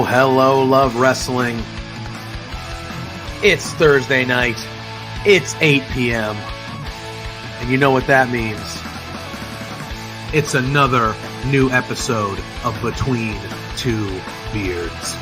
Hello, love wrestling. It's Thursday night. It's 8 p.m. And you know what that means. It's another new episode of Between Two Beards.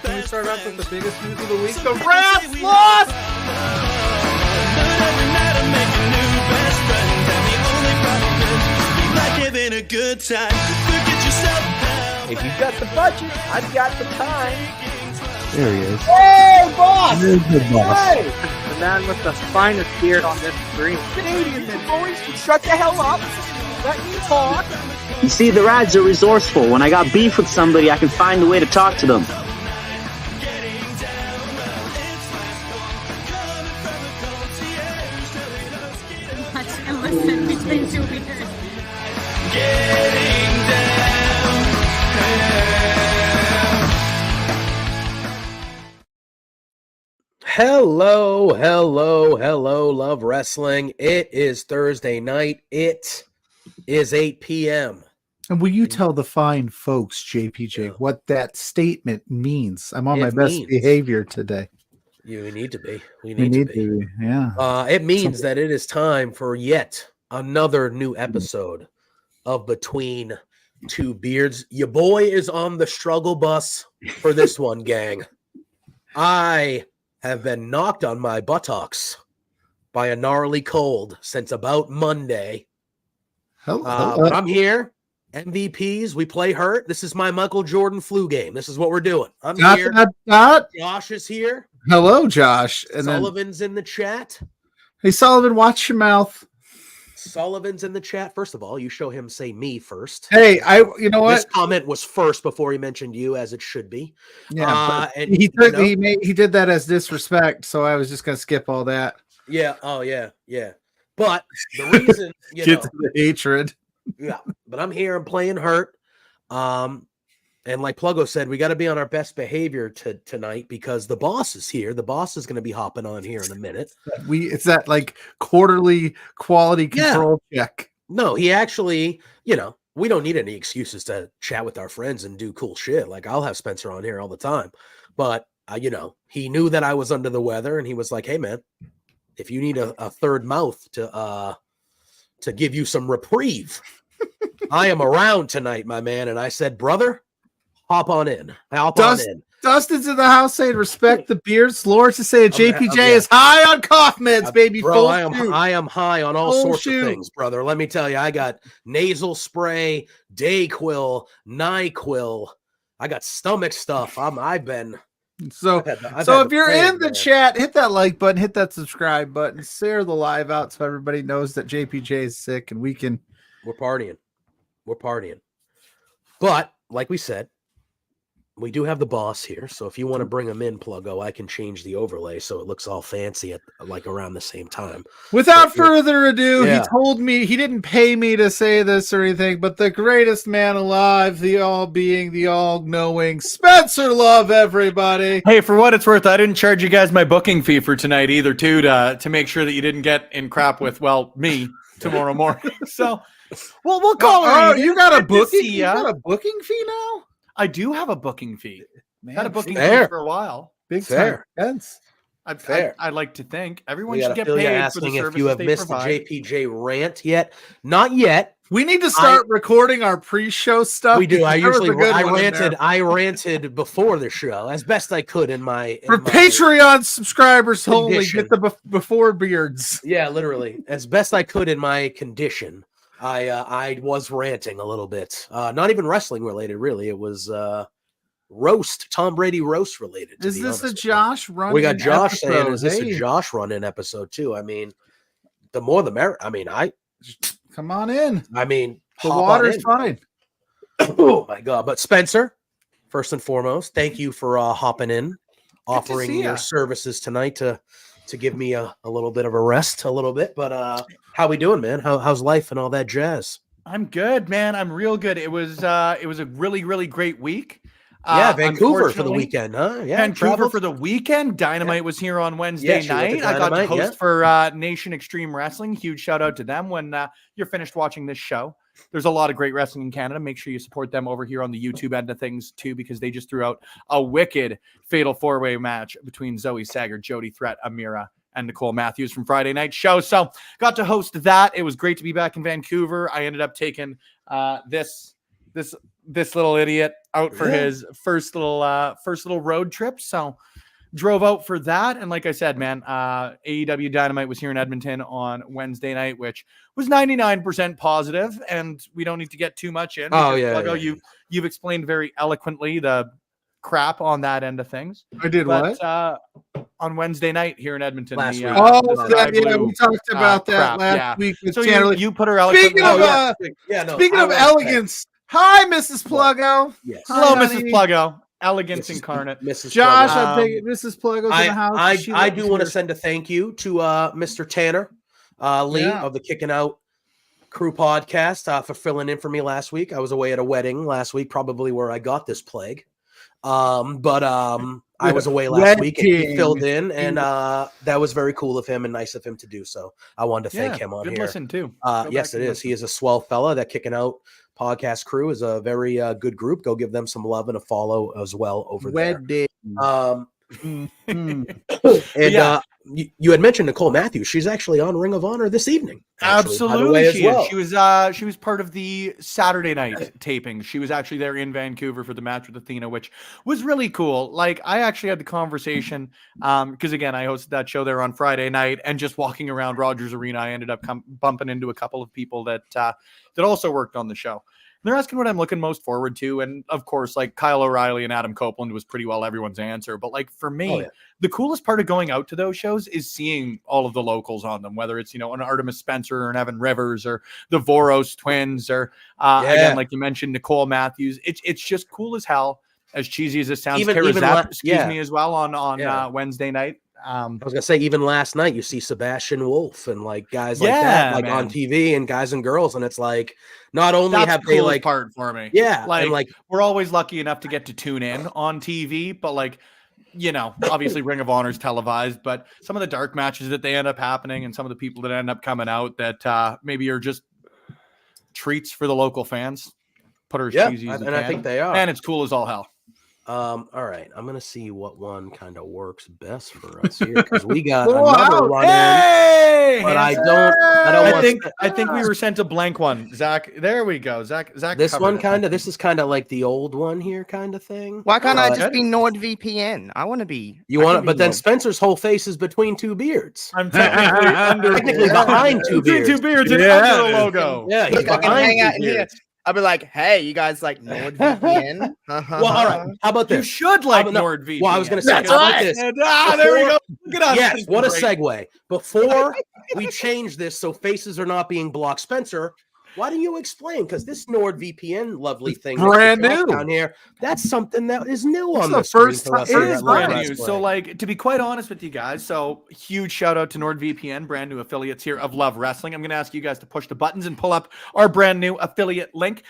Can we start off with the biggest news of the week? The Rats lost! But every night I make a new best friend, and the only problem is you like having a good time. Forget yourself now. If you've got the budget, I've got the time. There he is. Hey, boss! There's the boss. Hey! The man with the finest beard on this screen. Canadian men, boys, shut the hell up. Let me talk. You see, the Rads are resourceful. When I got beef with somebody, I can find a way to talk to them. Listen between two beers. Getting down. Hello, love wrestling. It is Thursday night. It is 8 p.m. And will you tell the fine folks, JPJ, what that statement means? I'm on my best behavior today. You need to be. We We need to be. Yeah. It means that it is time for yet another new episode of Between Two Beards. Your boy is on the struggle bus for this one, gang. I have been knocked on my buttocks by a gnarly cold since about Monday. But I'm here. MVPs, we play hurt. This is my Michael Jordan flu game. This is what we're doing. I'm here. Josh is here. Hello, Josh. And Sullivan's in the chat. Hey, Sullivan, watch your mouth. Sullivan's in the chat. First of all, you show him say me first. Hey, you know what? This comment was first before he mentioned you, as it should be. Yeah, and he did that as disrespect, so I was just gonna skip all that. Yeah. Oh, yeah. But the reason Get to the hatred. Yeah, but I'm here. I'm playing hurt. And like Pluggo said, we got to be on our best behavior tonight because the boss is here. The boss is going to be hopping on here in a minute. It's that like quarterly quality control check. No, he actually, we don't need any excuses to chat with our friends and do cool shit. Like I'll have Spencer on here all the time, but he knew that I was under the weather and he was like, "Hey man, if you need a third mouth to give you some reprieve, I am around tonight, my man." And I said, "Brother, hop on in. Dustin's in the house saying, "Respect the beards." Lawrence is saying, "JPJ is high on cough meds, baby." Bro, I am high on all sorts of things, brother. Let me tell you, I got nasal spray, Dayquil, NyQuil. I got stomach stuff. I've been. So if you're in the chat, hit that like button, hit that subscribe button, share the live out so everybody knows that JPJ is sick and we're partying. But like we said, we do have the boss here. So if you want to bring him in, Pluggo, I can change the overlay so it looks all fancy at like around the same time. Without further ado, he told me, he didn't pay me to say this or anything, but the greatest man alive, the all-being, the all-knowing Spencer Love, everybody. Hey, for what it's worth, I didn't charge you guys my booking fee for tonight either, too, to make sure that you didn't get in crap with, me tomorrow morning. So, well, we'll call it. You got a booking? You got a booking fee now? I do have a booking fee. Man, had a booking fee for a while. Big time. I'd like to think everyone should get paid for the services if you have missed provide. The JPJ rant yet. Not yet. We need to start recording our pre-show stuff. We do. I ranted before the show as best I could in my Patreon subscribers only. Get the before beards. Yeah, literally as best I could in my condition. I was ranting a little bit. Not even wrestling related, really. It was Tom Brady roast related. Is this a with you. Josh run? We got Josh saying, episode? "Is this a Josh run-in episode too?" I mean, the more the merrier. I mean, come on in. I mean, the water's fine. Oh my god! But Spencer, first and foremost, thank you for hopping in, offering your services tonight to give me a little bit of a rest, a little bit. But how we doing, man? How's life and all that jazz? I'm good, man. I'm real good. It was a really, really great week. Yeah, Vancouver for the weekend, huh? Yeah, Vancouver for the weekend. Dynamite was here on Wednesday night. I got to host for Nation Extreme Wrestling. Huge shout out to them. When you're finished watching this show, there's a lot of great wrestling in Canada. Make sure you support them over here on the YouTube end of things too, because they just threw out a wicked fatal 4-way match between Zoe Sager, Jody Threat, Amira, and Nicole Matthews from Friday night show. So got to host that. It was great to be back in Vancouver. I ended up taking this little idiot out for his first little road trip. So drove out for that. And like I said, man, AEW Dynamite was here in Edmonton on Wednesday night, which was 99% positive, and we don't need to get too much in. You've explained very eloquently the crap on that end of things. I did what? On Wednesday night here in Edmonton. We talked about that last week. So you put her eloquently. Speaking of elegance, hi, Mrs. Pluggo. Yes. Hello, Mrs. Pluggo. Elegance incarnate. Mrs. Josh, I think Mrs. Pluggo's in the house. I do want to send a thank you to Mr. Tanner Lee of the Kicking Out Crew podcast for filling in for me last week. I was away at a wedding last week, probably where I got this plague. I was away last week and he filled in, and that was very cool of him and nice of him to do so. I wanted to thank him on good here. Listen too. Yes, it is. He is a swell fella. That Kicking Out podcast crew is a very good group. Go give them some love and a follow as well over there. You had mentioned Nicole Matthews. She's actually on Ring of Honor this evening. Absolutely, she was part of the Saturday night taping. She was actually there in Vancouver for the match with Athena, which was really cool. Like, I actually had the conversation because again, I hosted that show there on Friday night, and just walking around Rogers Arena, I ended up bumping into a couple of people that also worked on the show. They're asking what I'm looking most forward to. And of course, like, Kyle O'Reilly and Adam Copeland was pretty well everyone's answer. But like, for me, the coolest part of going out to those shows is seeing all of the locals on them, whether it's, an Artemis Spencer or an Evan Rivers or the Voros twins or again, like you mentioned, Nicole Matthews. It's just cool as hell. As cheesy as it sounds, as well on Wednesday night. I was gonna say, even last night you see Sebastian Wolf and like guys like that, like on TV, and guys and girls, and it's like, not only have they like part for me, like we're always lucky enough to get to tune in on TV, but like, obviously Ring of Honor is televised, but some of the dark matches that they end up happening, and some of the people that end up coming out that maybe are just treats for the local fans. Put her as cheesy as I think they are, and it's cool as all hell. All right, I'm gonna see what one kind of works best for us here, because we got another run in, but I think we were sent a blank one. Zach, there we go. Zach. This is kind of like the old one here, kind of thing. Why can't I just be NordVPN? I want to be. You want to, but then Spencer's whole face is between two beards. I'm technically behind two beards. Two beards and under the logo. Yeah, he's behind hang out in here. I'll be like, hey, you guys like NordVPN? Well, all right. How about this? You should like NordVPN. Well, I was going to say, how about this? There we go. Look at us. Yes, what a segue. Before we change this so faces are not being blocked, Spencer, why don't you explain? Because this NordVPN lovely thing, brand new down here, that's something that is new on the first time. It is brand new. So, like, to be quite honest with you guys, so huge shout out to NordVPN, brand new affiliates here of Love Wrestling. I'm going to ask you guys to push the buttons and pull up our brand new affiliate link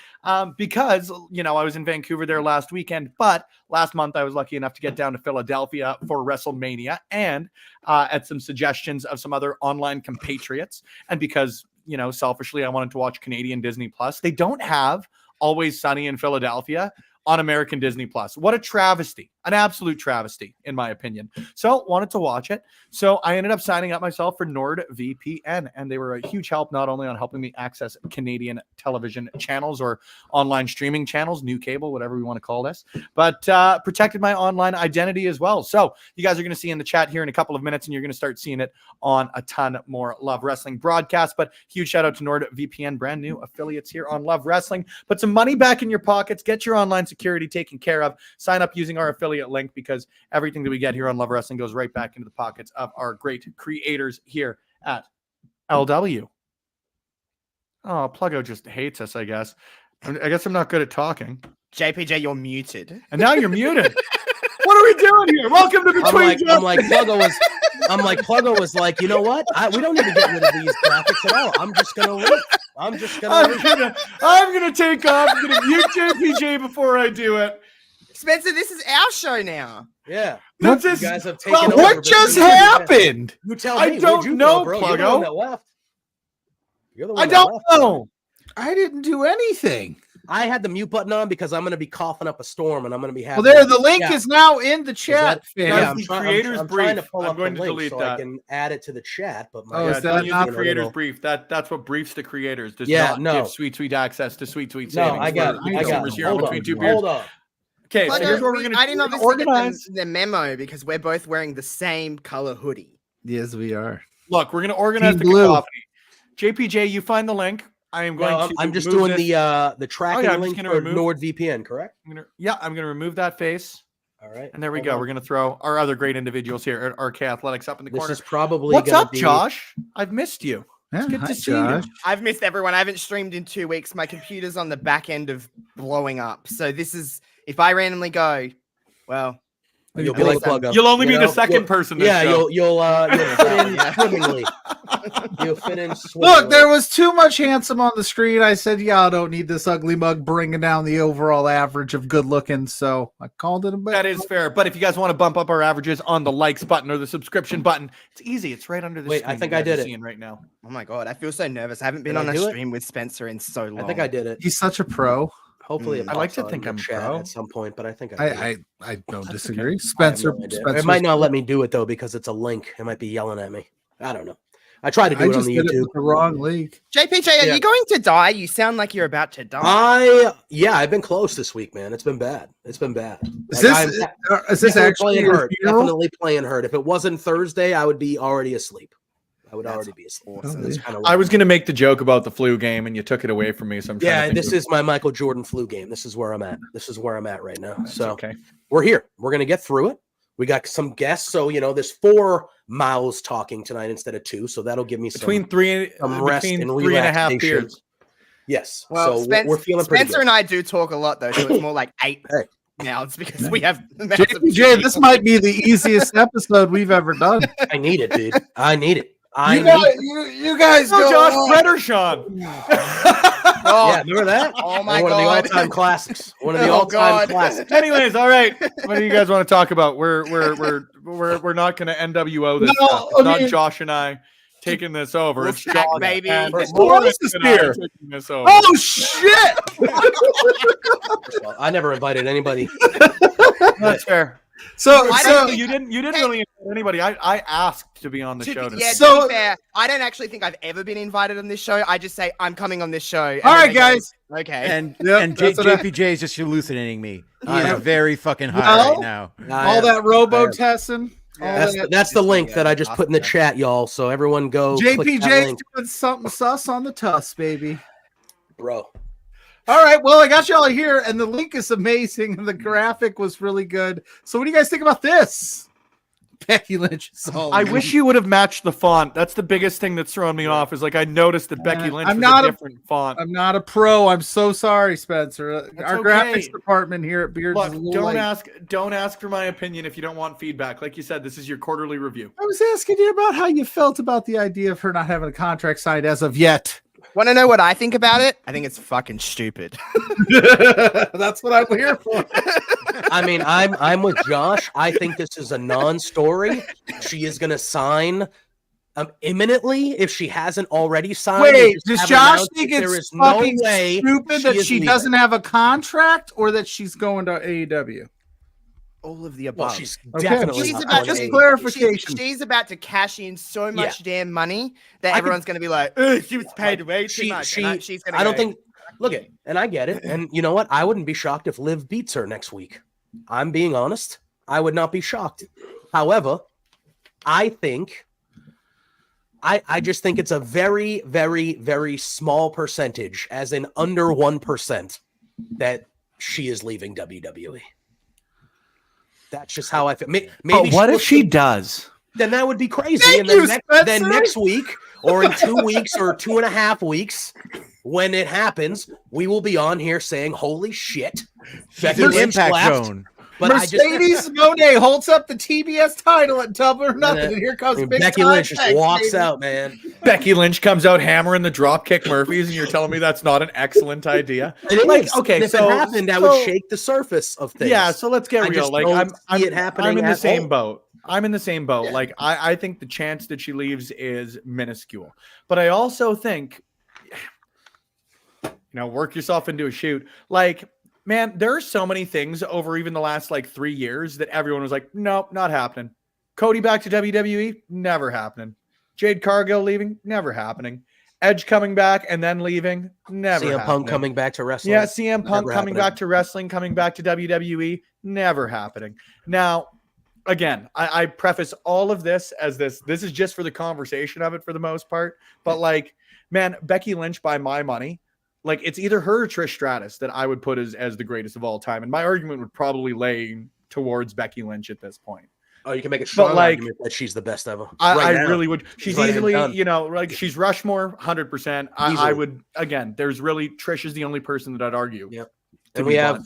because, I was in Vancouver there last weekend, but last month I was lucky enough to get down to Philadelphia for WrestleMania and at some suggestions of some other online compatriots. And because selfishly, I wanted to watch Canadian Disney Plus. They don't have Always Sunny in Philadelphia on American Disney Plus. What a travesty An absolute travesty, in my opinion. So wanted to watch it. So I ended up signing up myself for NordVPN, and they were a huge help, not only on helping me access Canadian television channels or online streaming channels, new cable, whatever we want to call this, but protected my online identity as well. So you guys are going to see in the chat here in a couple of minutes, and you're going to start seeing it on a ton more Love Wrestling broadcasts. But huge shout out to NordVPN, brand new affiliates here on Love Wrestling. Put some money back in your pockets, get your online security taken care of, sign up using our affiliate link, because everything that we get here on Love Wrestling goes right back into the pockets of our great creators here at LW. Oh, Pluggo just hates us, I guess. I guess I'm not good at talking. JPJ, you're muted. And now you're muted. What are we doing here? Welcome to Between Pluggo was like, you know what? We don't need to get rid of these graphics at all. I'm just gonna leave. I'm gonna take off. I'm gonna mute JPJ before I do it. Spencer, this is our show now. Yeah. What you guys have taken over. What just happened? You tell me. I don't know, bro? Pluggo. You're the one that left. You're the one I that don't left. know. I didn't do anything. I had the mute button on because I'm going to be coughing up a storm, and I'm going to be having. Well, there, the link is now in the chat. Yeah, That's I'm the creator's I'm trying to brief. pull I'm up going the to link delete so that. I can add it to the chat. But Oh, is Yeah, that don't use not the creator's brief. That's what briefs the creators. Does Yeah, not no. give sweet savings No, I got for it. I got consumers it. here on Hold Between Two on. Beers. Hold on. Okay, so Pluggo, here's what we're going I to didn't obviously organize. get the memo because we're both wearing the same color hoodie. Yes, we are. Look, we're going to organize Team the Blue. cacophony. JPJ, you find the link. I am going to. I'm just remove doing this. the tracking I'm just link gonna for remove- NordVPN, correct? I'm going to remove that face. All right. And there we Hold go. on. We're going to throw our other great individuals here at RK Athletics up in the This corner. is probably What's gonna up, be... Josh? I've missed you. Yeah, It's good hi, to see Josh. you. I've missed everyone. I haven't streamed in 2 weeks. My computer's on the back end of blowing up. So this is, if I randomly go, well, You'll be like Pluggo. You'll only You be know? the second person. This Yeah, show. you'll fit in swimmingly. You'll fit in swimmingly. Look, there was too much handsome on the screen. I said, yeah, I don't need this ugly mug bringing down the overall average of good looking. So I called it a bit. That is fair. But if you guys want to bump up our averages on the likes button or the subscription button, it's easy. It's right under the Wait, screen. I think you I guys are did it. seeing right now. oh my God, I feel so nervous. I haven't been Did on I a do it? stream with Spencer in so long. I think I did it. He's such a pro. Hopefully, it I like pops to on think the I'm chat pro. at some point, but I think I did. I don't That's disagree. okay. I have Spencer, no idea. Spencer's It might not let me do it though because it's a link. It might be yelling at me. I don't know. I tried to do I it on just the did it YouTube. with the wrong league. JPJ, are Yeah. you going to die? You sound like you're about to die. I've been close this week, man. It's been bad. It's been bad. Is Like, this, I'm is this definitely actually playing your hurt? funeral? Definitely playing hurt. If it wasn't Thursday, I would be already asleep. I would That's already be asleep. awesome. That's kind of I was going to make the joke about the flu game, and you took it away from me. So I'm trying to yeah. think This of- is my Michael Jordan flu game. This is where I'm at. This is where I'm at right now. That's So okay. we're here. We're gonna get through it. We got some guests, so there's 4 mouths talking tonight instead of 2. So that'll give me Between some three rest between and 3.5 relaxation. beers. Yes. Well, so we're feeling pretty Spencer good. and I do talk a lot though, so it's more like 8 Hey. mouths because we have the mouths of JPJ, two this people. might be the easiest episode we've ever done. I need it, dude. I need it. You guys Oh, go Josh, on. Brett or Sean? Oh, Yeah, remember that? oh my One God. of the all-time classics. One of the Oh, all-time God. classics. Anyways, all right. What do you guys want to talk about? We're not going to NWO this No, stuff. It's I not mean- Josh and I taking this over. We'll It's stack, Josh baby. and First Lawrence is and I here. taking this over. Oh shit! Well, I never invited anybody. That's fair. So I So don't you didn't really invite anybody. I asked to be on the show. To, tonight. yeah, So- to be fair, I don't actually think I've ever been invited on this show. I just say I'm coming on this show. and all then right, they go, guys. Okay. And Yep, and that's what I- JPJ is just hallucinating me. He I is am. very fucking high Well, right now. All that robo testing. That's the link that I just put in the chat, y'all. So everyone go. click that JPJ's link. doing something sus on the tuss, baby. Bro. All right, well, I got y'all here, and the link is amazing, and the graphic was really good. So, what do you guys think about this? Becky Lynch. I wish you would have matched the font. That's the biggest thing that's throwing me off. Is like I noticed that Becky Lynch I'm was not a a- different font. I'm not a pro. I'm so sorry, Spencer. Our okay. graphics department here at Beards Look, is a little don't light. ask for my opinion if you don't want feedback. Like you said, this is your quarterly review. I was asking you about how you felt about the idea of her not having a contract signed as of yet. Want to know what I think about it? I think it's fucking stupid. That's what I'm here for. I mean, I'm with Josh. I think this is a non-story. She is going to sign imminently if she hasn't already signed. They Wait, just does haven't Josh announced think it. There it's is no fucking way stupid that is she leaving. doesn't have a contract or that she's going to AEW? all of the above. Well, she's Okay, definitely She's not about just playing- clarification. She's about to cash in so much damn money that everyone's going to be like, she was paid way too much. She's going to I don't think. Look it, and I get it. And you know what? I wouldn't be shocked if Liv beats her next week. I'm being honest. I would not be shocked. However, I just think it's a very, very, very small percentage, as in under 1%, that she is leaving WWE. That's just how I feel. Maybe But what if she does? Then that would be crazy. Thank And then, you, then Spencer. next week, or in 2 weeks, or 2.5 weeks, when it happens, we will be on here saying, "Holy shit!" Becky An Lynch Impact left. Zone. But Mercedes Monet holds up the TBS title at Double or Nothing, and here comes big Becky time Lynch just Becky, walks baby. out, man. Becky Lynch comes out hammering the dropkick Murphys, and you're telling me that's not an excellent idea? Like, okay, and if so it happened, that would shake the surface of things. Yeah, so let's get I real. just Like don't I'm see it happening I'm in the at same all. boat. I'm in the same boat. Like I think the chance that she leaves is minuscule. But I also think, work yourself into a shoot. Like, man, there are so many things over even the last 3 years that everyone was like, nope, not happening. Cody back to WWE, never happening. Jade Cargill leaving, never happening. Edge coming back and then leaving, never CM happening. Punk coming back to wrestling. Yeah, CM Punk Never coming happening. back to wrestling, coming back to WWE, never happening. Now, again, I preface all of this as this is just for the conversation of it for the most part. But man, Becky Lynch, by my money, it's either her or Trish Stratus that I would put as the greatest of all time. And my argument would probably lay towards Becky Lynch at this point. Oh, you can make a strong argument that she's the best ever. I really would. She's right easily, done. she's Rushmore, 100%. I would, again, there's really, Trish is the only person that I'd argue. Yep. And we have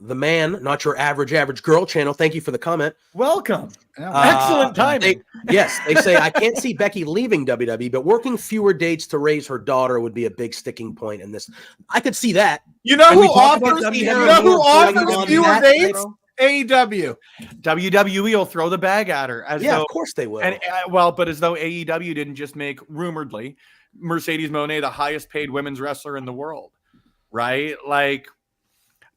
the man, not your average girl channel. Thank you for the comment. Welcome. Excellent timing. They say, I can't see Becky leaving WWE, but working fewer dates to raise her daughter would be a big sticking point in this. I could see that. You know And we who talk about offers? WWE You know who more going offers on fewer that, dates? bro. AEW. WWE will throw the bag at her. Of course they will. And but as though AEW didn't just make, rumoredly, Mercedes Moné the highest paid women's wrestler in the world, right?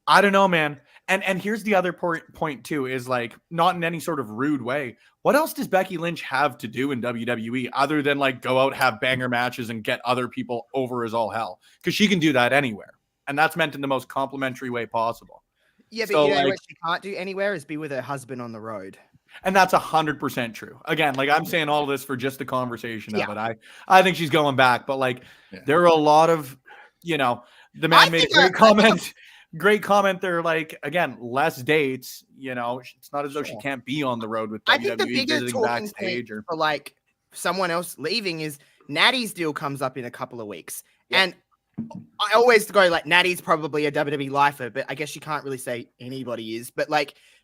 I don't know, man. And here's the other point too, is not in any sort of rude way. What else does Becky Lynch have to do in WWE other than go out, have banger matches, and get other people over as all hell? Because she can do that anywhere, and that's meant in the most complimentary way possible. Yeah, but what she can't do anywhere is be with her husband on the road. And that's 100% true. Again, I'm saying all this for just the conversation of it. I think she's going back, but there are a lot of, the man made a great comment. Great comment there. Again, less dates. It's not as though she can't be on the road with WWE. I think the bigger visiting talking backstage point for someone else leaving is Natty's deal comes up in a couple of weeks, and I always go Natty's probably a WWE lifer, but I guess you can't really say anybody is. But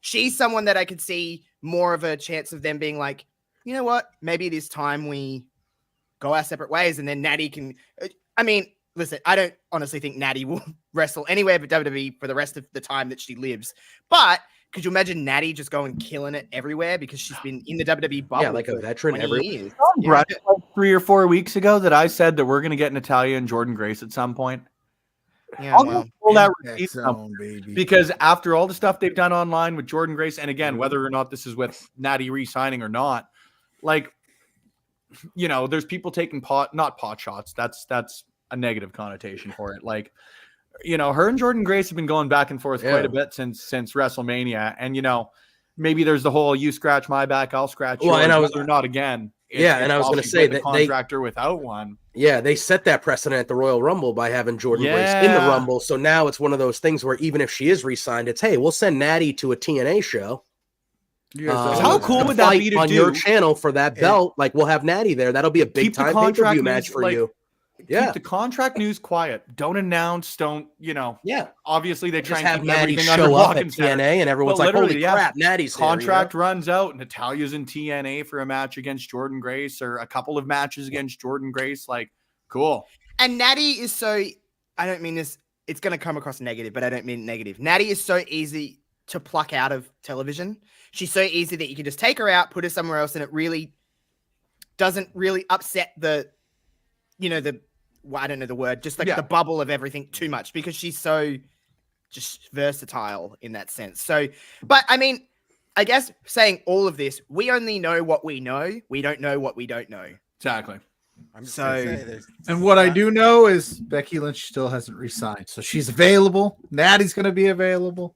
she's someone that I could see more of a chance of them being you know what, maybe it is time we go our separate ways, and then Natty can. I mean, listen, I don't honestly think Natty will wrestle anywhere but WWE for the rest of the time that she lives. But could you imagine Natty just going killing it everywhere because she's been in the WWE bubble? Yeah, like a veteran everywhere. Right, 3 or 4 weeks ago that I said that we're going to get Natalya and Jordan Grace at some point. Yeah, I'll pull that receipt Zone, baby. because after all the stuff they've done online with Jordan Grace, and again, whether or not this is with Natty re-signing or not, there's people taking not pot shots. That's a negative connotation for it. Her and Jordan Grace have been going back and forth quite a bit since WrestleMania. And, maybe there's the whole, you scratch my back, I'll scratch yours. And I was not again. And I was going to say that contractor without one. Yeah, they set that precedent at the Royal Rumble by having Jordan Grace in the Rumble. So now it's one of those things where even if she is re-signed, it's, hey, we'll send Natty to a TNA show. How cool would that be to on do your channel for that belt? We'll have Natty there. That'll be a big time pay-per-view match for you. Keep the contract news quiet. Don't announce. Don't obviously they try just and have keep Natty everything show under up lock at and center. TNA, and everyone's like, "Holy crap, Natty's contract runs out. Natalya's in TNA for a match against Jordan Grace, or a couple of matches against Jordan Grace. Cool. And Natty is so. I don't mean this. It's going to come across negative, but I don't mean negative. Natty is so easy to pluck out of television. She's so easy that you can just take her out, put her somewhere else, and it really doesn't really upset the I don't know the word, just the bubble of everything too much, because she's so just versatile in that sense. So, but I mean, I guess saying all of this, we only know what we know. We don't know what we don't know. Exactly. And what I do know is Becky Lynch still hasn't resigned, so she's available. Natty's going to be available.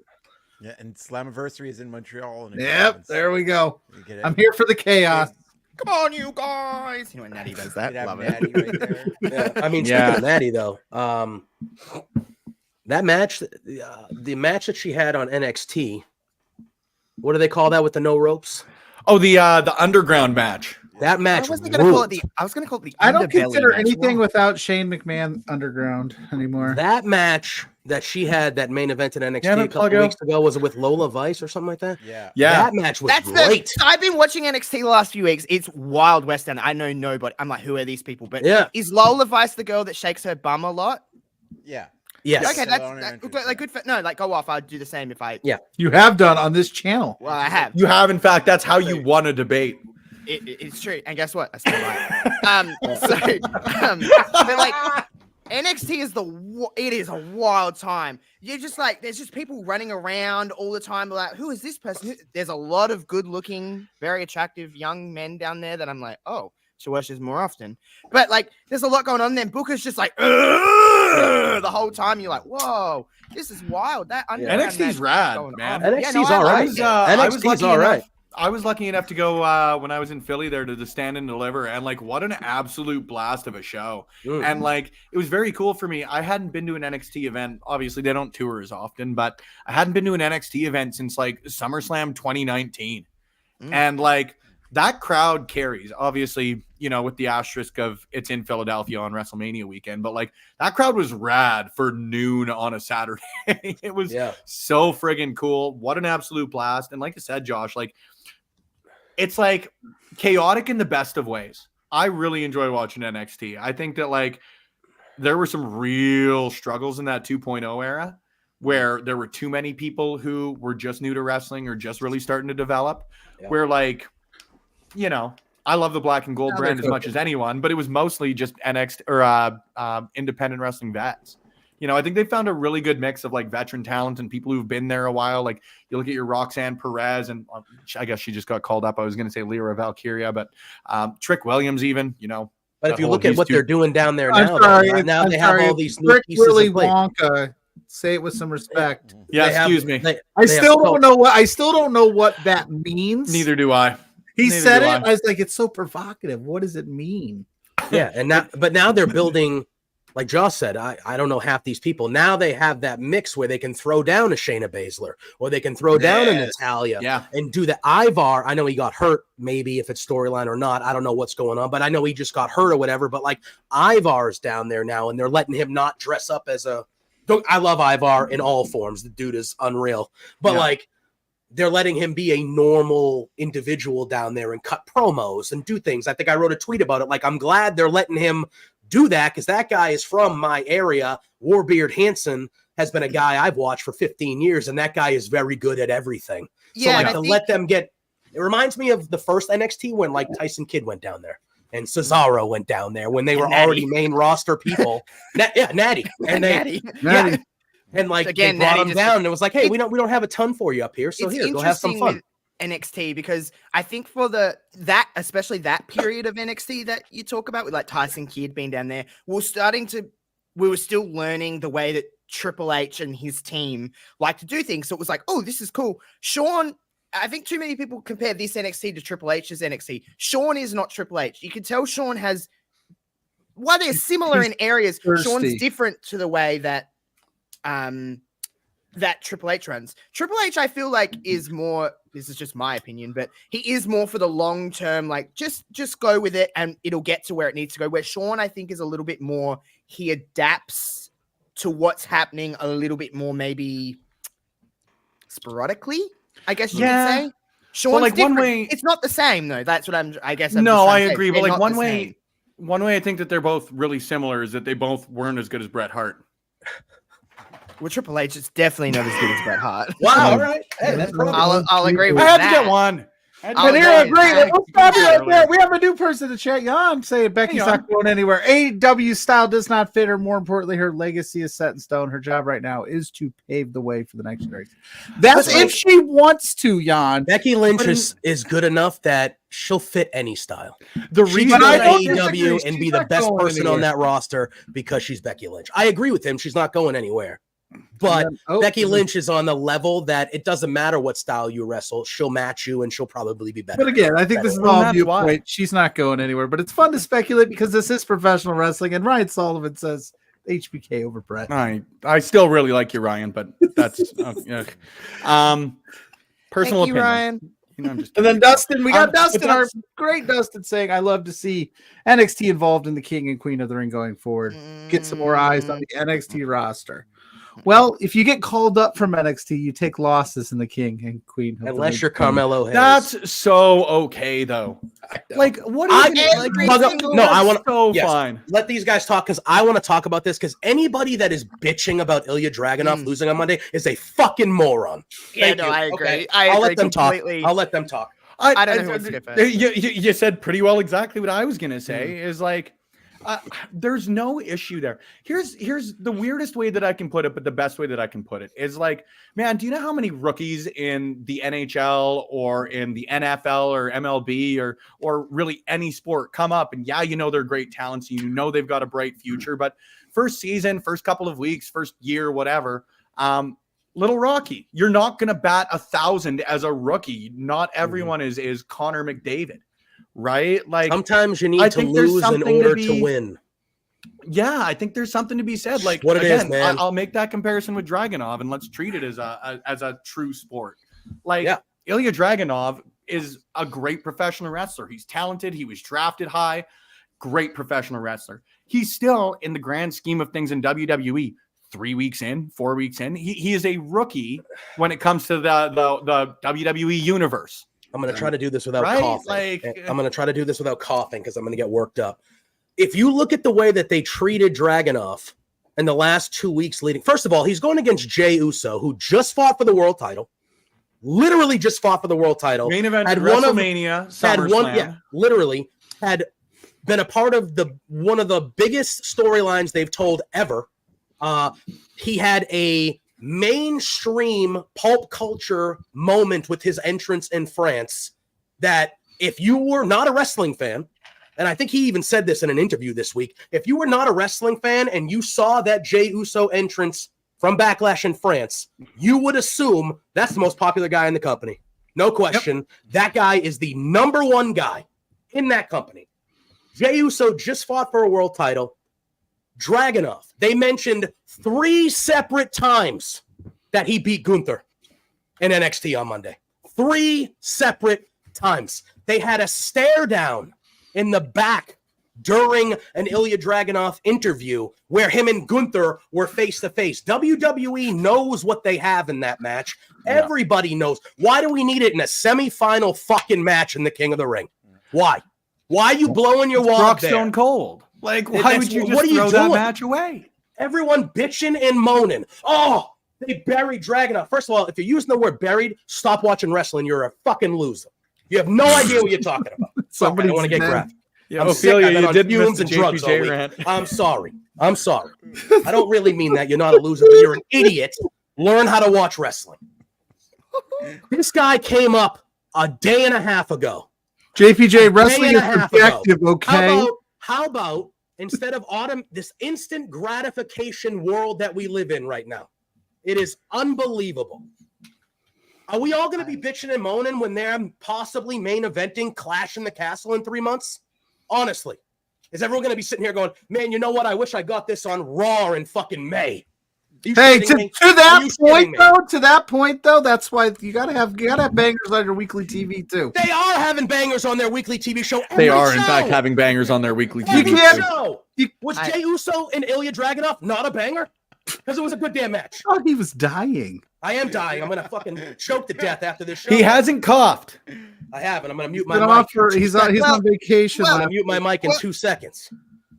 Yeah, and Slammiversary is in Montreal. Yep, there we go. I'm here for the chaos. Come on, you guys. You know when Natty does that? Love it. Natty right there. Yeah. I mean, speaking of Natty, though, that match, the match that she had on NXT, what do they call that with the no ropes? Oh, the underground match. That match. I was going to call it the. I don't underbelly consider match. anything without Shane McMahon underground anymore. That match that she had, that main event in NXT Yeah, a couple PLUGGO. weeks ago, was it with Lola Vice or something like that? Yeah. That match was great. I've been watching NXT the last few weeks. It's Wild West, and I know nobody. I'm like, who are these people? But Yeah. is Lola Vice the girl that shakes her bum a lot? Yeah. Yes. Okay, that's like good for no. Like, go off. I'd do the same if I. Yeah. You have done on this channel. Well, I have. You have, in fact. That's how you won a debate. It's true, and guess what? I still right. But like NXT is it is a wild time. You're just like, there's just people running around all the time. Like, who is this person? There's a lot of good-looking, very attractive young men down there that I'm like, oh, should watch this more often. But like, there's a lot going on. Then Booker's just like the whole time. You're like, whoa, this is wild. That NXT's rad, man. NXT's all right. NXT's all right. I was lucky enough to go when I was in Philly there to the Stand and Deliver, and like, what an absolute blast of a show. And like, it was very cool for me. I hadn't been to an NXT event. Obviously they don't tour as often, but I hadn't been to an NXT event since like SummerSlam 2019. And like, that crowd carries, obviously, you know, with the asterisk of it's in Philadelphia on WrestleMania weekend, but like, that crowd was rad for noon on a Saturday. It was so friggin' cool. What an absolute blast. And like I said, Josh, like, it's like chaotic in the best of ways. I really enjoy watching NXT. I think that like there were some real struggles in that 2.0 era where there were too many people who were just new to wrestling or just really starting to develop, where like, you know, I love the black and gold brand as much as anyone, but it was mostly just NXT or independent wrestling vets. You know, I think they found a really good mix of like veteran talent and people who've been there a while. Like you look at your Roxanne Perez, and I guess she just got called up. I was going to say Lyra Valkyria, but Trick Williams even, you know. But if you look at what they're doing down there now, they have all these new Rick pieces Willy of play. Wonka. Say it with some respect. Yeah, excuse me. I still don't know what that means. Neither do I. He said it. I was like, it's so provocative. What does it mean? Yeah, and now they're building, like Josh said, I don't know half these people. Now they have that mix where they can throw down a Shayna Baszler or they can throw down a Natalya and do the Ivar. I know he got hurt, maybe if it's storyline or not. I don't know what's going on, but I know he just got hurt or whatever. But like Ivar's down there now, and they're letting him not dress up as a. I love Ivar in all forms. The dude is unreal, but like. They're letting him be a normal individual down there and cut promos and do things. I think I wrote a tweet about it. Like, I'm glad they're letting him do that because that guy is from my area. Warbeard Hansen has been a guy I've watched for 15 years, and that guy is very good at everything. So, like, let them get – it reminds me of the first NXT when, like, Tyson Kidd went down there and Cesaro went down there when they were already main roster people. Natty. And Natty. Yeah. And like again, they brought him down and it was like, hey, we don't have a ton for you up here, so here, go have some fun. With NXT, because I think for especially that period of NXT that you talk about with like Tyson Kidd being down there, we were still learning the way that Triple H and his team like to do things. So it was like, oh, this is cool. Sean, I think too many people compare this NXT to Triple H's NXT. Sean is not Triple H. You can tell Sean has, while they're similar in areas, Sean's different to the way that that Triple H runs. Triple H, I feel like, is more, this is just my opinion, but he is more for the long term, like just go with it and it'll get to where it needs to go. Where Sean, I think, is a little bit more, he adapts to what's happening a little bit more, maybe sporadically, I guess you could say. Sean's like different. One way, it's not the same though. That's what I guess. No, I agree. But like one way I think that they're both really similar is that they both weren't as good as Bret Hart. Well, Triple H is definitely not as good as Bret Hart. Wow, all right. Hey, that's I'll agree with that. I that. had to get one. But here, great. Let's stop it right there. We have a new person to chat. Jan saying Becky's not going anywhere. AEW style does not fit her. More importantly, her legacy is set in stone. Her job right now is to pave the way for the next generation. That's if she wants to, Jan. Becky Lynch is good enough that she'll fit any style. The reason AEW and be the best person on that roster because she's Becky Lynch. I agree with him. She's not going anywhere. But Becky Lynch is on the level that it doesn't matter what style you wrestle. She'll match you and she'll probably be better. But again, I think this is all viewpoint. She's not going anywhere. But it's fun to speculate because this is professional wrestling. And Ryan Sullivan says HBK over Brett. I still really like you, Ryan, but that's personal opinion. Ryan. And then Dustin, we got Dustin, our great Dustin, saying, I love to see NXT involved in the King and Queen of the Ring going forward. Get some more eyes on the NXT roster. Well, if you get called up from NXT, you take losses in the King and Queen. Unless you're Carmelo Hayes. That's so okay, though. Like, what is I want to fine. Let these guys talk because I want to talk about this because anybody that is bitching about Ilya Dragunov losing on Monday is a fucking moron. I agree. Okay. I'll let them talk. I'll let them talk. I don't know who wants to go first. You said pretty well exactly what I was going to say is like, there's no issue there. Here's the weirdest way that I can put it, but the best way that I can put it is like, man, do you know how many rookies in the NHL or in the NFL or MLB or really any sport come up and they're great talents, and they've got a bright future, but first season, first couple of weeks, first year, whatever, little rocky. You're not gonna bat 1,000 as a rookie. Not everyone is Connor McDavid. Right? Like sometimes you need to lose in order to win. Yeah, I think there's something to be said. Like what it is, man. I'll make that comparison with Dragunov and let's treat it as a true sport. Like Ilya Dragunov is a great professional wrestler. He's talented. He was drafted high. Great professional wrestler. He's still in the grand scheme of things in WWE. 3 weeks in, 4 weeks in, he is a rookie when it comes to the WWE universe. I'm going to try to do this without coughing. I'm going to try to do this without coughing because I'm going to get worked up. If you look at the way that they treated Dragunov in the last 2 weeks leading, first of all, he's going against Jey Uso, who just fought for the world title. Literally just fought for the world title. Main event at WrestleMania, SummerSlam. Had been a part of one of the biggest storylines they've told ever. He had a mainstream pulp culture moment with his entrance in France that if you were not a wrestling fan, and I think he even said this in an interview this week, if you were not a wrestling fan and you saw that Jey Uso entrance from Backlash in France, you would assume that's the most popular guy in the company. No question. That guy is the number one guy in that company. Jey Uso just fought for a world title. Dragunov, they mentioned 3 separate times that he beat Gunther in NXT on Monday. 3 separate times. They had a stare down in the back during an Ilya Dragunov interview where him and Gunther were face to face. WWE knows what they have in that match. Yeah. Everybody knows. Why do we need it in a semifinal fucking match in the King of the Ring? Why? Why are you blowing your wad there? Stone Cold. Like, why would you just throw that match away? Everyone bitching and moaning. Oh, they buried Dragunov. First of all, if you're using the word buried, stop watching wrestling. You're a fucking loser. You have no idea what you're talking about. Somebody want to get graphic. Yeah, I'm sick. You did fumes and drugs all week. Rant. I'm sorry. I don't really mean that. You're not a loser, but you're an idiot. Learn how to watch wrestling. This guy came up a day and a half ago. JPJ, wrestling is subjective, okay? How about instead of this instant gratification world that we live in right now? It is unbelievable. Are we all going to be bitching and moaning when they're possibly main eventing Clash in the Castle in 3 months? Honestly, is everyone going to be sitting here going, man, you know what? I wish I got this on Raw in fucking May. Hey, to that point though, that's why you gotta have bangers on your weekly TV too. They are having bangers on their weekly TV show. They are, in fact, having bangers on their weekly TV show. Was Jey Uso and Ilya Dragunov not a banger? Because it was a good damn match. Oh, he was dying. I am dying. I'm gonna fucking choke to death after this show. He hasn't coughed. I have, and I'm gonna mute my mic. He's on vacation. I'm gonna mute my mic in 2 seconds.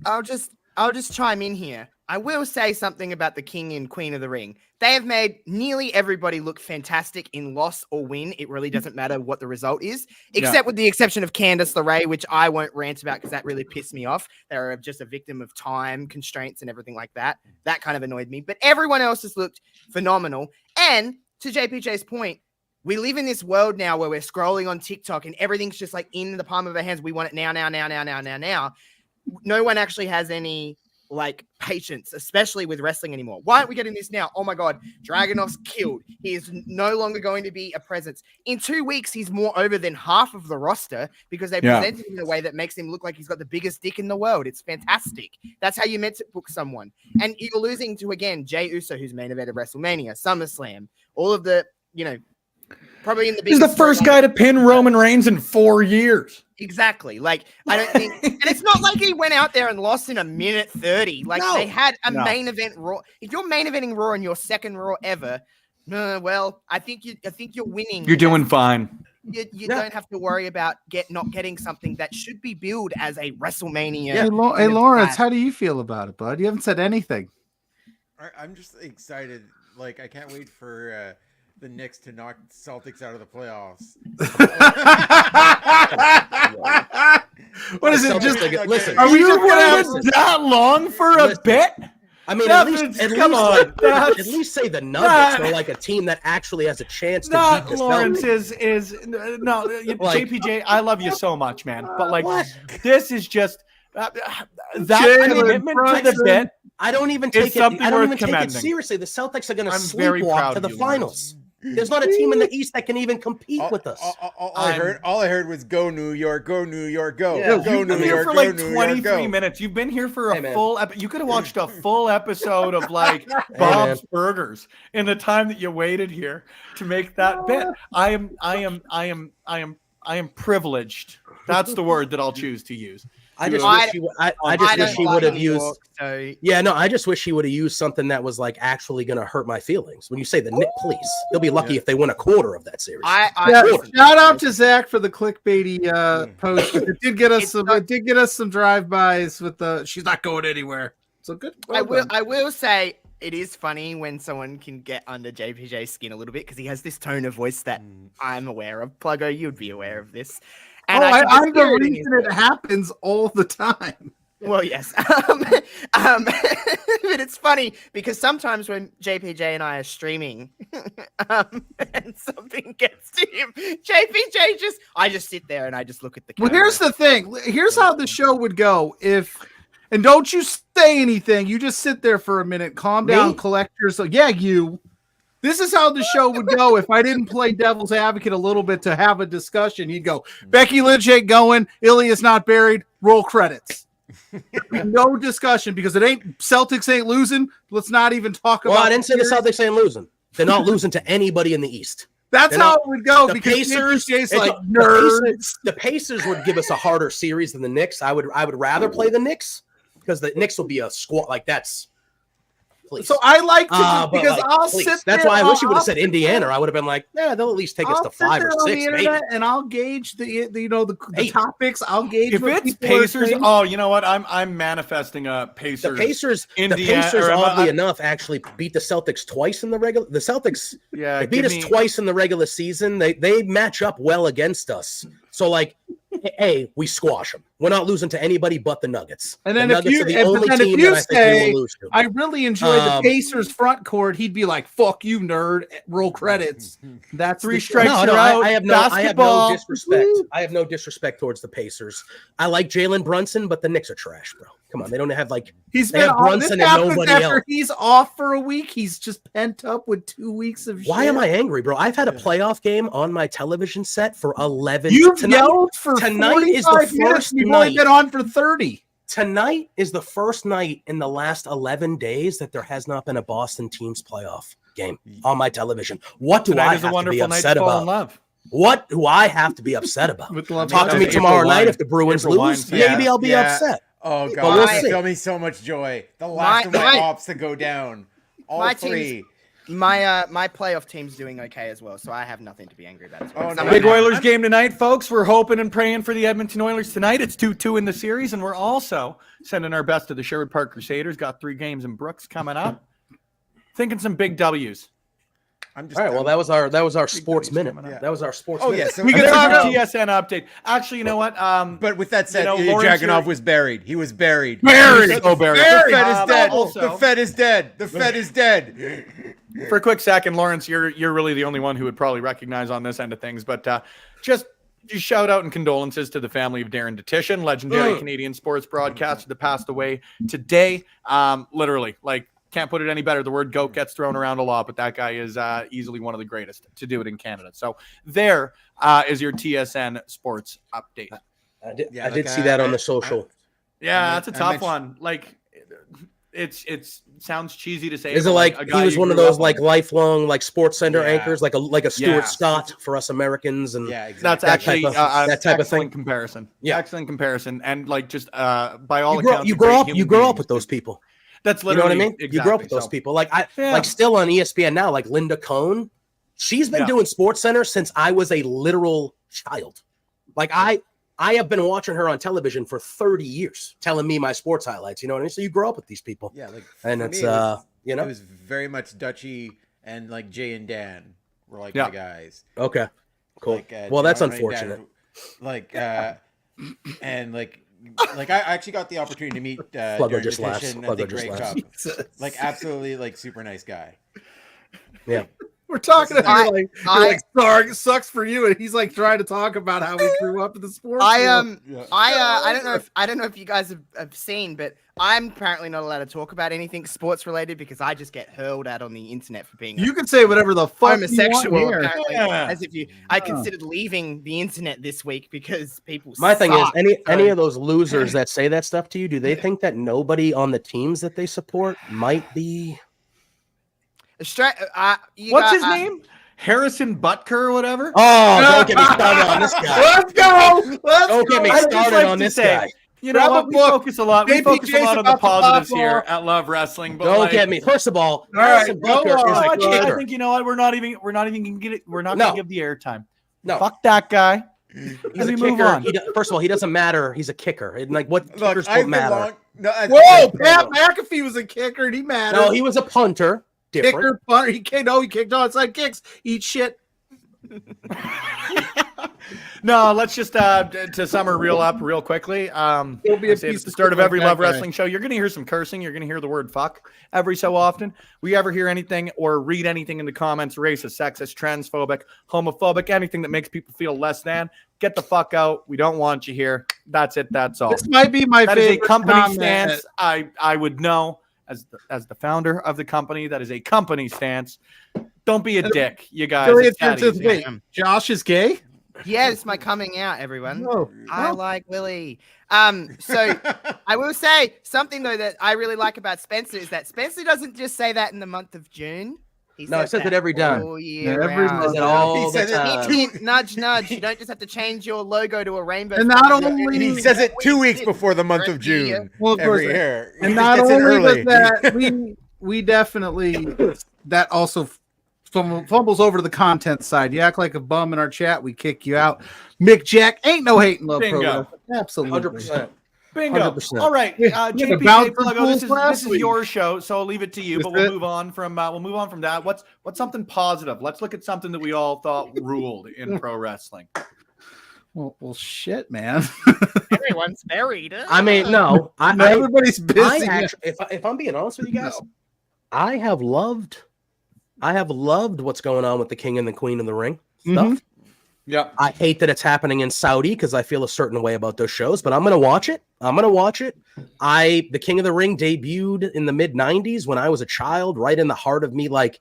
I'll just I'll just chime in here. I will say something about the King and Queen of the Ring. They have made nearly everybody look fantastic in loss or win. It really doesn't matter what the result is, except with the exception of Candice LeRae, which I won't rant about because that really pissed me off. They're just a victim of time constraints and everything like that. That kind of annoyed me. But everyone else has looked phenomenal. And to JPJ's point, we live in this world now where we're scrolling on TikTok and everything's just like in the palm of our hands. We want it now. No one actually has any like patience, especially with wrestling anymore. Why aren't we getting this now? Oh my God, Dragunov's killed. He is no longer going to be a presence. In 2 weeks, he's more over than half of the roster because they presented him in a way that makes him look like he's got the biggest dick in the world. It's fantastic. That's how you meant to book someone. And you're losing to, again, Jey Uso, who's main event of WrestleMania, SummerSlam, all of the, probably in the He's the first guy to pin Roman Reigns in 4 years. Exactly. Like, I don't think, and it's not like he went out there and lost in a minute 30. Like, they had a main event Raw. If you're main eventing Raw in your second Raw ever, well, I think you're winning. You're doing fine. You don't have to worry about not getting something that should be billed as a WrestleMania. Hey, Lawrence, how do you feel about it, bud? You haven't said anything. I'm just excited. Like, I can't wait for the Knicks to knock Celtics out of the playoffs. What is it? Just listen. Are we just going that long for a bit? I mean, at least say the Nuggets are like a team that actually has a chance to beat the Lawrence Celtics. No, JPJ, I love you so much, man. But like, this is just that commitment to the bit. I don't even take it. I don't even take it seriously. The Celtics are going to sleepwalk to the finals. There's not a team in the East that can even compete with us. All I heard was "Go New York, go New York, go." Yeah, go you've New been here York, for like go 23 minutes. You've been here for a full. You could have watched a full episode of like Bob's Burgers in the time that you waited here to make that bit. I am privileged. That's the word that I'll choose to use. I just wish he would have used. Yeah, no, I just wish he would have used something that was like actually going to hurt my feelings. When you say the Knicks, please, they'll be lucky if they win a quarter of that series. Shout out to Zach for the clickbaity post. It did get us some drive-bys with the. She's not going anywhere. So good. Well I will say it is funny when someone can get under JPJ's skin a little bit because he has this tone of voice that I'm aware of. Pluggo, you'd be aware of this. And I'm the reason it happens all the time. Well, yes. But it's funny because sometimes when JPJ and I are streaming and something gets to him, JPJ I just sit there and I just look at the camera. Well, here's the thing. Here's how the show would go and don't you say anything. You just sit there for a minute, calm down, collect yourself. Yeah, you. This is how the show would go if I didn't play devil's advocate a little bit to have a discussion. You'd go, Becky Lynch ain't going, Ilya's not buried, roll credits. No discussion because Celtics ain't losing. Let's not even talk about it. Well, I didn't say the Celtics ain't losing. They're not losing to anybody in the East. That's how it would go because Pacers, the Pacers would give us a harder series than the Knicks. I would rather play the Knicks because the Knicks will be a squad like that's. Please. So I like to because I'll sit there. That's why I wish you would have said Indiana. I would have been like, yeah, they'll at least take us to 5 or 6, maybe. And I'll gauge the topics. I'll gauge if it's Pacers. Oh, you know what? I'm manifesting a Pacers. The Pacers, oddly enough, actually beat the Celtics twice in the regular. The Celtics, they beat us twice in the regular season. They match up well against us. So like, hey, we squash them. We're not losing to anybody but the Nuggets. And then if you say, I really enjoy the Pacers front court, he'd be like, "Fuck you, nerd." Roll credits. That's 3 strikes. I have no disrespect. I have no disrespect towards the Pacers. I like Jalen Brunson, but the Knicks are trash, bro. Come on, they don't have like he's been Brunson and nobody else. He's off for a week. He's just pent up with 2 weeks of. Why am I angry, bro? I've had a playoff game on my television set for 11. You've yelled for tonight is the first night. You've only been on for 30. Tonight is the first night in the last 11 days that there has not been a Boston teams playoff game on my television. What do I have to be upset about? What do I have to be upset about? Talk to me tomorrow night if the Bruins lose. Maybe I'll be upset. Oh, God. Fill me so much joy. The last of my ops to go down. All three. My playoff team's doing okay as well, so I have nothing to be angry about. As well. Oh, no. Big Oilers game tonight, folks. We're hoping and praying for the Edmonton Oilers tonight. It's 2-2 in the series, and we're also sending our best to the Sherwood Park Crusaders. Got 3 games in Brooks coming up. Thinking some big W's. All right. Well, that was our sports minute. Yeah. That was our sports. Oh minute. yeah, so We can talk about TSN update. Actually, you know what? But with that said, Lawrence, Dragunov was buried. He was buried. Buried. Oh, buried. The Fed is dead. Also- The Fed is dead. The Fed is dead. For a quick second, Lawrence, you're really the only one who would probably recognize on this end of things. But just shout out and condolences to the family of Darren Detition, legendary Canadian sports broadcaster that passed away today. Literally, like. Can't put it any better. The word GOAT gets thrown around a lot, but that guy is easily one of the greatest to do it in Canada. So there is your TSN sports update. I did see that on the social. That's a tough one. Like, it's sounds cheesy to say. Is it like he was one of those like lifelong like Sports Center anchors, like a Stuart Scott for us Americans? And exactly. That's actually that type of thing. Comparison. Yeah, excellent comparison. And like just by all accounts, you grow up with those people. That's literally, you know what I mean? Exactly. You grow up with those people. Like like still on ESPN now, like Linda Cohn. She's been doing Sports Center since I was a literal child. Like I have been watching her on television for 30 years, telling me my sports highlights. You know what I mean? So you grow up with these people. Yeah, like and it's it was very much Dutchy and like Jay and Dan were like my guys. Okay, cool. Like, well, that's John unfortunate. And like I actually got the opportunity to meet PLUGGO just laughs. at the PLUGGO just Grey laughs. Cup. Like absolutely like super nice guy. Yeah. We're talking about you're like sorry, sucks for you, and he's like trying to talk about how he grew up in the sports. I don't know if you guys have seen, but I'm apparently not allowed to talk about anything sports related because I just get hurled at on the internet for being. You can say whatever the fuck homosexual. you want Apparently, here. as if you. I considered leaving the internet this week because people. My thing is, any of those losers that say that stuff to you, do they think that nobody on the teams that they support might be? What's his name? Harrison Butker or whatever? Oh, don't get me started on this guy. Let's go. Don't get me started on this guy. You know what? We focus a lot on the positives here at Love Wrestling. But don't get me. First of all, Harrison Butker is a kicker. I think you know what? We're not even gonna get it. We're not gonna give the airtime. No, fuck that guy. He's a kicker. First of all, he doesn't matter. He's a kicker. And like what kickers don't matter. Whoa, Pat McAfee was a kicker and he mattered. No, he was a punter. Different. Kicker, punter. He kicked onside kicks. Eat shit. No, let's just to sum her real quickly. It'll be at the start of every Love Wrestling show, you're going to hear some cursing. You're going to hear the word fuck every so often. We ever hear anything or read anything in the comments, racist, sexist, transphobic, homophobic, anything that makes people feel less than, get the fuck out. We don't want you here. That's it. That's all. This might be my favorite. That is a company comment. stance. I would know as the founder of the company. That is a company stance. Don't be a dick, you guys. Josh is gay. Yes, my coming out, everyone. No. I like Willie. So I will say something though that I really like about Spencer is that Spencer doesn't just say that in the month of June. He says it every time. All year every round. Says it all the time. Nudge, nudge. You don't just have to change your logo to a rainbow. And not only he says it 2 weeks before the month of June. Well, of course, every year. And not only does that, we definitely that also fumbles over to the content side. You act like a bum in our chat, we kick you out. Mick Jack ain't no hate and love program. Absolutely, 100%. Bingo. 100%. All right, JP, this is your show, so I'll leave it to you. But we'll move on from that. What's something positive? Let's look at something that we all thought ruled in pro wrestling. Well, shit, man. Everyone's buried. I mean, no, everybody's busy. If I'm being honest with you guys, I have loved what's going on with the King and the Queen of the Ring stuff. Yeah, I hate that it's happening in Saudi because I feel a certain way about those shows, but I'm gonna watch it. The King of the Ring debuted in the mid-90s when I was a child, right in the heart of me, like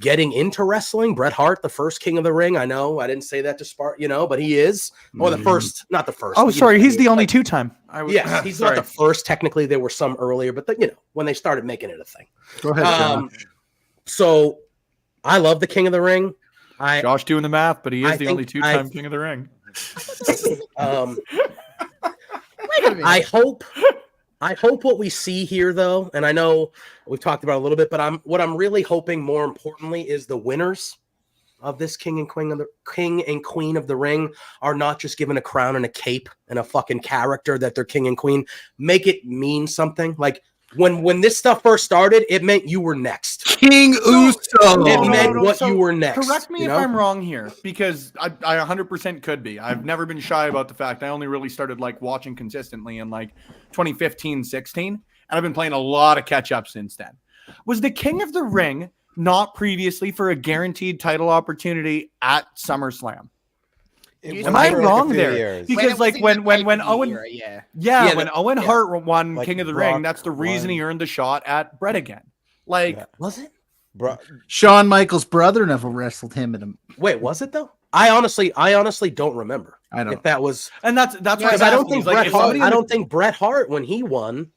getting into wrestling. Bret Hart, the first King of the Ring. I know I didn't say that to spark, but he is. Or the first, not the first. Oh, sorry, he's the only two-time. Yes, he's not the first. Technically, there were some earlier, but when they started making it a thing. Go ahead, John. So I love the King of the Ring. Josh doing the math, but he is the only two-time King of the Ring. I hope I hope what we see here, though, and I know we've talked about it a little bit, but what I'm really hoping, more importantly, is the winners of this King and Queen of the Ring are not just given a crown and a cape and a fucking character that they're king and queen. Make it mean something. Like when this stuff first started, it meant you were next. King Uso. It meant what you were next. Correct me if I'm wrong here, because I 100% could be. I've never been shy about the fact I only really started like watching consistently in like 2015, 16, and I've been playing a lot of catch up since then. Was the King of the Ring not previously for a guaranteed title opportunity at SummerSlam? Am I wrong there? Because like when Owen, when Owen Hart won like King of the Ring, that's the reason he earned the shot at Brett again. Like, was it? Shawn Michaels' brother Neville wrestled him in a. Wait, was it though? I honestly don't remember. I don't. If that was, and that's because I don't think Bret Hart. I don't think Bret Hart when he won.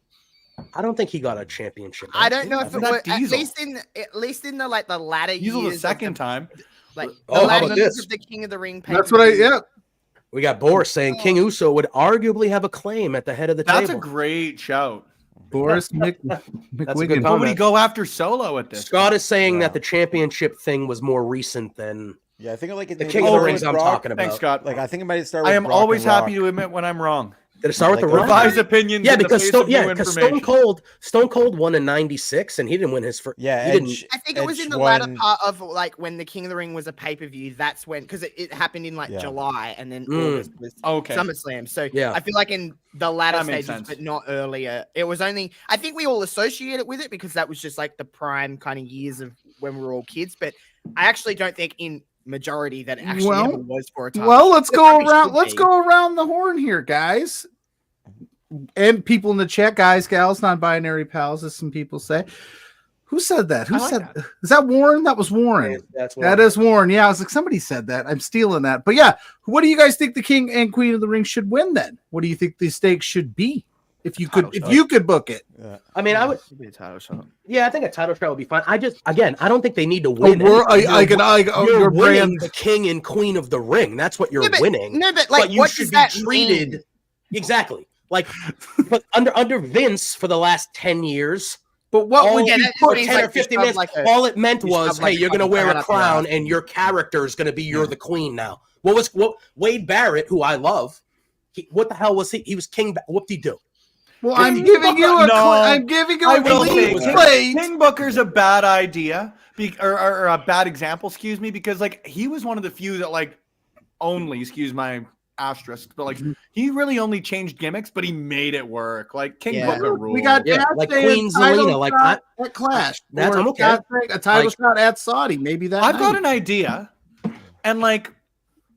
I don't think he got a championship. I don't know if it was at least in the like the latter Diesel years. The second time. Like how about this? Of the King of the Ring. That's what We got Boris saying King Uso would arguably have a claim at the head of the table. That's a great shout. Boris McWiggin. But would he go after Solo at this? Scott is saying that the championship thing was more recent than. Yeah, I think like the King of the Rings I'm talking about. Thanks, Scott. Like I think it might start. With I am always happy to admit when I'm wrong. Did it start with the Rock? Revised opinions. Yeah, because Stone Cold won in '96, and he didn't win his first. Yeah, I think it was in the latter part of like when the King of the Ring was a pay-per-view. That's when, because it happened in like July, and then August was SummerSlam. So I feel like in the latter stages, but not earlier. It was only, I think we all associate it with it because that was just like the prime kind of years of when we were all kids. But I actually don't think in majority that it actually ever was for a time. Well, let's go around. Let's go around the horn here, guys, and people in the chat, guys, gals, non-binary pals, as some people say. Who said that? Who said that? Is that Warren? That was Warren. That is Warren. Yeah, I was like, somebody said that. I'm stealing that. But yeah, what do you guys think the King and Queen of the Ring should win then? What do you think the stakes should be? If you could book it. I mean, I would be a title shot. Yeah, I think a title shot would be fine. I don't think they need to win. You're winning the King and Queen of the Ring. That's what you're winning. No, but like, you should be treated exactly like. But under Vince for the last 10 years. But what would you put 10 or 15 minutes? All it meant was, hey, you're going to wear a crown, and your character is going to be you're the queen now. What Wade Barrett, who I love? What the hell was he? He was king. What did he do? Well, I'm giving you a clean slate. King Booker's a bad idea, or a bad example, excuse me, because like he was one of the few that like only, excuse my asterisk, but like he really only changed gimmicks, but he made it work. Like King Booker rules. We got like Queen Zelina, like that at Clash. That's I'm okay. A title shot at Saudi, maybe that. I've got an idea, and like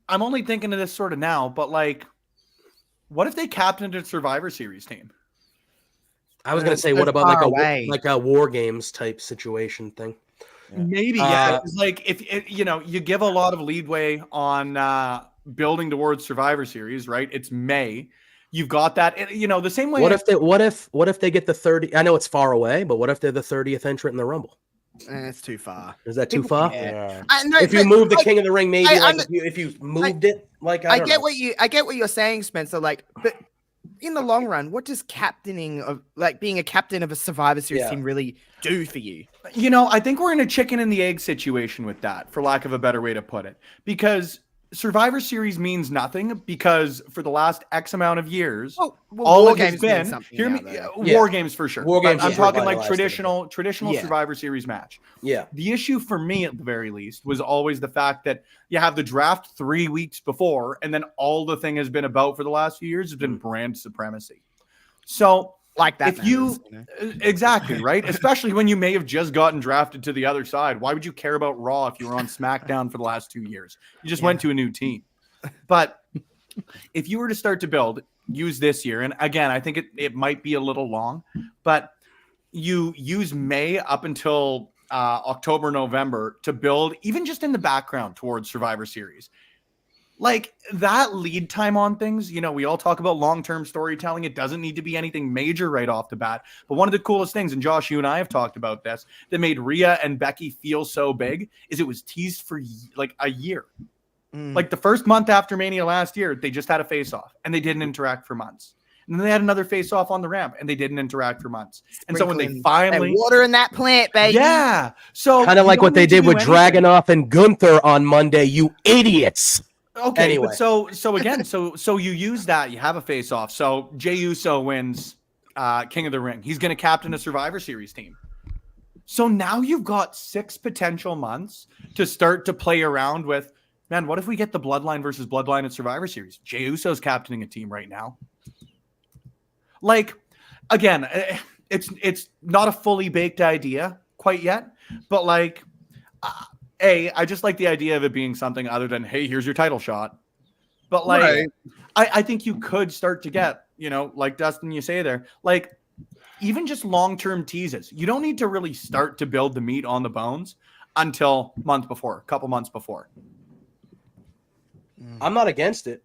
I'm only thinking of this sort of now, but like, what if they captained a Survivor Series team? I was gonna say, what about like a War Games type situation thing? Maybe, yeah. Like if you give a lot of leadway on building towards Survivor Series, right? It's May. You've got that, the same way. What if they get the 30? I know it's far away, but what if they're the 30th entrant in the Rumble? It's too far. Is that too far? Yeah. If you move the King of the Ring, maybe if you moved it, like I get what you're saying, Spencer. Like, but in the long run, what does being a captain of a Survivor Series team really do for you? I think we're in a chicken and the egg situation with that, for lack of a better way to put it, because Survivor Series means nothing because for the last X amount of years, all it has been War Games for sure. War Games, I'm talking like traditional Survivor Series match. Yeah. The issue for me, at the very least, was always the fact that you have the draft 3 weeks before, and then all the thing has been about for the last few years has been brand supremacy. So, like that, exactly right. Especially when you may have just gotten drafted to the other side. Why would you care about Raw if you were on SmackDown for the last 2 years? You just went to a new team. But if you were to start to build, use this year, and again, I think it might be a little long, but you use May up until October, November to build, even just in the background towards Survivor Series. Like that lead time on things, we all talk about long-term storytelling. It doesn't need to be anything major right off the bat. But one of the coolest things, and Josh, you and I have talked about this, that made Rhea and Becky feel so big is it was teased for like a year. Like the first month after Mania last year, they just had a face-off and they didn't interact for months. And then they had another face-off on the ramp, and they didn't interact for months. And so when they finally water in that plant, baby. Yeah. So kind of like what they did with Dragunov and Gunther on Monday, you idiots. Okay, anyway. But so again, so you use that, you have a face-off. So Jey Uso wins King of the Ring. He's going to captain a Survivor Series team. So now you've got 6 potential months to start to play around with, man, what if we get the Bloodline versus Bloodline at Survivor Series? Jey Uso's captaining a team right now. Like, again, it's not a fully baked idea quite yet, but like, I just like the idea of it being something other than, hey, here's your title shot. But like, right. I think you could start to get, like Dustin, you say there, like even just long-term teases. You don't need to really start to build the meat on the bones until a couple months before. I'm not against it.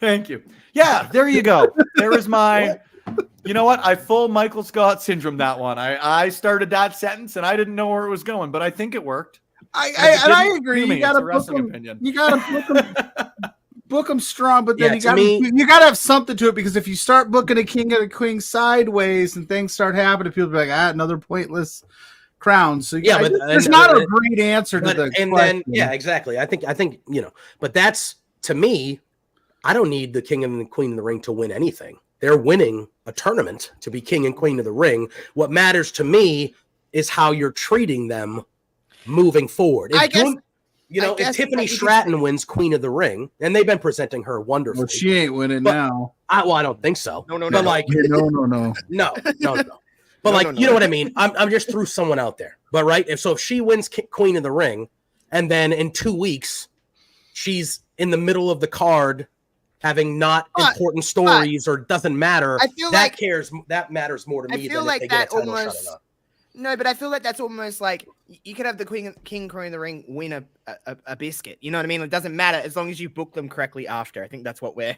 Thank you. Yeah, there you go. There is my, you know what? I full Michael Scott syndrome that one. I started that sentence and I didn't know where it was going, but I think it worked. I agree. You got to book them. You got to book them strong, but then you got to have something to it, because if you start booking a king and a queen sideways and things start happening, people be like, another pointless crown. So yeah, but there's not a great answer to the and question. then yeah, exactly. I think but that's, to me, I don't need the king and the queen of the ring to win anything. They're winning a tournament to be king and queen of the ring. What matters to me is how you're treating them moving forward. If Tiffany Stratton wins queen of the ring, and they've been presenting her wonderfully. Well, she ain't winning now. I don't think so. No. But like, no. But you know what I mean? I'm just threw someone out there. But right, if she wins queen of the ring, and then in 2 weeks, she's in the middle of the card having not important stories or doesn't matter. I feel that matters more to me than like if they that get a title almost shot or not. No, but I feel like that's almost like you could have the king queen of the ring win a biscuit. You know what I mean? It doesn't matter as long as you book them correctly after. I think that's what we're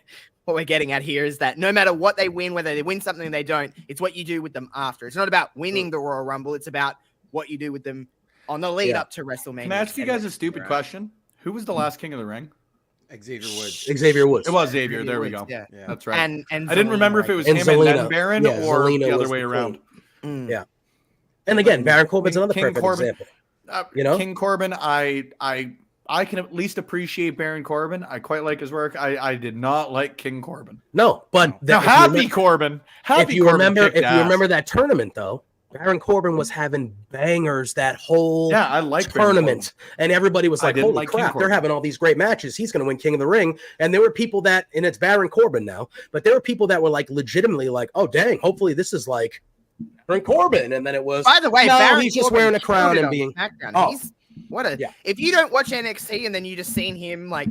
getting at here, is that no matter what they win, whether they win something or they don't, it's what you do with them after. It's not about winning the Royal Rumble. It's about what you do with them on the lead up to WrestleMania. Can I ask you guys a stupid question? Who was the last king of the ring? Xavier Woods. It was Xavier. There we go. Yeah, that's right. And I didn't remember if it was him Zelina. and then Baron or Zelina the other was way the around. Yeah. And again, Baron Corbin's another King perfect Corbin, example. King Corbin, I can at least appreciate Baron Corbin. I quite like his work. I did not like King Corbin. No, but Corbin. If you remember that tournament, though, Baron Corbin was having bangers that whole tournament, and everybody was like, "Holy crap! They're having all these great matches. He's going to win King of the Ring." And there were people and it's Baron Corbin now, but there were people that were like legitimately like, "Oh dang! Hopefully this is like Baron Corbin." And then it was. By the way, no, he's just wearing a crown and being. If you don't watch NXT and then you just seen him like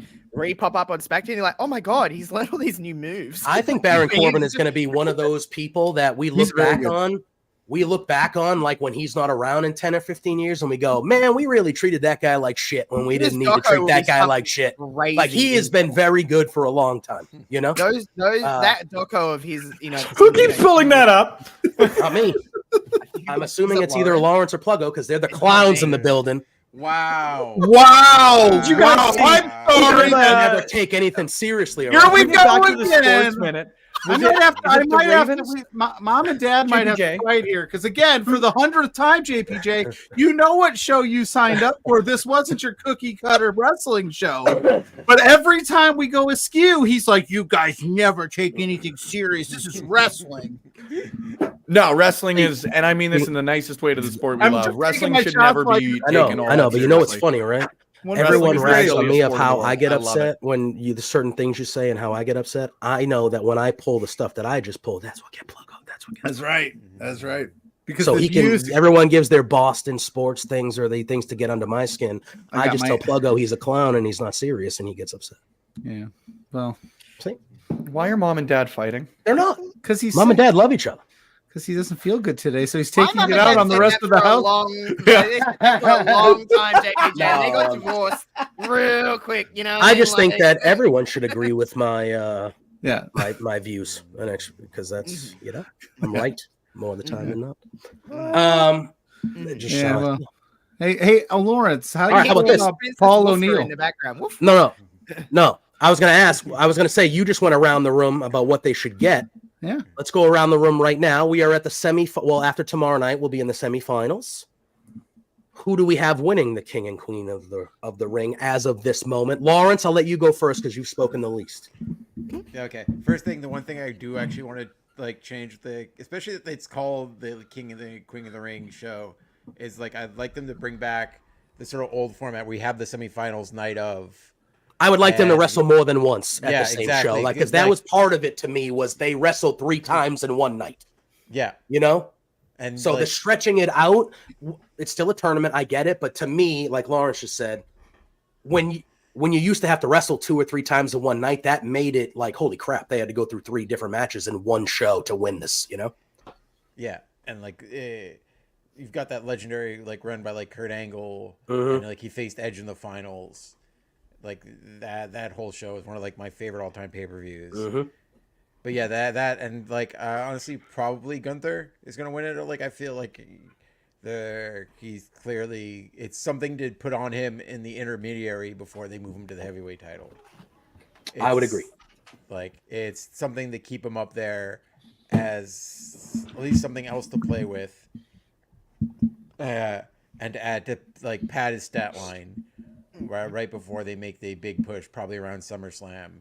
pop up on SmackDown, you're like, oh my god, he's learned all these new moves. I think Baron Corbin is going to be one of those people that we look back on. We look back on like when he's not around in 10 or 15 years and we go, man, we really treated that guy like shit when we didn't need to treat that guy like shit. Crazy. Like he has been very good for a long time, that doco of his, who keeps pulling that up? Not me. I'm assuming it's either Lawrence or Pluggo because they're the clowns in the building. Wow. You guys, I'm sorry. Never take anything seriously. Here we go to the sports minute. I might have to. Mom and Dad might have to fight here because, again, for the 100th time, JPJ, you know what show you signed up for. This wasn't your cookie cutter wrestling show. But every time we go askew, he's like, "You guys never take anything serious. This is wrestling." No, wrestling is, and I mean this in the nicest way to the sport we love. Wrestling should never be taken all. I know, but you know what's funny, right? Everyone rags on me of how I get upset when the certain things you say and how I get upset. I know that when I pull the stuff that I just pulled, that's what get Pluggo. That's right. That's right. Because so everyone gives their Boston sports things or the things to get under my skin. I just tell Pluggo he's a clown and he's not serious and he gets upset. Yeah. Well, see, why are Mom and Dad fighting? They're not, because Mom and Dad love each other. Because he doesn't feel good today, so he's taking it out on the rest of the house. For a long time, JPJ. They got divorced real quick. I just think that everyone should agree with my my views, and because that's I'm right more of the time than not. Hey, Lawrence, how about this? Paul O'Neill in the background? No. I was going to say, you just went around the room about what they should get. Yeah. Let's go around the room right now. We are at the well, after tomorrow night, we'll be in the semifinals. Who do we have winning the king and queen of the ring as of this moment? Lawrence, I'll let you go first because you've spoken the least. Yeah, okay. First thing, the one thing I do actually want to like change especially that it's called the King and the Queen of the Ring show, is like I'd like them to bring back the sort of old format where we have the semifinals night of. I would like them to wrestle more than once at the same exactly. show. Like, because that was part of it to me, was they wrestled 3 times in one night. Yeah. You know? And so the stretching it out, it's still a tournament. I get it. But to me, like Lawrence just said, when you used to have to wrestle 2 or 3 times in one night, that made it like, holy crap, they had to go through 3 different matches in one show to win this, you know? Yeah. And like, you've got that legendary like run by like Kurt Angle, Mm-hmm. and like he faced Edge in the finals. Like that whole show is one of like my favorite all-time pay-per-views. Mm-hmm. But yeah, that and like honestly, probably Gunther is gonna win it. Or like I feel like he's clearly, it's something to put on him in the intermediary before they move him to the heavyweight title. I would agree. Like it's something to keep him up there as at least something else to play with, and to add to like pad his stat line right before they make the big push, probably around SummerSlam,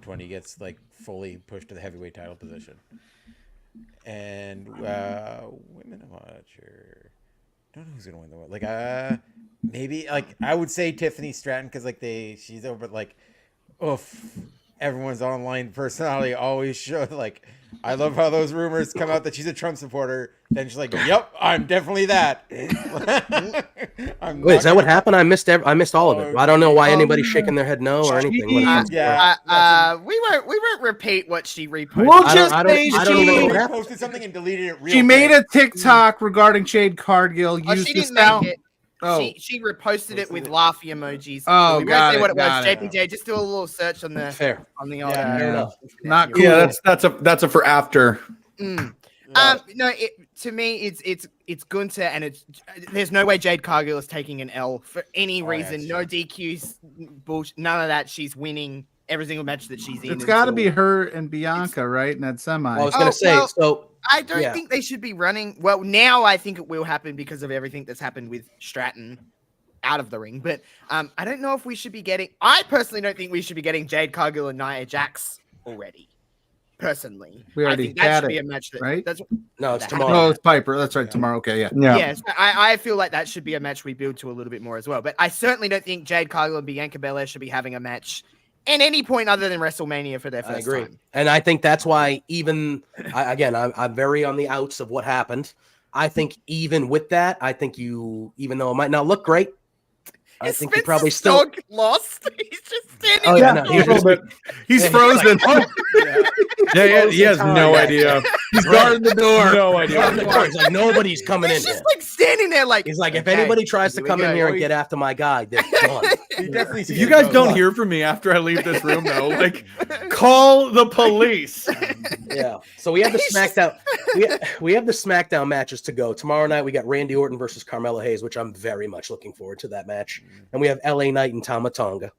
when he gets like fully pushed to the heavyweight title position. And women, I'm not sure. Don't know who's gonna win the world. Like maybe like I would say Tiffany Stratton, because like she's over, but like everyone's online personality always showed like, I love how those rumors come out that she's a Trump supporter. Then she's like, "Yep, I'm definitely that." Wait, is that what happened? I missed all of it. I don't know why anybody's shaking their head no or anything. We won't repeat what she reposted. We'll just say I don't even know what She happened. posted something and deleted it. She made a TikTok regarding Jade Cargill. Oh, Used she the didn't sound. make it. Oh. She reposted it with laughy emojis. Oh, we got won't say it, what it was. got it. JPJ, just do a little search on the Fair. on the old. Fair enough. Not cool. Yeah, that's a for after. No, to me, it's Gunther, and there's no way Jade Cargill is taking an L for any reason. that's No DQs, bullshit, none of that. She's winning every single match that she's in. It's got to be her and Bianca, right? In that semi. Well, I was going to say, so I don't think they should be running. Well, now I think it will happen because of everything that's happened with Stratton out of the ring. But I don't know if we should be getting. I personally don't think we should be getting Jade Cargill and Nia Jax already. Personally, We already I think that had should be it, a match that, right? no, it's that- tomorrow. Oh, it's Piper. That's right. Tomorrow. Okay, yeah. Yes, I feel like that should be a match we build to a little bit more as well. But I certainly don't think Jade Cargill and Bianca Belair should be having a match at any point other than WrestleMania for their first I agree. time. And I think that's why I'm very on the outs of what happened. I think even with that, I think even though it might not look great, I think you probably still lost. He's just standing. Oh yeah, no, He's frozen. He has no idea. He's guarding the door. No idea. He's like, nobody's coming in He's here. just like standing there, like He's like, if okay, anybody tries to here we come in go. here and get after my guy, they're done. He definitely If you guys don't hear from me after I leave this room, though, like, call the police. Yeah. So we have the SmackDown. We have the SmackDown matches to go tomorrow night. We got Randy Orton versus Carmella Hayes, which I'm very much looking forward to that match. And we have LA Knight and Tama Tonga.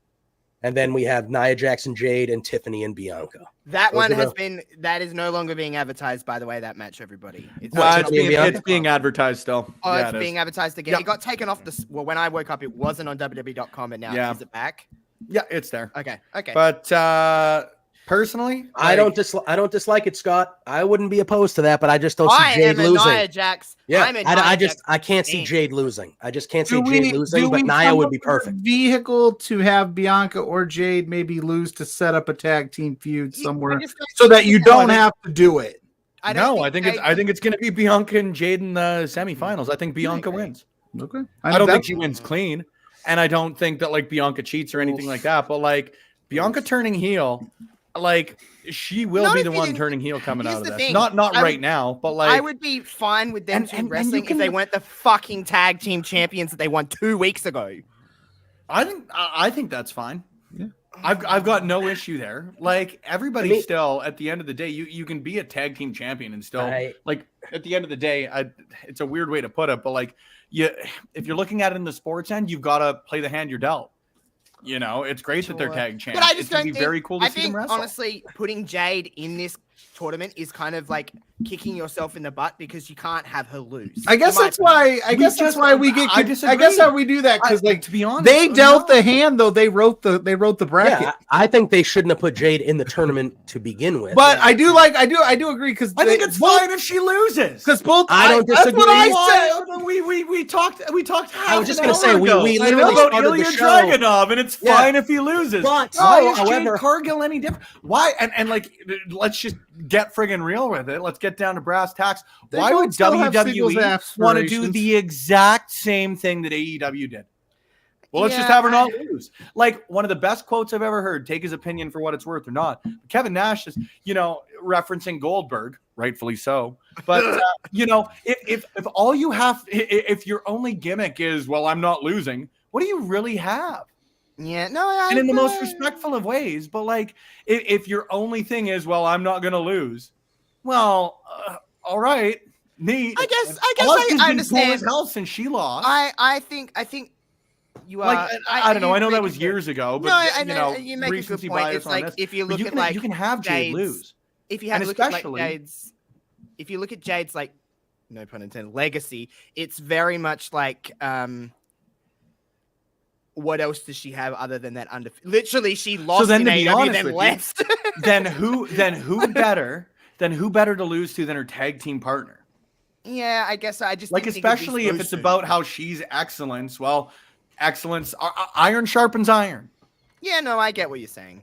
And then we have Nia Jackson, Jade, and Tiffany and Bianca. That Those one are has been. That is no longer being advertised. By the way, that match, everybody. It's It's being advertised still. Oh, Yeah, it's it being is. advertised again. It got taken off the. Well, when I woke up, it wasn't on WWE.com, and now is it back? Yeah, it's there. Okay. But personally, I don't dislike it, Scott. I wouldn't be opposed to that, but I just don't see Jade losing. Nia Jax. Yeah, I'm a Nia Jax I can't see fan. Jade losing. I just can't see Do Jade we losing, but Nia come would up be with a perfect. Vehicle to have Bianca or Jade maybe lose to set up a tag team feud somewhere, I just don't so that think you that- don't have to do it. I don't I think it's going to be Bianca and Jade in the semifinals. I think Bianca wins. Okay, I don't think she wins clean, and I don't think that like Bianca cheats or anything like that. But like Bianca turning heel, like she will Not be if the you one didn't- turning heel coming here's out of the this. thing. Not I right would- now, but like I would be fine with them And- two and you wrestling can- if they weren't the fucking tag team champions that they won 2 weeks ago. I think that's fine. Yeah. I've got no issue there. Like everybody still at the end of the day, you can be a tag team champion and still like at the end of the day, it's a weird way to put it, but like if you're looking at it in the sports end, you've got to play the hand you're dealt. You know, it's great that they're tag champs. But I just it's gonna don't be think, very cool to I see think them wrestle. honestly, putting Jade in this tournament is kind of like kicking yourself in the butt because you can't have her lose. I guess that's why. I guess that's why we get. I guess how we do that because, like, to be honest, they dealt the hand though. They wrote the bracket. Yeah, I think they shouldn't have put Jade in the tournament to begin with. But I do agree because I think it's fine if she loses. Because both I don't That's disagree. what I said. We talked. I was just going to say we literally about started Ilya the show. Dragunov, and it's fine if he loses. But why is however, Jade Cargill any different? Why? And like, let's just get friggin' real with it. Let's get down to brass tacks. They Why both would still have singles WWE want to do aspirations. the exact same thing that AEW did? Well, let's just have her not lose. Like, one of the best quotes I've ever heard, take his opinion for what it's worth or not. Kevin Nash is, referencing Goldberg, rightfully so. But, if all you have, if your only gimmick is, well, I'm not losing, what do you really have? Yeah, no, and in the most respectful of ways. But, like, if your only thing is, well, I'm not going to lose, well, all right, neat. I guess Austin's I been understand. cool as hell since she lost. I think you are. Like, I don't know. I know that was years ago, but you make a good recency point. bias It's on like this. if you look But at like you can have Jade lose. If you have And look at like especially- Jade's, if you look at Jade's like, no pun intended, legacy, it's very much like what else does she have other than that literally she lost then, in to be AEW, honest then with you, left. then who better to lose to than her tag team partner? Yeah, I guess I just Like, didn't think it'd be especially so if it's soon. about how she's excellence. Well, excellence, iron sharpens iron. Yeah, no, I get what you're saying.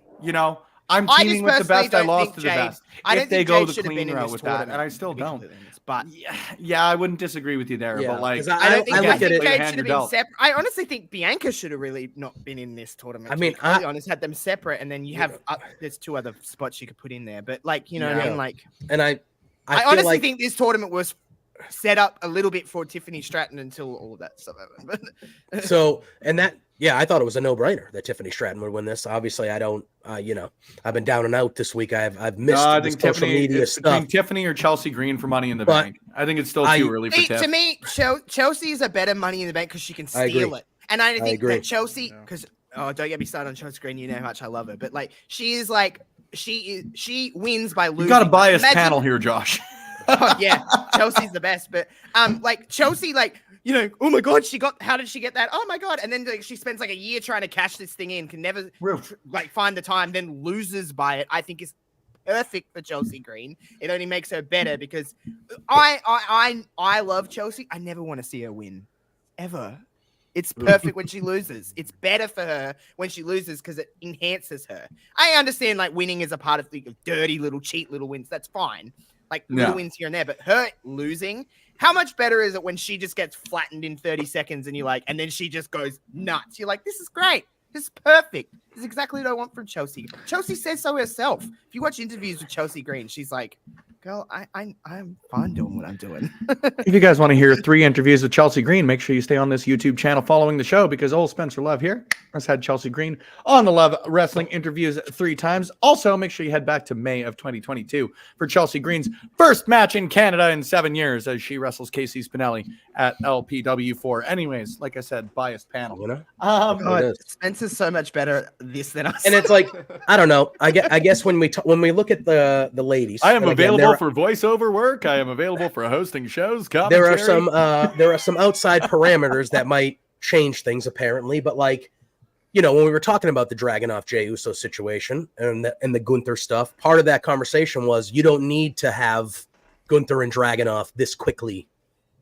I'm I teaming just with the best. I personally don't lost think to the Jade- best. I don't If they think go Jade the should have been clean in route this with that, and I tournament, still to be don't. completely honest. But Yeah, I wouldn't disagree with you there. Yeah, But like, 'cause I don't think, I I look at think it. Jade hand should have your been belt. separate. I honestly think Bianca should have really not been in this tournament. I to mean, be completely honest, had them separate, and then you have there's two other spots you could put in there. But like, you know what I mean? Like, And I I feel honestly like think this tournament was set up a little bit for Tiffany Stratton until all of that stuff happened. But so, and that, yeah, I thought it was a no-brainer that Tiffany Stratton would win this. Obviously, I don't, I've been down and out this week. I've missed I the think social media it's between stuff. Tiffany or Chelsea Green for Money in the But Bank. I think it's still too early for See, Tiff. to me, Chelsea is a better Money in the Bank because she can I agree. steal it. And I think agree. that Chelsea, because don't get me started on Chelsea Green. You know how much I love her, but like she wins by losing. You got a biased Imagine- panel here, Josh. Oh, yeah, Chelsea's the best, but like Chelsea, like oh my god, how did she get that? Oh my god, and then like she spends like a year trying to cash this thing in, can never like find the time, then loses by it. I think is perfect for Chelsea Green. It only makes her better because I love Chelsea. I never want to see her win, ever. It's perfect when she loses. It's better for her when she loses because it enhances her. I understand like winning is a part of the dirty little cheat little wins. That's fine. Like little wins here and there, but her losing, how much better is it when she just gets flattened in 30 seconds and you're like, and then she just goes nuts. You're like, this is great. This is perfect. This is exactly what I want from Chelsea. Chelsea says so herself. If you watch interviews with Chelsea Green, she's like, girl, I'm fine doing what I'm doing. If you guys want to hear 3 interviews with Chelsea Green, make sure you stay on this YouTube channel following the show because old Spencer Love here has had Chelsea Green on the Love Wrestling interviews 3 times. Also, make sure you head back to May of 2022 for Chelsea Green's first match in Canada in 7 years as she wrestles Casey Spinelli at LPW4. Anyways, like I said, biased panel. God, Spencer's so much better at this than us. And it's like, I don't know. I guess when we look at the ladies, I am and again, available for voiceover work. I am available for hosting shows. there are Commentary. some outside parameters that might change things apparently, but like, when we were talking about the Dragunov Jey Uso situation and the Gunther stuff, part of that conversation was you don't need to have Gunther and Dragunov this quickly.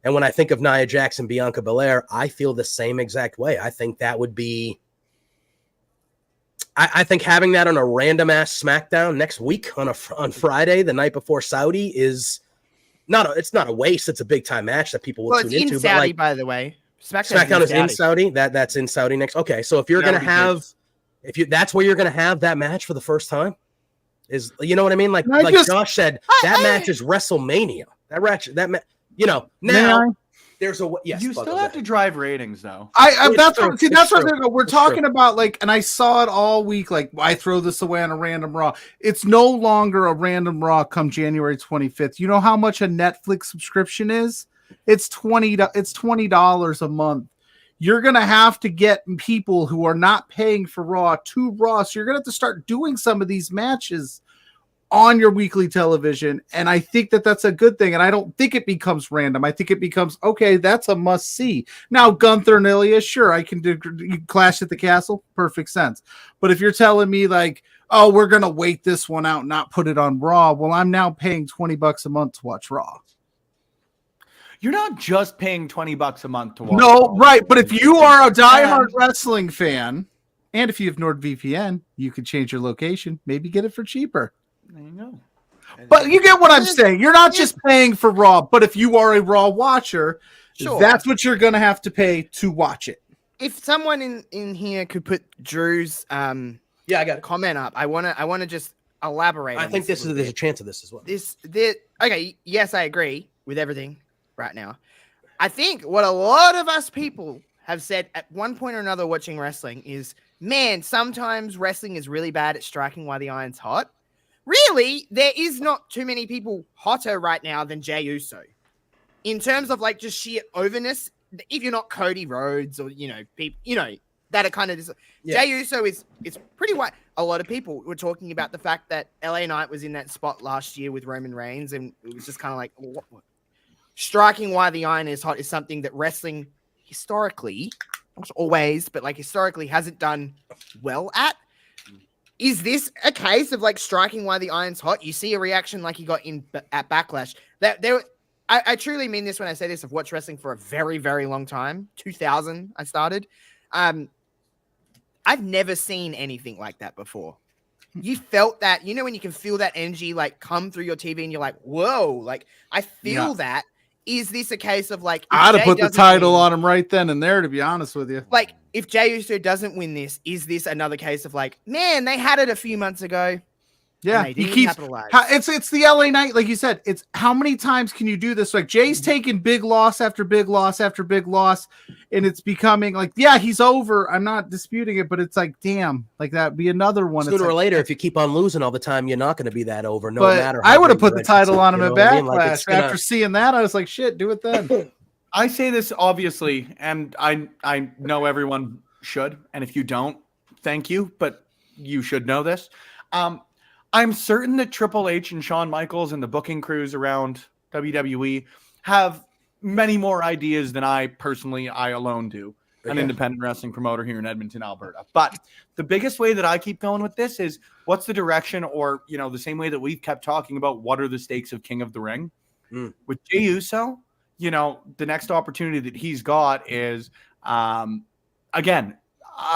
And when I think of Nia Jax and Bianca Belair, I feel the same exact way. I think that would be, I think having that on a random ass SmackDown next week on Friday, the night before Saudi, is it's not a waste. It's a big time match that people will tune it's into. in Saudi, but like, by the way. SmackDown is in Saudi. That's in Saudi next. Okay, so if you're gonna have, that's where you're gonna have that match for the first time, is you know what I mean? Like Josh said, that match is WrestleMania. Now there's a yes. You still have to drive ratings though. That's what we're talking about. Like, and I saw it all week. Like, I throw this away on a random Raw. It's no longer a random Raw come January 25th. You know how much a Netflix subscription is? It's $20 a month. you're going to have to get people who are not paying for Raw to Raw. So you're going to have to start doing some of these matches on your weekly television. And I think that that's a good thing. And I don't think it becomes random. I think it becomes, okay, that's a must see. Now, Gunther and Ilya, sure, I can do Clash at the Castle. Perfect sense. But if you're telling me like, oh, we're going to wait this one out and not put it on Raw. Well, I'm now paying $20 a month to watch Raw. You're not just paying $20 a month to watch. No, Raw. Right. But if you are a diehard wrestling fan, and if you have NordVPN, you can change your location, maybe get it for cheaper. There you go. But you get what I'm saying. You're not just paying for Raw, but if you are a Raw watcher, that's what you're going to have to pay to watch it. If someone in here could put Drew's I got a comment up. I want to just elaborate. I think there's a chance of this as well. Okay, yes, I agree with everything right now. I think what a lot of us people have said at one point or another watching wrestling is, man, sometimes wrestling is really bad at striking while the iron's hot. Really, there is not too many people hotter right now than Jey Uso. In terms of like just sheer overness, if you're not Cody Rhodes or, people, that are kind of Jey Uso is pretty white. A lot of people were talking about the fact that LA Knight was in that spot last year with Roman Reigns, and it was just kind of like, what? Striking while the iron is hot is something that wrestling historically, not always, but like historically hasn't done well at. Is this a case of like striking while the iron's hot? You see a reaction like you got at Backlash. I truly mean this when I say this. I've watched wrestling for a very, very long time. 2000, I started. I've never seen anything like that before. You felt that, when you can feel that energy like come through your TV and you're like, whoa, like I feel that. Is this a case of like, I'd have put the title on him right then and there, to be honest with you. Like, if Jey Uso doesn't win this, is this another case of like, man, they had it a few months ago? Yeah, he keeps it's the LA Knight, like you said. It's how many times can you do this? Like Jay's taking big loss after big loss after big loss, and it's becoming like, yeah, he's over. I'm not disputing it, but it's like, damn, like that'd be another one. Sooner or later, if you keep on losing all the time, you're not going to be that over. No matter. I would have put the title on him at Backlash. After seeing that, I was like, shit, do it then. I say this obviously, and I know everyone should, and if you don't, thank you, but you should know this. I'm certain that Triple H and Shawn Michaels and the booking crews around WWE have many more ideas than I alone do, an independent wrestling promoter here in Edmonton, Alberta. But the biggest way that I keep going with this is what's the direction, or, the same way that we've kept talking about what are the stakes of King of the Ring. With Jey Uso, the next opportunity that he's got is, again,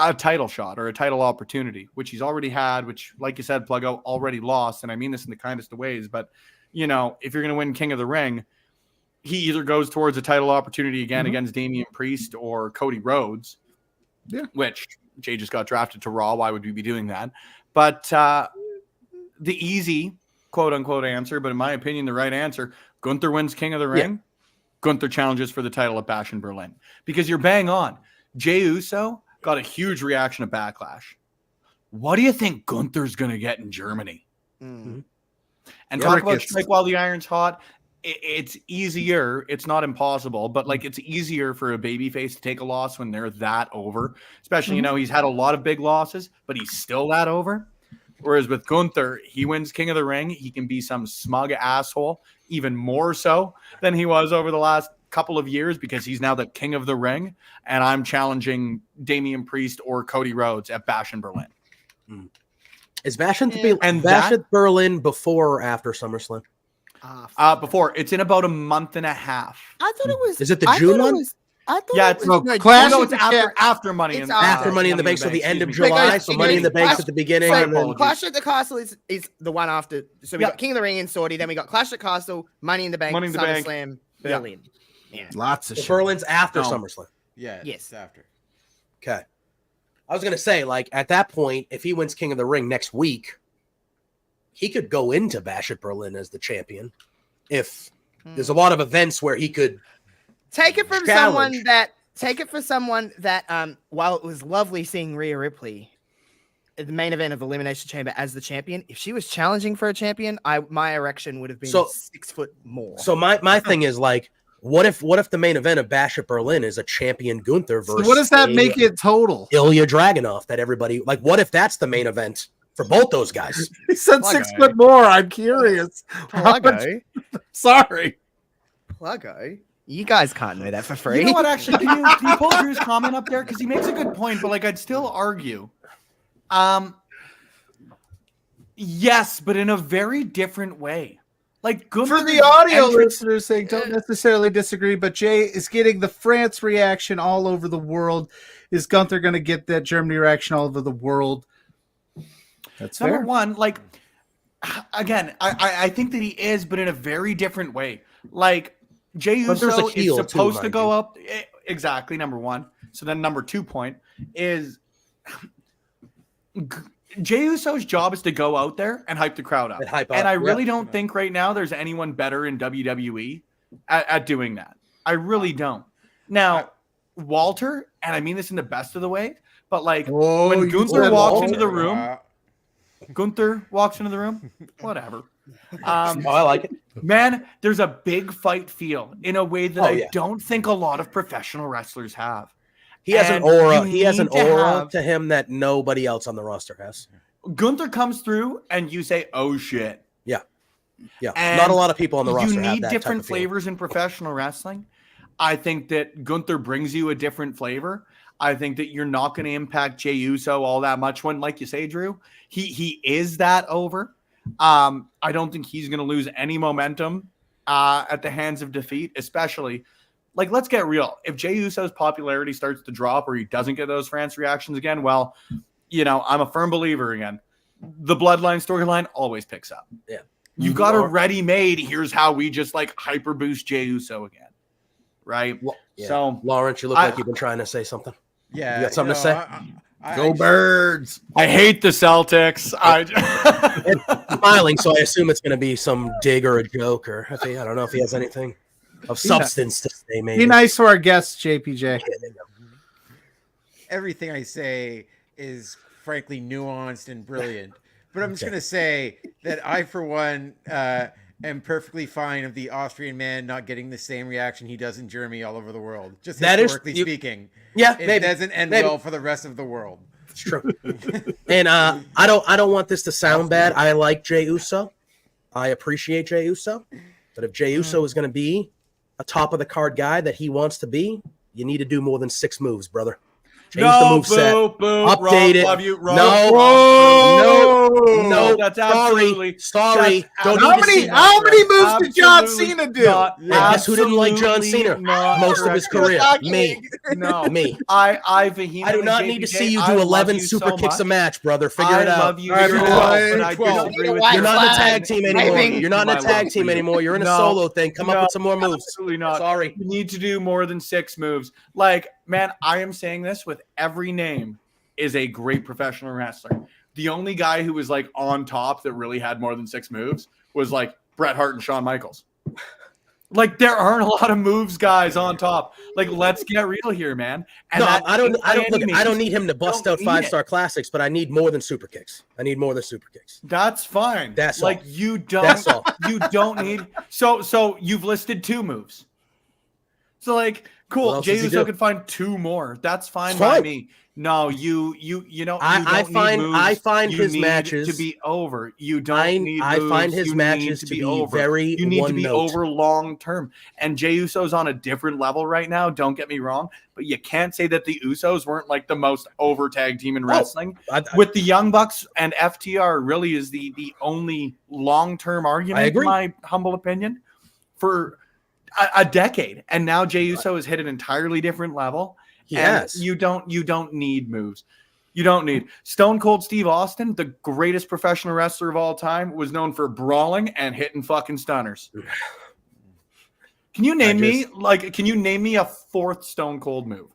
a title shot or a title opportunity, which he's already had, which, like you said, PLUGGO already lost. And I mean this in the kindest of ways, but if you're going to win King of the Ring, he either goes towards a title opportunity again against Damian Priest or Cody Rhodes, which Jay just got drafted to Raw. Why would we be doing that? But the easy quote unquote answer, but in my opinion, the right answer, Gunther wins King of the Ring. Gunther challenges for the title at Bash in Berlin, because you're bang on. Jey Uso got a huge reaction at Backlash. What do you think Gunther's going to get in Germany? And talk about strike while the iron's hot. It's easier. It's not impossible, but like it's easier for a babyface to take a loss when they're that over. Especially, he's had a lot of big losses, but he's still that over. Whereas with Gunther, he wins King of the Ring. He can be some smug asshole, even more so than he was over the last couple of years, because he's now the King of the Ring, and I'm challenging Damian Priest or Cody Rhodes at Bash in Berlin. Is Bash in Berlin before or after SummerSlam? Before. It's in about a month and a half. I thought it was. Is it the June one? It's after Money in the Bank. After Money in the Bank, so the end of July. So Money in the Bank's at the beginning. Clash at the Castle is the one after. So we got King of the Ring and Saudi, then we got Clash at Castle, Money in the Bank, SummerSlam, Berlin. Yeah. Lots of shit. Berlin's after SummerSlam. Yeah. Yes. It's after. Okay. I was going to say, like, at that point, if he wins King of the Ring next week, he could go into Bash at Berlin as the champion. If there's a lot of events where he could take it from someone that, while it was lovely seeing Rhea Ripley at the main event of Elimination Chamber as the champion, if she was challenging for a champion, my erection would have been 6 foot more. So my thing is, like, What if the main event of Bash at Berlin is a champion Gunther versus So what does that make it total? Ilya Dragunov? That everybody like. What if that's the main event for both those guys? He said 6 foot more. I'm curious. PLUGGO. Sorry. PLUGGO. You guys can't know that for free. You know what? Actually, can you pull Drew's comment up there because he makes a good point, but like I'd still argue. Yes, but in a very different way. Like for the audio listeners saying don't necessarily disagree, but Jay is getting the France reaction all over the world. Is Gunther going to get that Germany reaction all over the world? That's number fair. one. Like again, I think that he is, but in a very different way. Like Jey Uso is supposed to go up exactly. Number one. So then number 2 point is Jey Uso's job is to go out there and hype the crowd up. And I really don't think right now there's anyone better in WWE at doing that. I really don't. Now, Walter, and I mean this in the best of the way, but like when Gunther walks into the room, whatever. I like it. Man, there's a big fight feel in a way that I don't think a lot of professional wrestlers have. He has an aura. He has an aura to him that nobody else on the roster has. Gunther comes through and you say, "Oh shit." Yeah. And not a lot of people on the roster you have need that different type of feel. flavors in professional wrestling. I think that Gunther brings you a different flavor. I think that you're not going to impact Jey Uso all that much when, like you say, Drew, he is that over. I don't think he's going to lose any momentum at the hands of defeat, especially. Like, let's get real. If Jey Uso's popularity starts to drop or he doesn't get those France reactions again, well, you know, I'm a firm believer again. The Bloodline storyline always picks up. Yeah. You've got a ready-made, here's how we just, like, hyper boost Jey Uso again. Right? Well, yeah. So, Lawrence, you look like you've been trying to say something. Yeah. You got something to say? Go Birds. I hate the Celtics. I'm smiling, so I assume it's going to be some dig or a joke, or I don't know if he has anything of substance to say. Maybe be nice to our guests, JPJ. Everything I say is frankly nuanced and brilliant, but I'm just going to say that I, for one, am perfectly fine of the Austrian man not getting the same reaction he does in Germany all over the world. Just historically speaking, it doesn't end well for the rest of the world. It's true. And I don't want this to sound bad. I like Jey Uso. I appreciate Jey Uso. But if Jey Uso is going to be a top of the card guy that he wants to be, you need to do more than 6 moves, brother. Change the moveset. Update it. Love you, Rob. No. That's absolutely sorry. How many moves did John Cena do? Guess who didn't like John Cena most of his career? Me. Me. I do not need to see you do 11 super kicks a match, brother. Figure it out. I love you. You're not in a tag team anymore. You're not in a tag team anymore. You're in a solo thing. Come up with some more moves. Absolutely not. Sorry. You need to do more than 6 moves. Like, man, I am saying this with every name is a great professional wrestler. The only guy who was like on top that really had more than 6 moves was like Bret Hart and Shawn Michaels. Like, there aren't a lot of moves guys on top. Like, let's get real here, man. And I don't need him to bust out 5-star classics, but I need more than super kicks. I need more than super kicks. That's fine. That's like all. You don't. That's all. You don't need. So you've listed 2 moves. So like, cool. Jey Uso could find 2 more. That's fine by me. No, you know. I find his matches to be over. You don't need. I find his matches to be over. Very. You need to be over long term. And Jey Uso's on a different level right now. Don't get me wrong, but you can't say that the Usos weren't like the most over tag team in wrestling. With the Young Bucks and FTR, really is the only long term argument, in my humble opinion, for a decade. And now Jey Uso has hit an entirely different level. Yes. You don't need moves. You don't need. Stone Cold Steve Austin, the greatest professional wrestler of all time, was known for brawling and hitting fucking stunners. Can you name me a 4th Stone Cold move?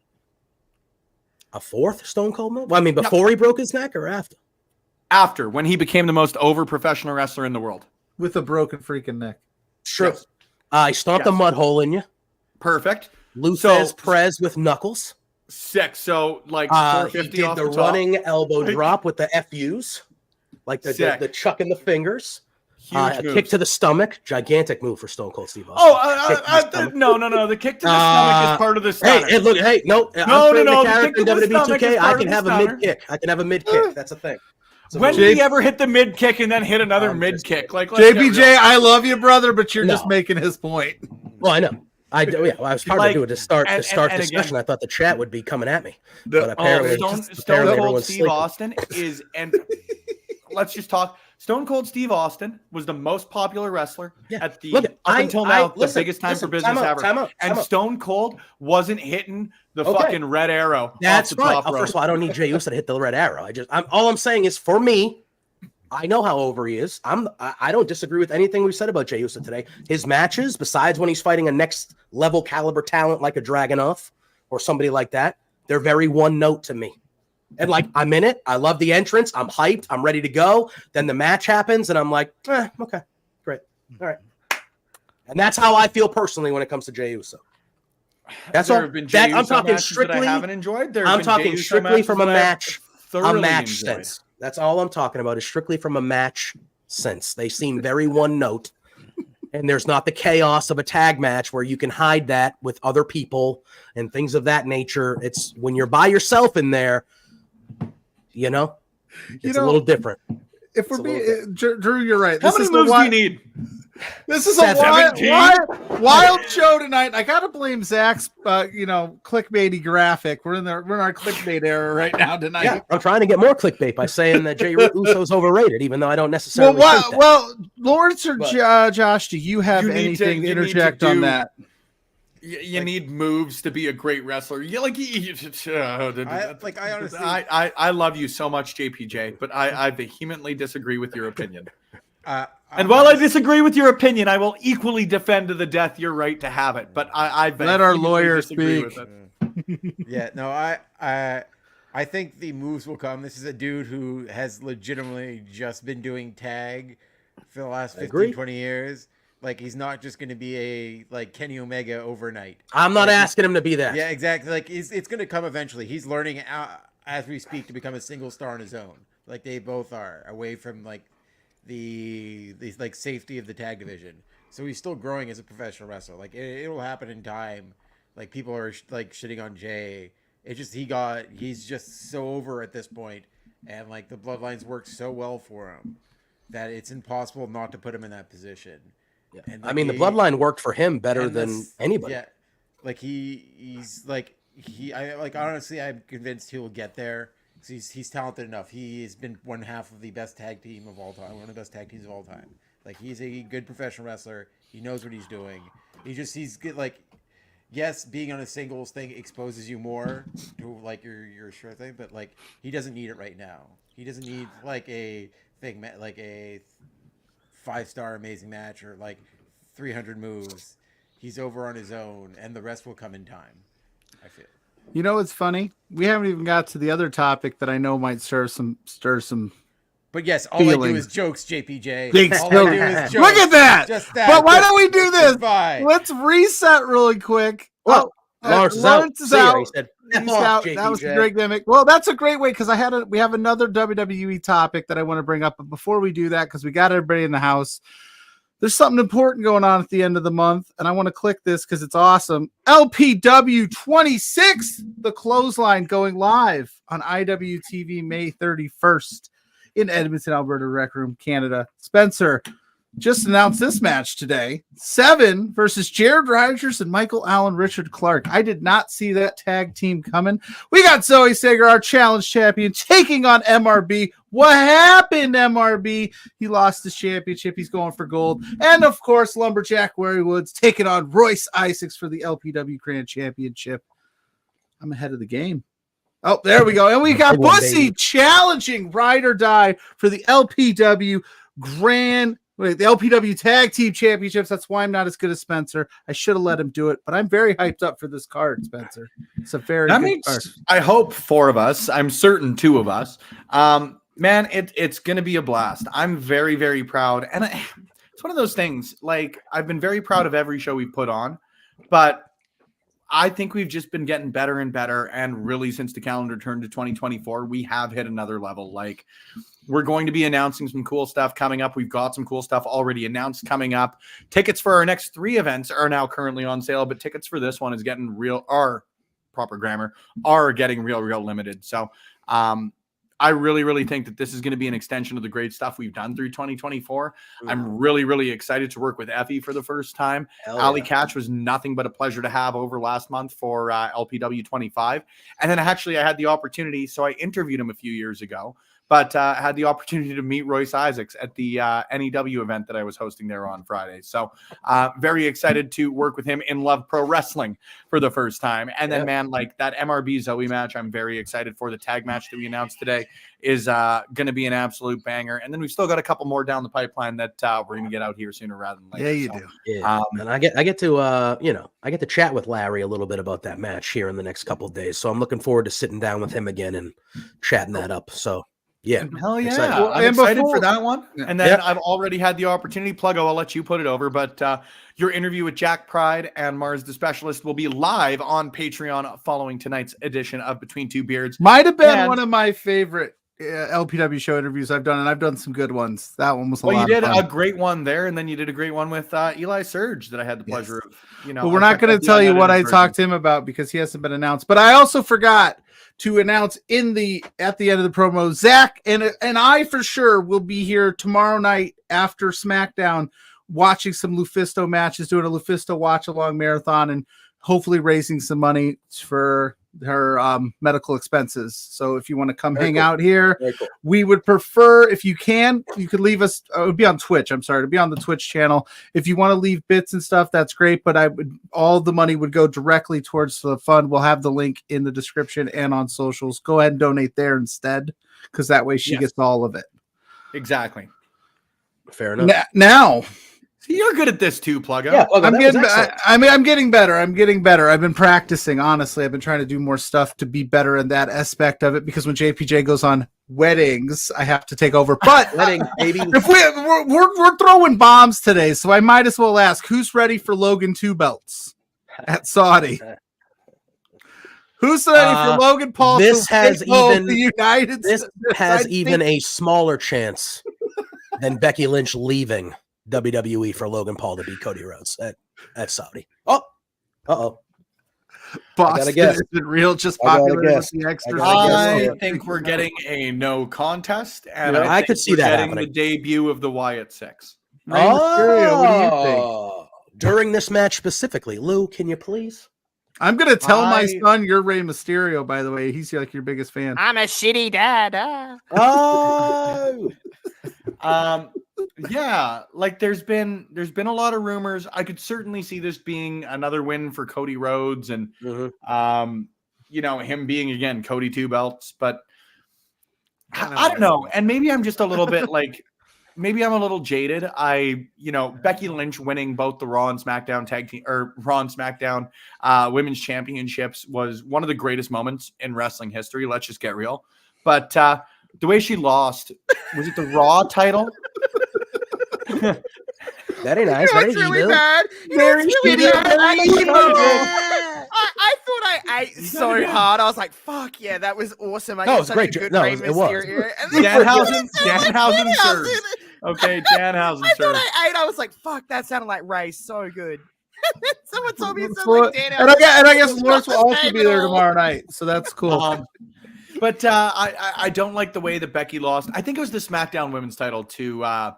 A 4th Stone Cold move? Well, I mean, before he broke his neck or after? After, when he became the most over professional wrestler in the world. With a broken freaking neck. True. Yes. He stomped a mud hole in you. Perfect. Luthez Perez with knuckles. Sick. So like he did the running elbow drop with the FUs, like the chuck in the fingers. A kick to the stomach, gigantic move for Stone Cold Steve Austin. Oh, no. The kick to the stomach is part of the stunner. Hey, look, hey, no. No. The kick to the WWE 2K, I can have a mid kick. I can have a mid kick. That's a thing. When did he ever hit the mid kick and then hit another mid kick? Like JPJ, I love you, brother, but you're just making his point. Well, I know. I was hard to do it to start discussion. Again, I thought the chat would be coming at me, but apparently Stone Cold Steve Austin is, and let's just talk. Stone Cold Steve Austin was the most popular wrestler at the until now, the biggest time for business ever. And Stone Cold wasn't hitting the fucking red arrow. That's right. First of all, I don't need Jey Uso to hit the red arrow. All I'm saying is, for me, I know how over he is. I don't disagree with anything we said about Jey Uso today. His matches, besides when he's fighting a next level caliber talent like a Dragunov or somebody like that, they're very one note to me. And like, I'm in it. I love the entrance. I'm hyped. I'm ready to go. Then the match happens, and I'm like, okay, great, all right. And that's how I feel personally when it comes to Jey Uso. That's all. I'm talking strictly. That I haven't enjoyed. I'm talking strictly from a match sense. That's all I'm talking about. Is strictly from a match sense. They seem very one note, and there's not the chaos of a tag match where you can hide that with other people and things of that nature. It's when you're by yourself in there. It's a little different. If we're being Drew, you're right. How many moves do you need? This is a wild show tonight. I gotta blame Zach's, clickbaity graphic. We're in our clickbait era right now tonight. Yeah, I'm trying to get more clickbait by saying that Jey Uso's overrated, even though I don't necessarily. think that. Well, Lawrence or Josh, do you have anything to interject on that? You need moves to be a great wrestler. I honestly, I love you so much, JPJ, but I vehemently disagree with your opinion. And while I disagree with your opinion, I will equally defend to the death your right to have it. But I let our lawyer speak. Yeah, no, I think the moves will come. This is a dude who has legitimately just been doing tag for the last 15, 20 years. Like, he's not just going to be a Kenny Omega overnight. I'm not asking him to be that. Yeah, exactly. Like, it's going to come eventually. He's learning as we speak to become a single star on his own. Like they both are, away from the safety of the tag division. So he's still growing as a professional wrestler. Like, it'll happen in time. Like, people are shitting on Jay. It's just he's just so over at this point, and the bloodlines work so well for him that it's impossible not to put him in that position. Yeah. And the bloodline worked for him better than anybody. Yeah, honestly, I'm convinced he will get there. He's talented enough. He's been one half of the best tag team of all time, one of the best tag teams of all time. He's a good professional wrestler. He knows what he's doing. He's good. Yes, being on a singles thing exposes you more to your sure thing, but he doesn't need it right now. He doesn't need a thing a 5-star amazing match or 300 moves. He's over on his own, and the rest will come in time, I feel. You know what's funny? We haven't even got to the other topic that I know might stir some. But yes, all I do is jokes, JPJ. All I do is jokes. Look at that. Just that. But why don't we do this? Let's reset really quick. Lawrence is out. He said, He's out. That was a great gimmick. Well, that's a great way because we have another WWE topic that I want to bring up. But before we do that, because we got everybody in the house, there's something important going on at the end of the month, and I want to click this because it's awesome. LPW 26, the clothesline, going live on IWTV May 31st in Edmonton, Alberta, Rec Room, Canada. Spencer just announced this match today. 7 versus Jared Rogers and Michael Allen, Richard Clark. I did not see that tag team coming. We got Zoe Sager, our challenge champion, taking on MRB. What happened, MRB? He lost his championship. He's going for gold. And, of course, Lumberjack Wary Woods taking on Royce Isaacs for the LPW Grand Championship. I'm ahead of the game. Oh, there we go. And we got Bussy challenging Ride or Die for the LPW the LPW Tag Team Championships. That's why I'm not as good as Spencer. I should have let him do it, but I'm very hyped up for this card, Spencer. It's a very good card. I hope 4 of us. I'm certain 2 of us. Man, it's going to be a blast. I'm very, very proud. And it's one of those things, I've been very proud of every show we put on, but I think we've just been getting better and better. And really, since the calendar turned to 2024, we have hit another level. Like, we're going to be announcing some cool stuff coming up. We've got some cool stuff already announced coming up. Tickets for our next 3 events are now currently on sale, but tickets for this one is getting getting real limited. So I really think that this is going to be an extension of the great stuff we've done through 2024. I'm really excited to work with Effie for the first time. Ali Catch was nothing but a pleasure to have over last month for LPW 25. And then actually I had the opportunity, so I interviewed him a few years ago, but had the opportunity to meet Royce Isaacs at the NEW event that I was hosting there on Friday. So very excited to work with him in Love Pro Wrestling for the first time. And then, man, like that MRB Zoe match, I'm very excited for. The tag match that we announced today is going to be an absolute banger. And then we've still got a couple more down the pipeline that we're going to get out here sooner rather than later. Yeah, you do. Yeah. And I get to I get to chat with Larry a little bit about that match here in the next couple of days. So I'm looking forward to sitting down with him again and chatting that up. So yeah, hell yeah! Excited. Well, I'm excited for that one. Yeah. And then I've already had the opportunity. PLUGGO, I'll let you put it over. But your interview with Jack Pride and Mars the Specialist will be live on Patreon following tonight's edition of Between Two Beards. Might have been one of my favorite LPW show interviews I've done, and I've done some good ones. That one was a lot. You did of fun. a great one there, and then you did a great one with Eli Surge that I had the pleasure of. But we're not going to tell you what I talked to him about because he hasn't been announced. But I also forgot to announce at the end of the promo, Zach and I for sure will be here tomorrow night after SmackDown, watching some Lufisto matches, doing a Lufisto watch along marathon, and hopefully raising some money for her medical expenses. So if you want to come hang out here, we would prefer, if you can, you could leave us. It would be on Twitch. I'm sorry, to be on the Twitch channel. If you want to leave bits and stuff, that's great. But all the money would go directly towards the fund. We'll have the link in the description and on socials. Go ahead and donate there instead, because that way she gets all of it. Exactly. Fair enough. Now. You're good at this too, PLUGGO. Yeah, I'm getting better. I'm getting better. I've been practicing. Honestly, I've been trying to do more stuff to be better in that aspect of it, because when JPJ goes on weddings, I have to take over. But wedding, baby. If we're throwing bombs today, so I might as well ask, who's ready for Logan 2 belts at Saudi? Who's ready for Logan Paul? This has even the United This has even a smaller chance than Becky Lynch leaving WWE for Logan Paul to beat Cody Rhodes at Saudi. Boston guess. isn't real, just popular with the extras. I think we're getting a no contest, and I could see that getting happening. the debut of the Wyatt Six. Mysterio, what do you think? During this match specifically, Lou, can you please? I'm gonna tell my son you're Rey Mysterio. By the way, he's like your biggest fan. I'm a shitty dad. Yeah, like there's been a lot of rumors. I could certainly see this being another win for Cody Rhodes, and him being again Cody 2 belts. But I don't know, and maybe I'm just a little bit like, maybe I'm a little jaded. Becky Lynch winning both the Raw and SmackDown tag team, or Raw and SmackDown women's championships, was one of the greatest moments in wrestling history. Let's just get real. But the way she lost, was it the Raw title? Very nice. It's really bad. Very I thought I ate so hard. I was like, "Fuck yeah, that was awesome!" I No, got it was such great. a good No, Rey it was. Mysterio. And then Danhausen serves. Okay, Danhausen I thought serves. I ate. I was like, "Fuck, that sounded like Ray so good." Someone told me it sounded like Danhausen. And I guess Lawrence will also be there tomorrow night, so that's cool. But I don't like the way that Becky lost. I think it was the SmackDown Women's title to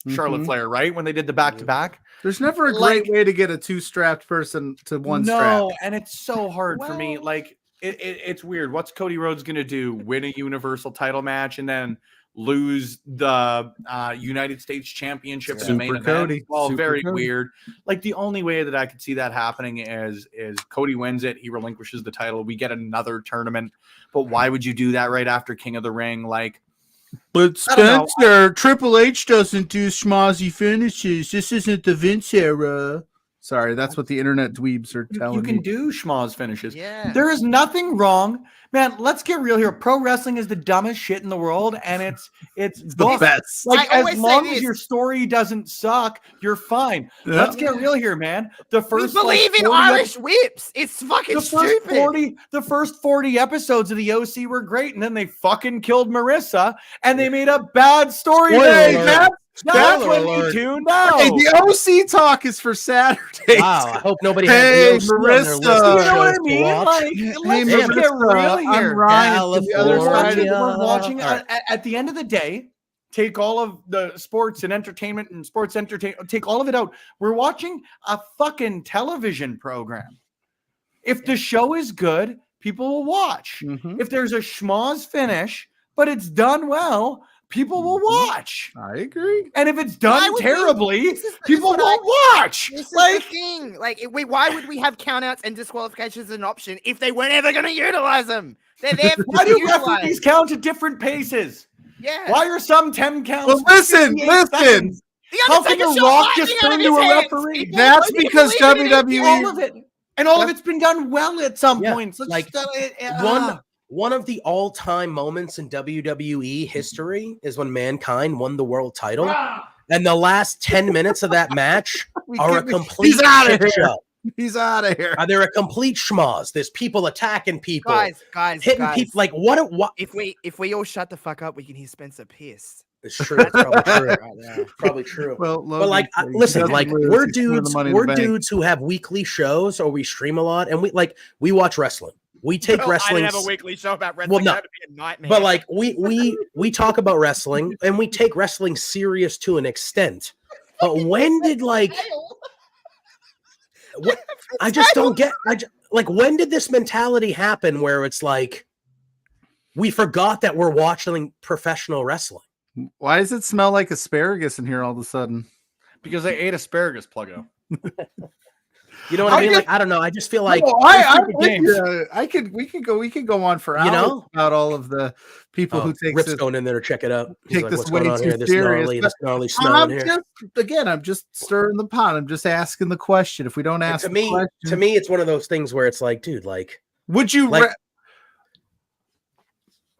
Charlotte Flair, right? When they did the back-to-back. There's never a great way to get a 2-strapped person to one strap. No, and it's so hard for me. Like, it's weird. What's Cody Rhodes going to do? Win a Universal title match and then lose the United States Championship in the main event? Well, very weird. Like, the only way that I could see that happening is Cody wins it. He relinquishes the title. We get another tournament. But why would you do that right after King of the Ring? Like, but Spencer, Triple H doesn't do schmozzy finishes. This isn't the Vince era. Sorry, that's what the internet dweebs are telling You can me. do schmoz finishes. Yeah. There is nothing wrong. Man, let's get real here. Pro wrestling is the dumbest shit in the world, and it's The book. best. Like, I always as say long as this. your story doesn't suck, you're fine. Yeah. Let's get real here, man. The We first believe in 40 Irish whips. It's fucking the first stupid. 40 episodes of the OC were great, and then they fucking killed Marissa, and they made a bad story. Spoiler Hey, alert. that's Spoiler when alert. we tuned out. Hey, the OC talk is for Saturday. Wow, I hope nobody Hey, had the OC on their Marissa. list You of know what shows I to mean? watch. Like, Hey, let's just get Marissa, real here. I'm Ryan from the other We're side of watching, the we're watching All right. at the end of the day, take all of the sports and entertainment and sports entertainment, take all of it out. We're watching a fucking television program. If the show is good, people will watch. Mhm. If there's a schmoz finish, but it's done well, people will watch. I agree. And if it's Why done would we- terribly, this is people what won't watch. This is Like, the thing. Like, why would we have countouts and disqualifications as an option if they weren't ever going to utilize them? They're there for why do utilize. referees count at different paces? Yeah. Why are some 10 counts? Well, listen, 58 listen. seconds? The How can Undertaker The shot Rock just lightning out turn of to his a hands, referee? people. That's Why do you because believe in it? WWE All of it. And all of it's been done well at some Yeah, points. Let's like, just, One of the all-time moments in WWE history is when Mankind won the world title, and the last 10 minutes of that match are a complete He's outta shit here. show. He's out of here. They're a complete schmoz. There's people attacking people, Guys, hitting people. Like what? If we all shut the fuck up, we can hear Spencer piss. It's true. It's probably true. Probably true. Well, But like, Logan, listen, doesn't like lose, we're he's doing the dudes. Money in We're the Bank. dudes who have weekly shows, or we stream a lot, and we watch wrestling. We take Well, wrestling. I didn't have a weekly show about wrestling. no. That'd be a nightmare. But like we talk about wrestling, and we take wrestling serious to an extent. But when did like what? I just don't get. Like when did this mentality happen where it's like we forgot that we're watching professional wrestling? Why does it smell like asparagus in here all of a sudden? because they ate asparagus, Pluggo. You know what I mean? Like, I don't know. I just feel like we could go on for hours about all of the people who take Rip's this, going in there to check it out. He's take like, this what's way going on too here? This serious. gnarly smell in here. I'm just stirring the pot. I'm just asking the question. If we don't ask To me, it's one of those things where it's like, dude, like, would you like?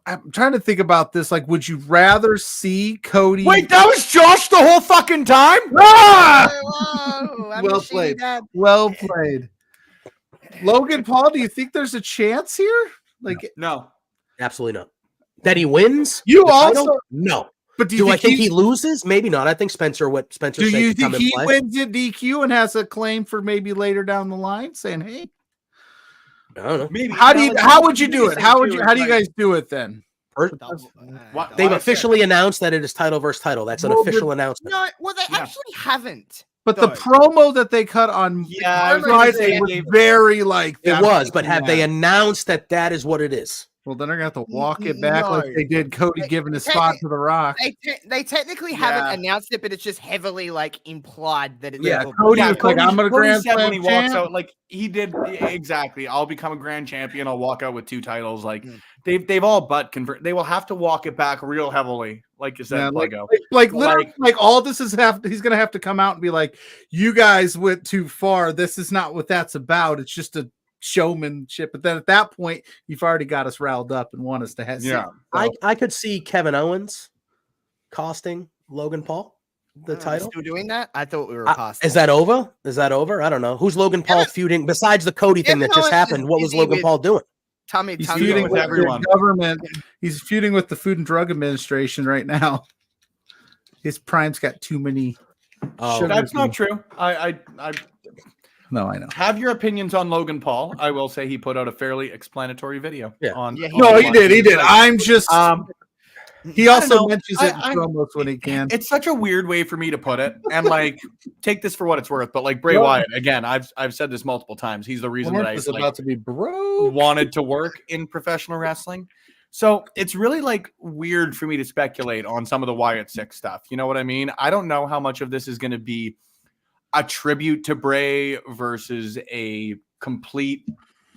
I'm trying to think about this. Like, would you rather see Cody? Wait, that was Josh the whole fucking time? Ah! Whoa, Well played. Well played. Logan Paul, do you think there's a chance here? Like, no, absolutely not. That he wins? You the also title? No. But do I think he loses? Maybe not. I think Spencer. Do you think he wins at DQ and has a claim for maybe later down the line, saying, "Hey"? I don't know. Maybe. How would you do it? How do you guys do it then? They've officially announced that it is title versus title. That's an official announcement. No, well, they actually haven't. But the promo that they cut on Friday was very like it was. But have they announced that that is what it is? Well, then they're gonna have to walk it back like they did Cody giving his spot to The Rock. They technically haven't announced it, but it's just heavily like implied that it. Cody was like, "I'm gonna Grand Slam Slam when he walks champ." out. Like he did exactly. I'll become a grand champion. I'll walk out with 2 titles. Like they've all but convert. They will have to walk it back real heavily, like you said, Pluggo. Like literally, like all this is he's gonna have to come out and be like, "You guys went too far. This is not what that's about. It's just a showmanship." But then at that point, you've already got us riled up and want us to have. I could see Kevin Owens costing Logan Paul the title. Still doing that? I thought we were past. Is that over? Is that over? I don't know. Who's Logan Paul feuding besides the Cody thing that just happened? What was Logan Paul doing? He's feuding with everyone. Government. He's feuding with the Food and Drug Administration right now. His prime's got too many. That's not true. No, I know. Have your opinions on Logan Paul. I will say he put out a fairly explanatory video. Yeah. He did. I'm just. He also mentions it in promos when he can. It's such a weird way for me to put it, and like, take this for what it's worth. But like Bray Wyatt, again, I've said this multiple times. He's the reason that I about to be broke. Wanted to work in professional wrestling. So it's really like weird for me to speculate on some of the Wyatt 6 stuff. You know what I mean? I don't know how much of this is going to be a tribute to Bray versus a complete,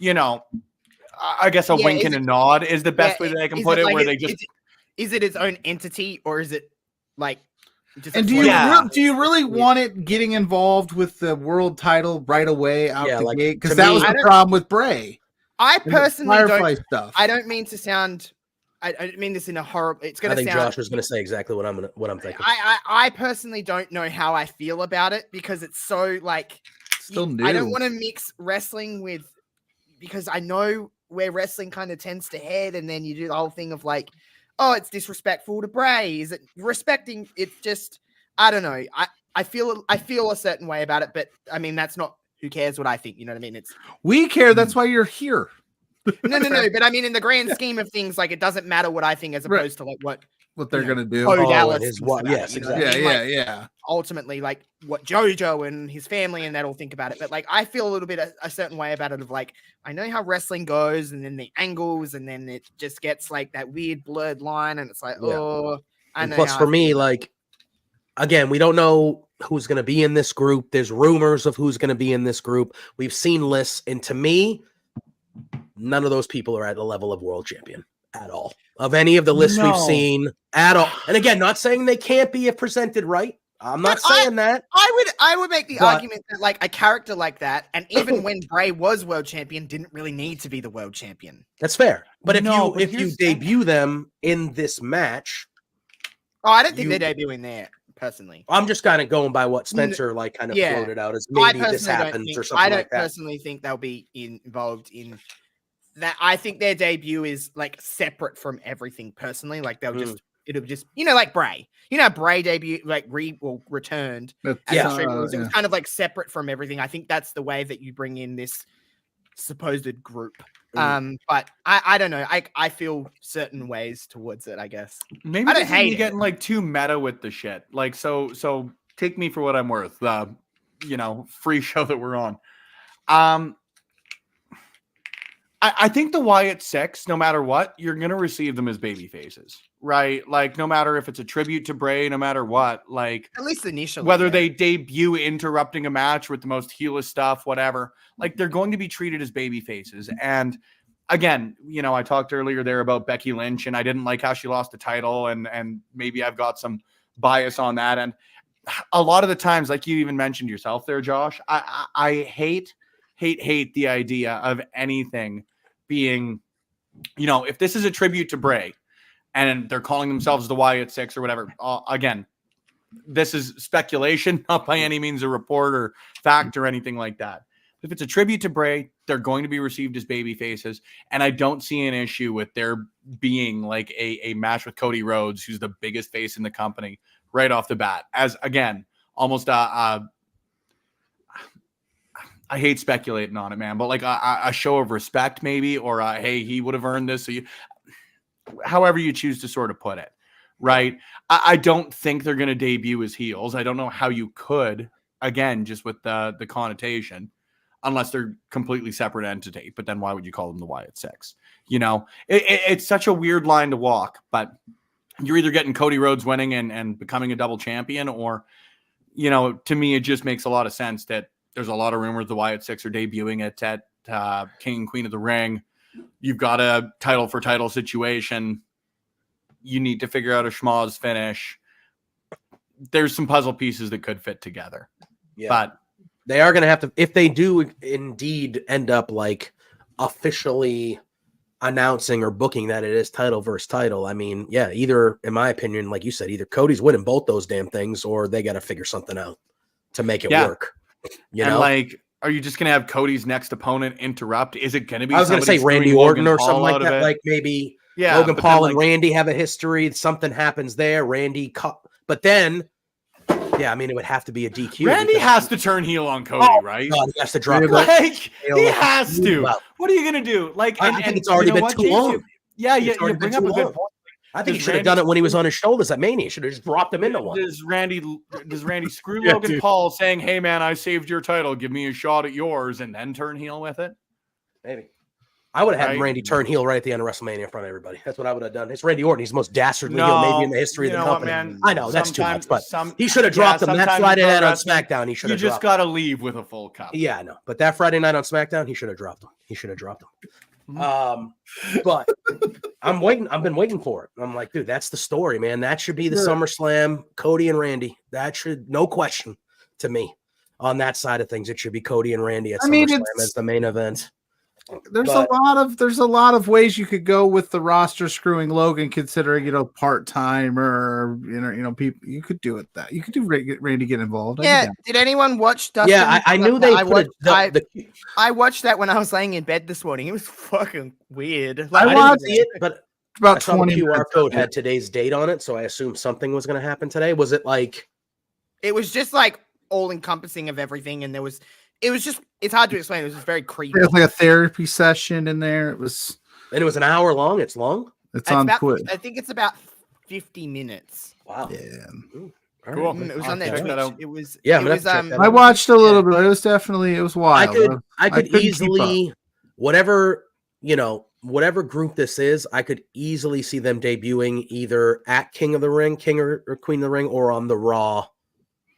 I guess a wink and a nod is the best way that I can put it. Like where they just is it its own entity or is it like And do you really want it getting involved with the world title right away out the gate? Because that was the problem with Bray. I personally Firefly stuff. I don't mean to sound. I don't mean this in a horrible. It's going to sound. I think Josh was going to say exactly what I'm thinking. I personally don't know how I feel about it because it's so like. Still new. I don't want to mix wrestling with, because I know where wrestling kind of tends to head, and then you do the whole thing of like, oh, it's disrespectful to Bray. Is it respecting? It's just, I don't know. I feel a certain way about it, but I mean that's not. Who cares what I think? You know what I mean? We care. That's why you're here. No. But I mean, in the grand scheme of things, like it doesn't matter what I think as opposed to like what they're gonna do. Dallas yes, exactly. Yeah. Ultimately, like what JoJo and his family and that all think about it. But like, I feel a little bit a certain way about it. Of like, I know how wrestling goes, and then the angles, and then it just gets like that weird blurred line, and it's like, I know. Plus, for me, like, again, we don't know who's going to be in this group. There's rumors of who's going to be in this group. We've seen lists, and to me, none of those people are at the level of world champion at all. Of any of the lists we've seen at all. And again, not saying they can't be if presented right. I'm not saying that. I would make the argument that like a character like that, and even when Bray was world champion, didn't really need to be the world champion. That's fair. But if you debut them in this match, I don't think they're debuting there. Personally, I'm just kind of going by what Spencer like kind of floated out as maybe this happens or something like that. I don't personally think they'll be involved in that. I think their debut is like separate from everything. Personally, like it'll just like Bray. Bray debut like returned. It was kind of like separate from everything. I think that's the way that you bring in this supposed group. But I don't know. I feel certain ways towards it, I guess. Maybe I don't hate getting like too meta with the shit. Like so take me for what I'm worth. The free show that we're on. I think the Wyatt Six, no matter what, you're gonna receive them as baby faces, right? Like no matter if it's a tribute to Bray, no matter what, like at least initially, whether they debut interrupting a match with the most heeless stuff, whatever, like they're going to be treated as baby faces. And again, I talked earlier there about Becky Lynch, and I didn't like how she lost the title, and maybe I've got some bias on that. And a lot of the times, like you even mentioned yourself there, Josh, I hate the idea of anything being, if this is a tribute to Bray and they're calling themselves the Wyatt Six or whatever, again, this is speculation, not by any means a report or fact or anything like that. If it's a tribute to Bray, they're going to be received as baby faces. And I don't see an issue with there being like a match with Cody Rhodes, who's the biggest face in the company right off the bat. As again, almost I hate speculating on it, man, but like a show of respect maybe, or hey, he would have earned this. So however you choose to sort of put it, right? I don't think they're going to debut as heels. I don't know how you could, again, just with the connotation, unless they're completely separate entity. But then why would you call them the Wyatt Six? It's such a weird line to walk, but you're either getting Cody Rhodes winning and becoming a double champion, or, to me, it just makes a lot of sense that there's a lot of rumors the Wyatt Six are debuting at King and Queen of the Ring. You've got a title for title situation. You need to figure out a schmoz finish. There's some puzzle pieces that could fit together. Yeah. But they are going to have to, if they do indeed end up like officially announcing or booking that it is title versus title. I mean, yeah, either, in my opinion, like you said, either Cody's winning both those damn things, or they got to figure something out to make it work. Like, are you just going to have Cody's next opponent interrupt? Is it going to be? I was going to say Randy Orton or something like that. Like maybe Logan Paul and Randy have a history. Something happens there. But then, I mean, it would have to be a DQ. Randy has to turn heel on Cody, right? God, he has to drop. He has to. What are you going to do? Like, I think it's already been too long. You bring up a good point. I think he should have done it when he was on his shoulders at Mania. He should have just dropped him into one. Does Randy screw Logan Paul saying, hey, man, I saved your title. Give me a shot at yours, and then turn heel with it? Maybe. I would have had Randy turn heel right at the end of WrestleMania in front of everybody. That's what I would have done. It's Randy Orton. He's the most dastardly heel maybe in the history of the company. Man, I know, that's too much, but he should have dropped him. That Friday night on SmackDown, he should have dropped him. You just got to leave with a full cup. Yeah, I know. But that Friday night on SmackDown, he should have dropped him. But I'm waiting. I've been waiting for it. I'm like, dude, that's the story, man. That should be the SummerSlam, Cody and Randy. That should, no question to me on that side of things. It should be Cody and Randy at SummerSlam as the main event. There's a lot of ways you could go with the roster screwing Logan, considering part time or people. You could do it that you could do Randy get involved. Yeah. Did anyone watch Dustin? Yeah, I knew they. I watched that when I was laying in bed this morning. It was fucking weird. Like, I didn't see it, but about I saw 20 the QR minutes code had today's date on it, so I assumed something was going to happen today. Was it like? It was just like all encompassing of everything, and it was just, it's hard to explain. It was just very creepy. There's like a therapy session in there. It was an hour long. It's long. It's on Twitch. I think it's about 50 minutes. Wow. Yeah. Cool. It was on their Twitch. It was. Yeah, it was, I watched a little bit. It was wild. I could easily, whatever group this is, I could easily see them debuting either at King of the Ring, King or Queen of the Ring, or on the Raw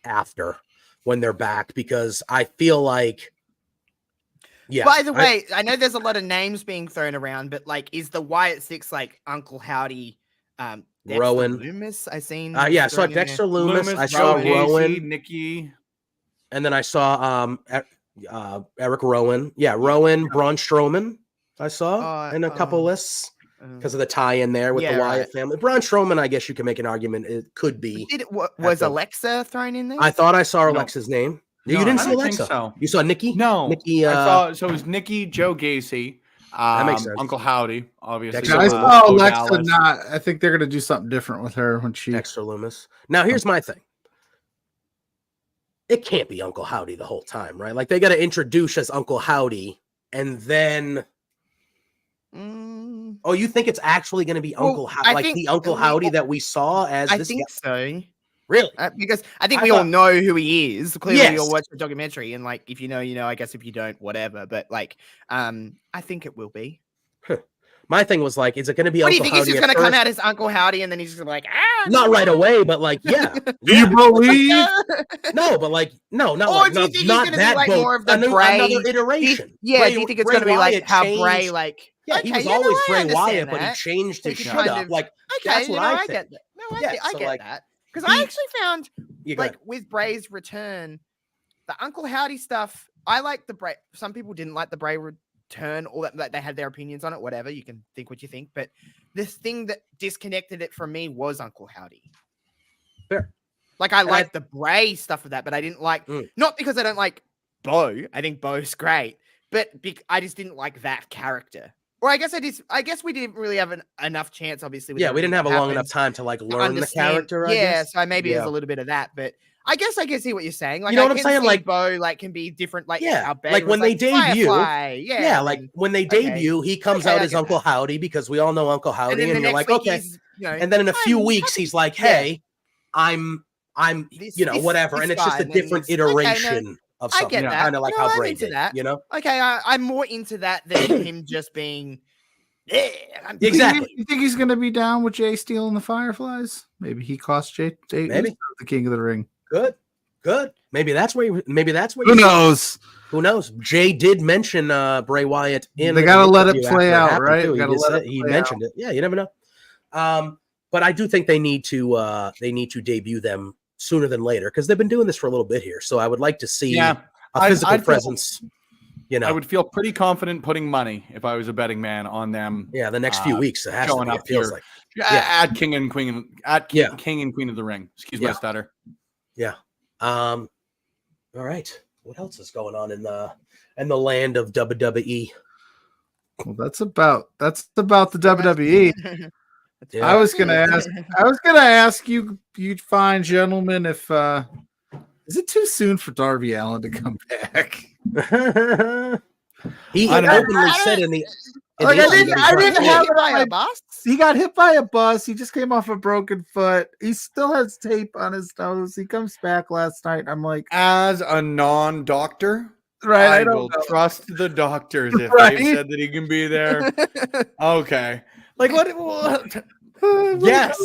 after when they're back, because I feel like. Yeah. By the way, I know there's a lot of names being thrown around, but like, is the Wyatt Six like Uncle Howdy, Dexter Rowan Loomis? I seen. I saw Dexter Loomis. I saw Rowan, Nikki, and then I saw Eric Rowan. Yeah, Rowan, Braun Strowman. I saw in a couple lists because of the tie in there with the Wyatt family. Braun Strowman, I guess you can make an argument it could be. Was Alexa thrown in there? I thought I saw Alexa's name. No, you didn't see Alexa. So. You saw Nikki? No, Nikki. I saw. So it was Nikki, Joe Gacy. That makes sense. Uncle Howdy, obviously. I saw Alexa. I think they're gonna do something different with her when she. Dexter Loomis. Now here's my thing. It can't be Uncle Howdy the whole time, right? Like they got to introduce as Uncle Howdy, and then. Oh, you think it's actually going to be Uncle Howdy, like the Uncle Howdy that we saw as I this think guy? So. Really? Because I think we all know who he is. Clearly, Yes. we all watched the documentary, and like, if you know, you know. I guess if you don't, whatever. But like, I think it will be. My thing was like, is it going to be? What Uncle do you think? Howdy He's just going to come out as Uncle Howdy, and then he's just gonna be like, not right away, but like, yeah. Do you believe? No, but like, no, not or like, do you not, think he's not gonna that be like boat. more of the Another iteration. do you think it's going to be like how Bray, like? Yeah, he was always Bray Wyatt, but he changed his shit up. Like, that's what I think. Get that. No, I get that. Because he- I actually found, Yeah, go like, ahead. with Bray's return, the Uncle Howdy stuff, I like the Bray. Some people didn't like the Bray return, or that they had their opinions on it, whatever. You can think what you think. But this thing that disconnected it from me was Uncle Howdy. Fair. Like, I like the Bray stuff of that, but I didn't like, not because I don't like Bo. I think Bo's great, but I just didn't like that character. Or I guess we didn't really have enough chance, obviously. Yeah, we didn't have a long enough time to like learn the character. I guess. So maybe there's a little bit of that, but I guess I can see what you're saying. Like, you know what I I'm can saying? see Like Bo, like, can be different. Like, how Bang like was when they debut. Firefly, like when they debut, he comes out as Uncle Howdy because we all know Uncle Howdy, and you're like, okay. And then in a few weeks, he's like, hey, I'm, whatever, and it's just a different iteration. Of something, I get that. Kind of like how Bray did, that. you know? Okay, I'm more into that than him just being. Yeah, exactly. You think he's going to be down with Jay stealing the Fireflies? Maybe he cost Jay maybe the King of the Ring. Good. Maybe that's where. Who knows? Who knows? Jay did mention Bray Wyatt in. They got to let it play out, right? He mentioned it. Yeah, you never know. But I do think they need to debut them sooner than later because they've been doing this for a little bit here. So I would like to see a physical presence. I would feel pretty confident putting money if I was a betting man on them. Yeah, the next few weeks it has showing to be, up it feels here. like At King and Queen King and Queen of the Ring. Excuse my stutter. Yeah. All right. What else is going on in the land of WWE? Well, that's about the WWE. Yeah. I was gonna ask you fine gentlemen, if is it too soon for Darby Allin to come back? He openly said in the I didn't have it by a bus. He got hit by a bus. He just came off a broken foot. He still has tape on his nose. He comes back last night. I'm like, as a non-doctor, right? I will trust the doctors if they said that he can be there. Okay, like what? Yes.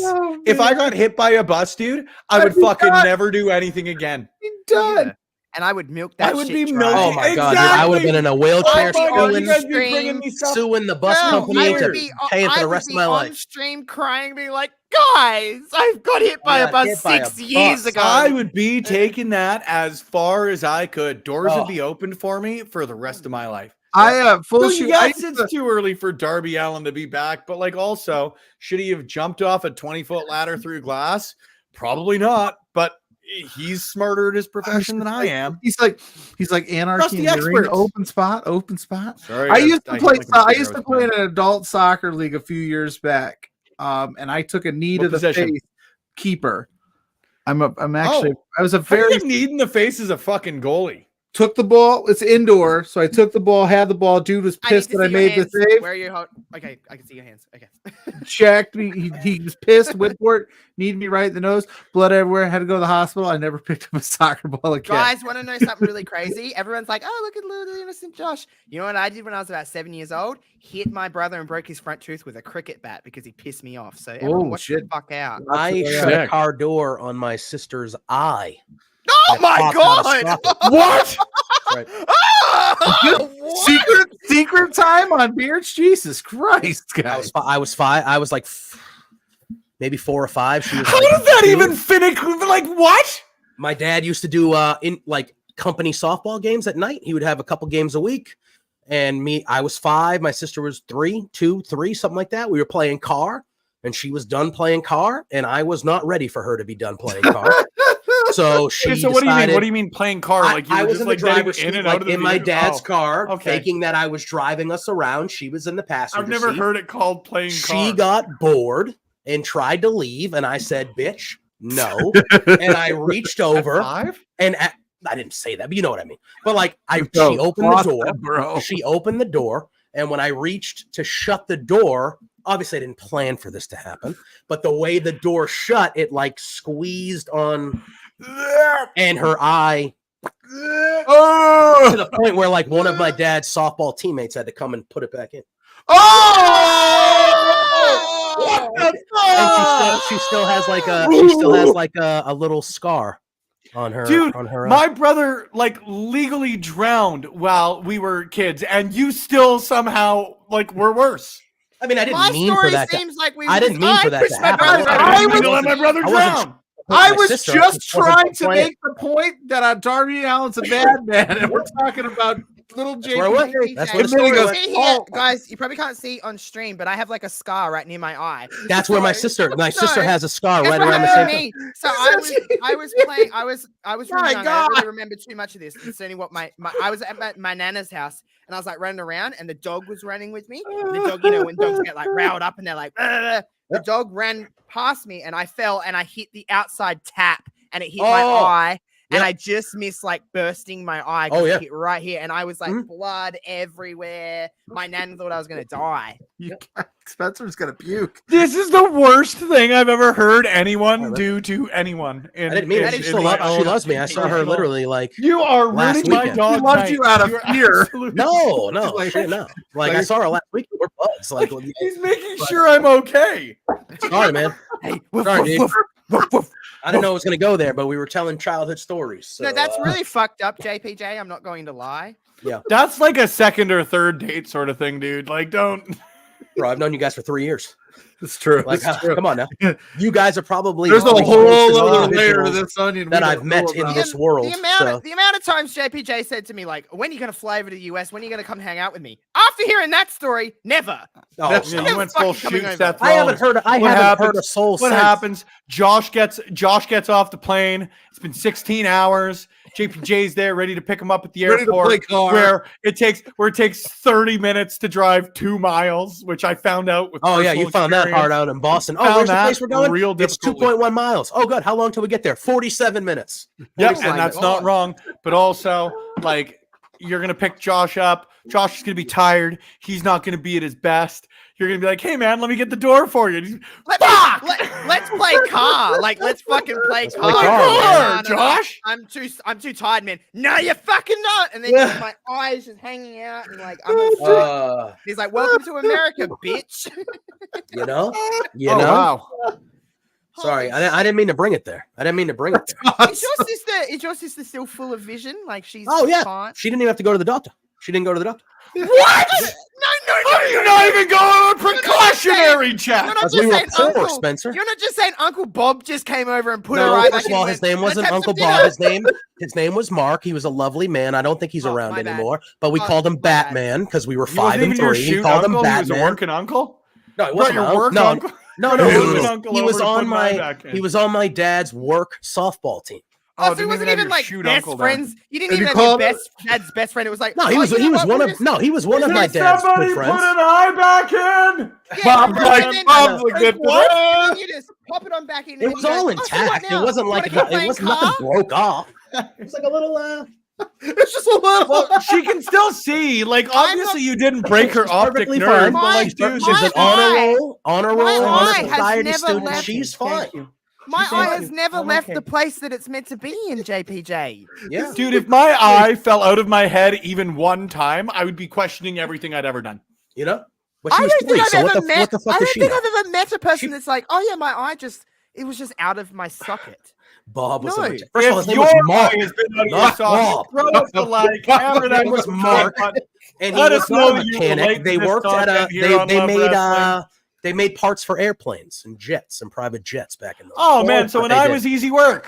If I got hit by a bus, dude, I would fucking never do anything again. You're done. and I would milk that. I would shit be dry. milking. Oh my god, dude, I would have been in a wheelchair Oh my God, you suing, guys be bringing me stuff. suing the bus Well, company I to would be, pay it for I the would rest be of my on life. stream crying, being like, guys, I've got hit by a got bus hit by a 6 years bus. ago. I would be taking that as far as I could. Doors Oh. would be opened for me for the rest of my life. I full So shoot. yes, it's too early for Darby Allin to be back, but like also, should he have jumped off a 20-foot ladder through glass? Probably not, but he's smarter at his profession than I am. He's like anarchy in the the ring. experts. Open spot. Sorry, I used to I play. can't like I him used to with play in mine. an adult soccer league a few years back, and I took a knee What to the position? face. Keeper. I'm actually. I was a How do you very get kneed in the face as a fucking goalie? took the ball. It's indoor, so I took the ball, had the ball. Dude was I need pissed to that I see your made the hands. save. Where are you? Okay, I can see your hands. Okay. Checked me. He was pissed. Went for it. Kneed me right in the nose. Blood everywhere. Had to go to the hospital. I never picked up a soccer ball again. Guys, want to know something really crazy? Everyone's like, oh, look at little innocent Josh. You know what I did when I was about 7 years old? Hit my brother and broke his front tooth with a cricket bat because he pissed me off. So everyone watch the fuck out. I That's shut a sick. car door on my sister's eye. Oh It my popped out a god! socket. What? Right. Oh, what? secret time on Beards. Jesus Christ, I guys. was, I was 5. I was like maybe 4 or 5. She was How like does that 2. even finish? Like what? My dad used to do in like company softball games at night. He would have a couple games a week. And I was 5. My sister was 3, 2, 3, something like that. We were playing car, and she was done playing car, and I was not ready for her to be done playing car. So she So what do you mean? decided- What do you mean playing car? Like you I were was just in like the getting driver's in seat, and like out of the in my vehicle? dad's Oh, car, okay. thinking that I was driving us around. She was in the passenger I've never seat. heard it called playing She car. got bored and tried to leave, and I said, "Bitch, no." And I reached over Five? and I didn't say that, but you know what I mean. But like she Bro, opened the awesome, door, bro. She opened the door, and when I reached to shut the door, obviously I didn't plan for this to happen, but the way the door shut, it like squeezed on, and her eye to the point where like one of my dad's softball teammates had to come and put it back in. What the And she still has like a little scar on her. Dude, on her my brother like legally drowned while we were kids, and you still somehow like were worse. I mean, I didn't My mean for story that. seems like we. I didn't mean for that pushed to my happen. brother out. I was was- let my brother I wasn't- drown. I My was sister just wasn't trying to playing. make the point that Darby Allin's a bad man, and we're talking about little That's where I went. JP. That's JPJ. where the story goes, went. See here, oh. guys, you probably can't see on stream, but I have like a scar right near my eye. That's where my So- sister so- has a scar Guess right what around the happened same to time. me? So I was playing. I was really My young. I don't really God. remember too much of this. Concerning what I was at my nana's house, and I was like running around, and the dog was running with me. And the dog, you know, when dogs get like riled up and they're like, "Ugh," the dog ran past me, and I fell, and I hit the outside tap, and it hit my Oh. eye. And Yep. I just missed like bursting my eye. 'Cause Oh, it yeah. hit right here, and I was like Mhm. blood everywhere. My nan thought I was gonna die. Spencer's gonna puke. This is the worst thing I've ever heard anyone Oh, do to anyone. I didn't mean it. She still she loves me. I saw her literally like You are last ruining my weekend. dog. She loves you out of fear. no, Like- shit, no. Like I saw her last week. We're buds. Like, He's making sure I'm okay. sorry, man. Hey, Sorry, dude. I didn't know it was gonna go there, but we were telling childhood stories. So, no, that's really fucked up, JPJ. I'm not going to lie. That's like a second or third date sort of thing, dude. Like, don't. bro. I've known you guys for 3 years. It's true. Like, come on now. You guys are probably There's a the whole closest other layer to individuals this onion that we I've don't met know in about. this world. The amount, So the amount of times JPJ said to me, like, when are you going to fly over to the US? When are you going to come hang out with me? After hearing that story, never. oh, That's- no. You went full fucking coming shoot over. Seth I haven't Rollins. heard. I What haven't happens- heard a soul. What since. happens? Josh gets off the plane. It's been 16 hours. JPJ's there, ready to pick him up at the Ready to airport. play car. Where it takes 30 minutes to drive 2 miles, which I found out with. Oh yeah, personal you found that experience. hard out in Boston. Oh, Found where's the that place we're going? real It's difficultly. 2.1 miles. Oh, good. How long till we get there? 47 minutes. Yeah, 47 and that's minutes. not wrong. But also, like, you're gonna pick Josh up. Josh is gonna be tired. He's not gonna be at his best. You're gonna be like, "Hey, man, let me get the door for you." And he's, Let's play car. Like, let's fucking play Let's car. play car, man. No, Josh. I'm too tired, man. No, you're fucking not. And then Yeah. my eyes just hanging out, and like, I'm all he's like, "Welcome to America, bitch." You know, oh, wow. Sorry, I didn't mean to bring it there. I didn't mean to bring it there. Is your sister still full of vision? Like she's fine? She didn't even have to go to the doctor. She didn't go to the doctor. What? No. How are you not even going on a precautionary check? You're not As just we were saying poor, Uncle Spencer. You're not just saying Uncle Bob just came over and put No, her right first back of all, in. his name wasn't Let's have Uncle some Bob. dinner. His name was Mark. He was a lovely man. I don't think he's around my bad. anymore. But we called him my bad. Batman because we were He wasn't 5 and even your 3. We shoot called him uncle. He was a Batman. working uncle. No, it wasn't Brought my your work no, uncle. no. Working uncle He was over to on put mine back in. he was on my dad's work softball team. Oh, so didn't it wasn't have even your like shoot best uncle then. friends. You didn't Did even you have your call dad's best friend. It was like No, he was you know what? he was one of my dad's Somebody good put friends. an eye back in. Bob's and like, then- Bob's like, and what? You just pop it on back in. It and was you go, all "Oh, so what intact. It now? wasn't You like wanna keep it playing was nothing car?" broke off. It was like a little It's just a little. Well, she can still see. Like, obviously, you didn't break her She's optic perfectly nerve. fine. But like, She's dude, she's an eye- honor my roll, honor eye has society never student. left- She's Thank fine. you. My Thank eye you. has never I'm left okay. the place that it's meant to be in, JPJ. Yeah. Dude, if my eye fell out of my head even one time, I would be questioning everything I'd ever done. You know? But she I was don't 3, think so I've what ever the met. fuck I does don't she think know? I've ever met a person She- that's like, oh yeah, my eye it was just out of my socket. Bob was No. a First of all, his name your was Mark. eye has been out of your Not socket, Bob. throw us the like, hammer His that name was subscribe Mark. button. And he Let was us know not a that you mechanic. relate They to this worked at a content here on Love Wrestling. they made parts for airplanes and jets and private jets back in the Oh man, so an eye was easy work.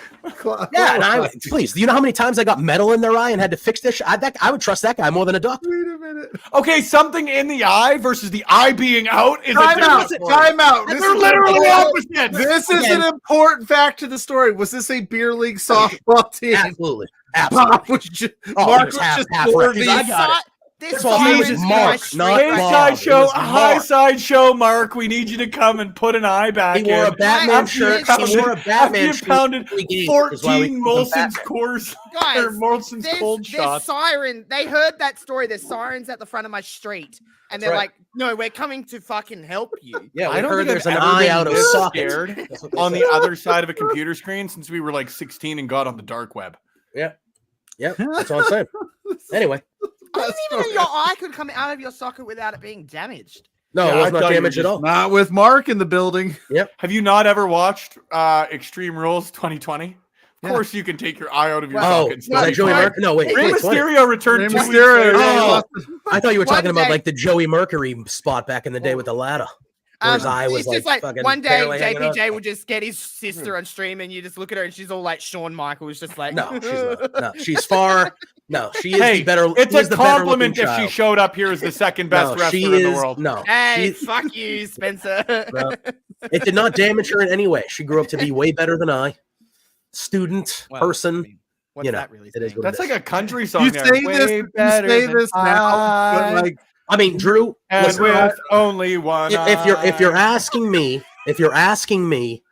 Yeah, and please, do you know how many times I got metal in their eye and had to fix this? I would trust that guy more than a doctor. Wait a minute. Okay, something in the eye versus the eye being out is a Time different out. story. Time out. They're literally opposites. This is an important fact to the story. Was this a beer league softball team? Absolutely. Absolutely. Bob was just, Oh, Mark he was was half just right, 'cause I got it. This First of all, his name was siren's Mark, going not straight Hey, right Bob. now. It sideshow, was high Mark. sideshow, Mark. We need you to come and put an eye back He wore in. a Batman After shirt. you He wore a After Batman you shirt. pounded 3 games, is why we 14 called him Molson's Batman. course Guys, or Molson's cold there's shots. siren. They heard that story. There's sirens at the front of my street, and they're That's like, "No, we're coming to fucking help you." Yeah, I we don't heard think there's I've an ever eye been out of this socket. scared That's what they on said. the other side of a computer screen since we were like 16 and got on the dark web. Yeah, that's all I'm saying. Anyway, I didn't even know your eye could come out of your socket without it being damaged. no, Yeah, it was I not thought you were damaged at just all. not with Mark in the building. Have you not ever watched Extreme Rules 2020? Of Yeah. course, you can take your eye out of your Oh, socket. was that Joey Mercury? No, wait. Rey wait, 20. Mysterio returned Rey 2 weeks Mysterio, later. yeah. Oh, I thought you were One talking about day- like the Joey Mercury spot back in the day with the ladder. Where his eye was it's just like fucking one day barely hanging out. JPJ would just get his sister on stream, and you just look at her, and she's all like Shawn Michaels, just like No, she's not. No, she's far. No, she is Hey, the better. it's she is a the better compliment looking if she child. showed up here as the second best No, she wrestler in the is- world. No, Hey, she- fuck you, Spencer. No. It did not damage her in any way. She grew up to be way better than I. Student, Well, person. I mean, what's you know, that really it is saying? what That's it is. like a country song. You there. say Way this. You better say than this now, but I like I mean, Drew. and listen, with only one. if you're asking me,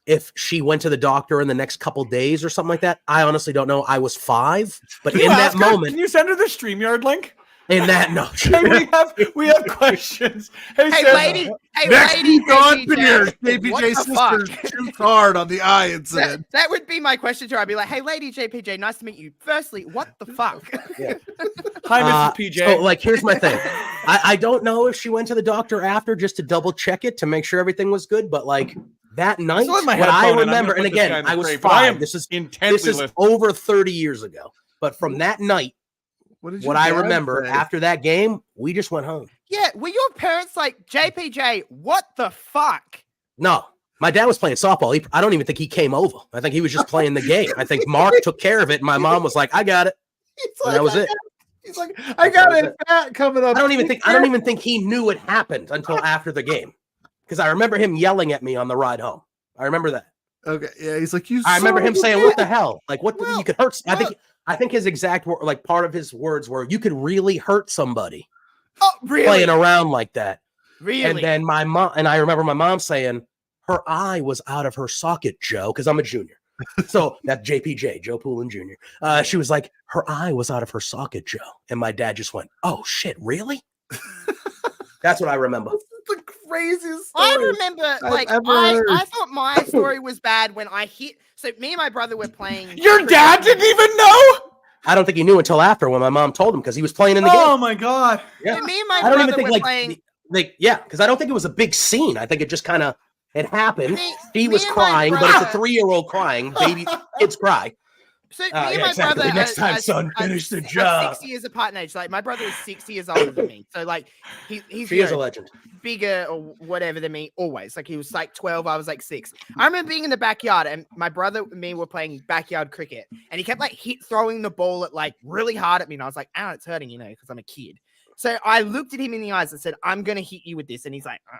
if she went to the doctor in the next couple days or something like that, I honestly don't know. I was 5, but Can you in that ask her? moment, Can you send her the StreamYard link? in that no, Hey, we have questions. Hey, Hey, Sarah. lady. Hey, next lady. week on beer, What JPJ's the fuck? sister shoots hard on the eye incident. That would be my question to her. I'd be like, "Hey, lady JPJ, nice to meet you. Firstly, what the fuck?" Hi, Mrs. PJ. So, like, here's my thing. I don't know if she went to the doctor after just to double check it to make sure everything was good, but like that night, still have my what I headphone in. I'm remember, gonna and put this guy again, in the I was crate, but I am 5. This is intensely listening. over 30 years ago. But from that night, What what I remember after that game, we just went home. Yeah, were your parents like, JPJ, what the fuck? No, my dad was playing softball. I don't even think he came over. I think he was just playing the game. I think Mark took care of it. And my mom was like, "I got it," and that was it. He's like, I got a fat coming up. I don't even think he knew it happened until after the game, because I remember him yelling at me on the ride home. I remember that. Okay, yeah, he's like, you. I remember son him of a saying, bitch." "What the hell? Like, what? Well, you could hurt." I think his exact like part of his words were, "You could really hurt somebody Oh, really? playing around like that." Really? And then my mom, and I remember my mom saying, "Her eye was out of her socket, Joe," because I'm a junior. So that's JPJ, Joe Poulin Jr. She was like, "Her eye was out of her socket, Joe," and my dad just went, "Oh shit, really?" That's what I remember. the craziest. I story remember, I've like, ever I heard. thought my story was bad when I hit. So me and my brother were playing. Your dad didn't even know? I don't think he knew until after when my mom told him because he was playing in the Oh game. my god. Yeah. Me and my I don't even brother think were like playing. yeah, because I don't think it was a big scene. I think it just kind of It happened. Me- He me was and my crying, but it's a brother- 3-year-old crying. Baby, kids cry. So me and my exactly. brother, Next time, son, finish the job. 6 years apart in age. Like my brother is 6 years older than me, so like he's She is a legend. bigger or whatever than me. Always, like he was like 12, I was like 6. I remember being in the backyard, and my brother and me were playing backyard cricket, and he kept like throwing the ball at like really hard at me, and I was like, "Ow, it's hurting," because I'm a kid. So I looked at him in the eyes and said, "I'm going to hit you with this." And he's like, "Oh,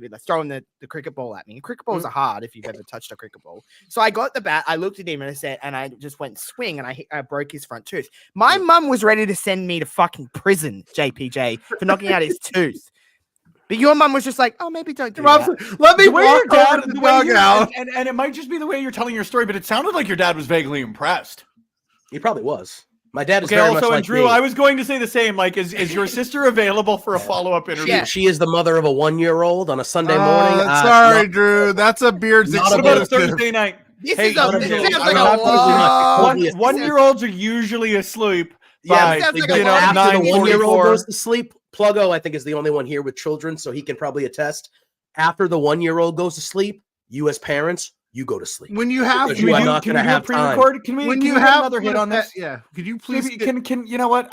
like throwing the cricket ball at me." Cricket balls are hard if you've ever touched a cricket ball. So I got the bat. I looked at him and I said, and I just went swing, and I broke his front tooth. My mum was ready to send me to fucking prison, JPJ, for knocking out his tooth. But your mum was just like, "Oh, maybe don't do that." Let me The way your walk dad, over to the the way you- dugout. and it might just be the way you're telling your story, but it sounded like your dad was vaguely impressed. He probably was. My dad is Okay, very also, much and like Drew, me. I was going to say the same. Like, is your sister available for a follow-up interview? Yeah. She is the mother of a 1-year-old on a Sunday morning. Sorry, not- Drew. That's a Beards Not What a about a exclusive. Thursday night? This Hey, is a, not this a- sounds I like don't a have to listen long. Totally a- One-year-olds are usually asleep. Yeah, by, sounds they like go a long- after the 1-year-old 9:44. goes to sleep. Pluggo, I think, is the only one here with children, so he can probably attest. After the 1-year-old goes to sleep, you as parents, you go to sleep. When you have, Because you are not Can going we to do a have time. pre-record? Can we? when can you we get have another hit on this? yeah. Could you please? Maybe, can you know what?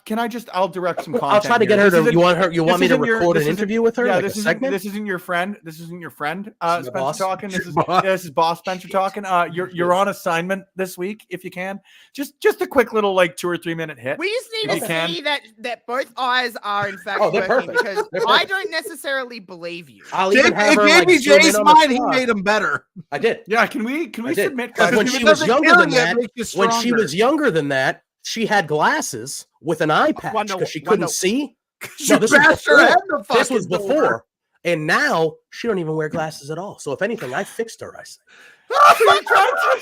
Can I just? I'll direct some content. I'll try to get here. her This to. isn't- You want me to isn't your- record this an isn't- interview with her? Yeah, Like a this segment? isn't your friend. This isn't your friend. This is my Spencer boss. talking. This is Boss. this is boss Spencer talking. You're on assignment this week if you can. Just a quick little like 2 or 3 minute hit. We just need If you to can. see that both eyes are in fact Oh, they're working, perfect. because They're I perfect. don't necessarily believe you. I'll even have her like zoom JPJ's in on the mind, he spot. made him better. I did. Yeah, can we I did. submit? Because when If she it was doesn't younger kill than you, it that, makes you when she stronger. was younger than that, she had glasses with an eye patch Wonder- because she wonder- couldn't see. She No, this was bashed her before. head in the This fucking was door. before, and now she don't even wear glasses at all. So if anything, I fixed her. I say Fuck